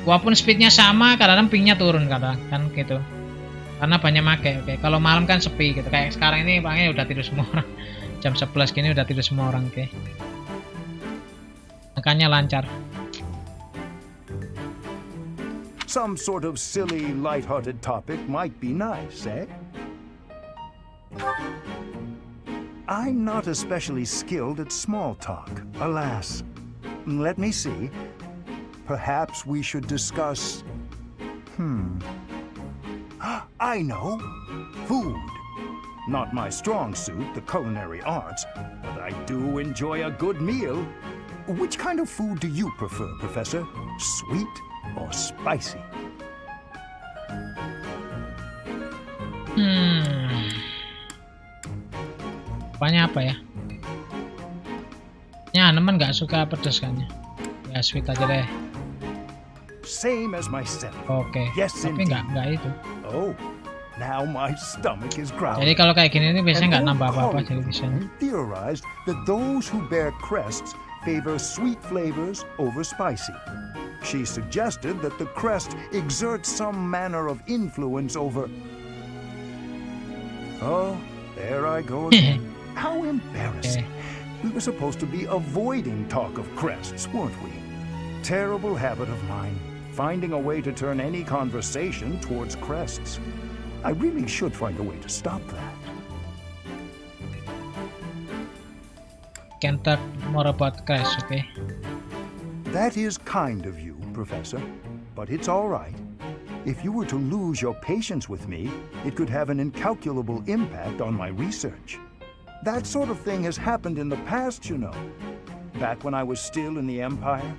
Walaupun speednya sama, kadang-kadang pingnya turun kadang kan gitu. Karena banyak make. Oke, kalau malam kan sepi gitu. Kayak sekarang ini palingnya udah tidur semua orang. Jam 11 gini udah tidur semua orang, oke. Makanya lancar. Some sort of silly, light-hearted topic might be nice, eh? I'm not especially skilled at small talk, alas. Let me see. Perhaps we should discuss... I know. Food. Not my strong suit, the culinary arts, but I do enjoy a good meal. Which kind of food do you prefer, Professor? Sweet or spicy? Apanya apa ya? Ya, teman nggak suka pedas kan ya? Ya sweet aja deh. Same as myself. Oke. Yes, tapi nggak itu. Oh, now my stomach is growling. Jadi kalau kayak gini ini biasanya nggak nambah apa-apa jadi biasanya. Theorized that those who bear crests favor sweet flavors over spicy. She suggested that the crest exerts some manner of influence over... Oh, there I go again. How embarrassing. We were supposed to be avoiding talk of crests, weren't we? Terrible habit of mine, finding a way to turn any conversation towards crests. I really should find a way to stop that. Can talk more about crests, okay? That is kind of you, Professor, but it's all right. If you were to lose your patience with me, it could have an incalculable impact on my research. That sort of thing has happened in the past, you know. Back when I was still in the Empire.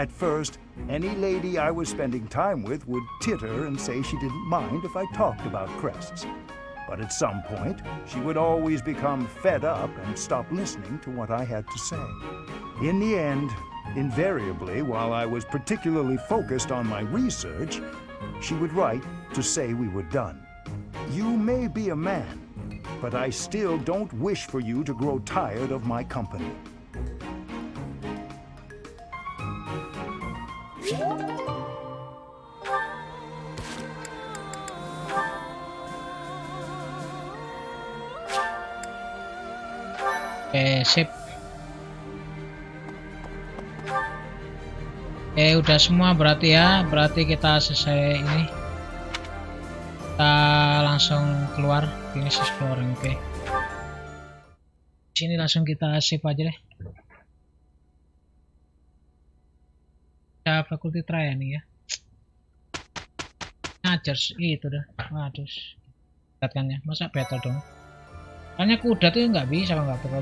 At first, any lady I was spending time with would titter and say she didn't mind if I talked about crests. But at some point, she would always become fed up and stop listening to what I had to say. In the end, invariably, while I was particularly focused on my research, she would write to say we were done. You may be a man, but I still don't wish for you to grow tired of my company. Oke, sip. Udah semua berarti ya. Berarti kita selesai ini. Kita langsung keluar. Finish exploring. Oke. Sini langsung kita save aja deh. Kita fakulti try nih ya. Ngajers itu dah. Waduh. Kan ya. Masa battle dong? Soalnya kuda tuh nggak bisa nggak bakal.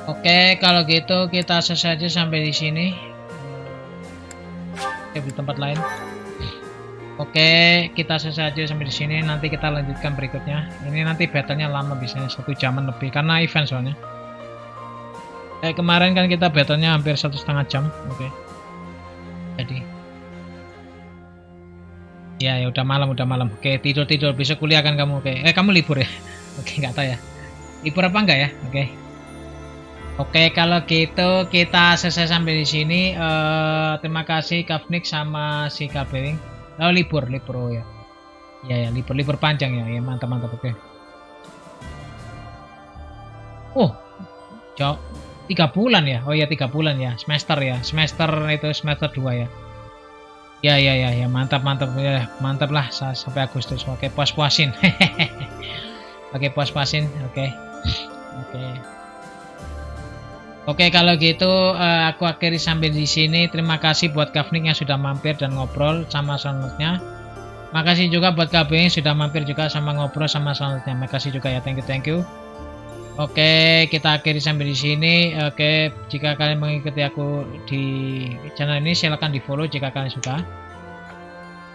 Oke, kalau gitu kita selesai aja sampai di sini. Di tempat lain. Oke, kita selesai aja sampai di sini. Nanti kita lanjutkan berikutnya. Ini nanti battlenya lama, biasanya 1 jaman lebih karena event soalnya. Kemarin kan kita battlenya hampir 1,5 jam. Oke. Jadi, ya udah malam. Oke, tidur. Besok kuliah kan kamu. Oke. Kamu libur ya? Oke, nggak tahu ya. Libur apa enggak ya? Oke, kalau gitu kita selesai sampai di sini. Terima kasih Kavnik sama si Kabewing. Libur oh ya. Ya libur panjang ya. Ya mantap oke. Oh. 3 bulan ya. Oh ya 3 bulan ya. Semester ya. Semester itu semester 2 ya. Ya mantap ya. Mantap lah sampai Agustus. Oke, puas-puasin. Oke, puas-puasin. Oke, kalau gitu aku akhiri sampai di sini. Terima kasih buat Kavnik yang sudah mampir dan ngobrol sama Selanjutnya. Makasih juga buat KB yang sudah mampir juga sama ngobrol sama Selanjutnya. Makasih juga ya, thank you. Oke, kita akhiri sampai di sini. Oke, jika kalian mengikuti aku di channel ini silahkan di follow jika kalian suka.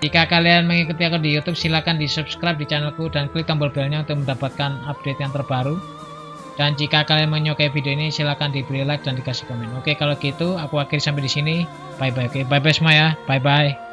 Jika kalian mengikuti aku di YouTube silahkan di subscribe di channelku dan klik tombol belnya untuk mendapatkan update yang terbaru. Dan jika kalian menyukai video ini silahkan diberi like dan dikasih komen. Oke, kalau gitu aku akhiri sampai di sini. Bye bye. Oke, bye bye semua ya. Bye bye.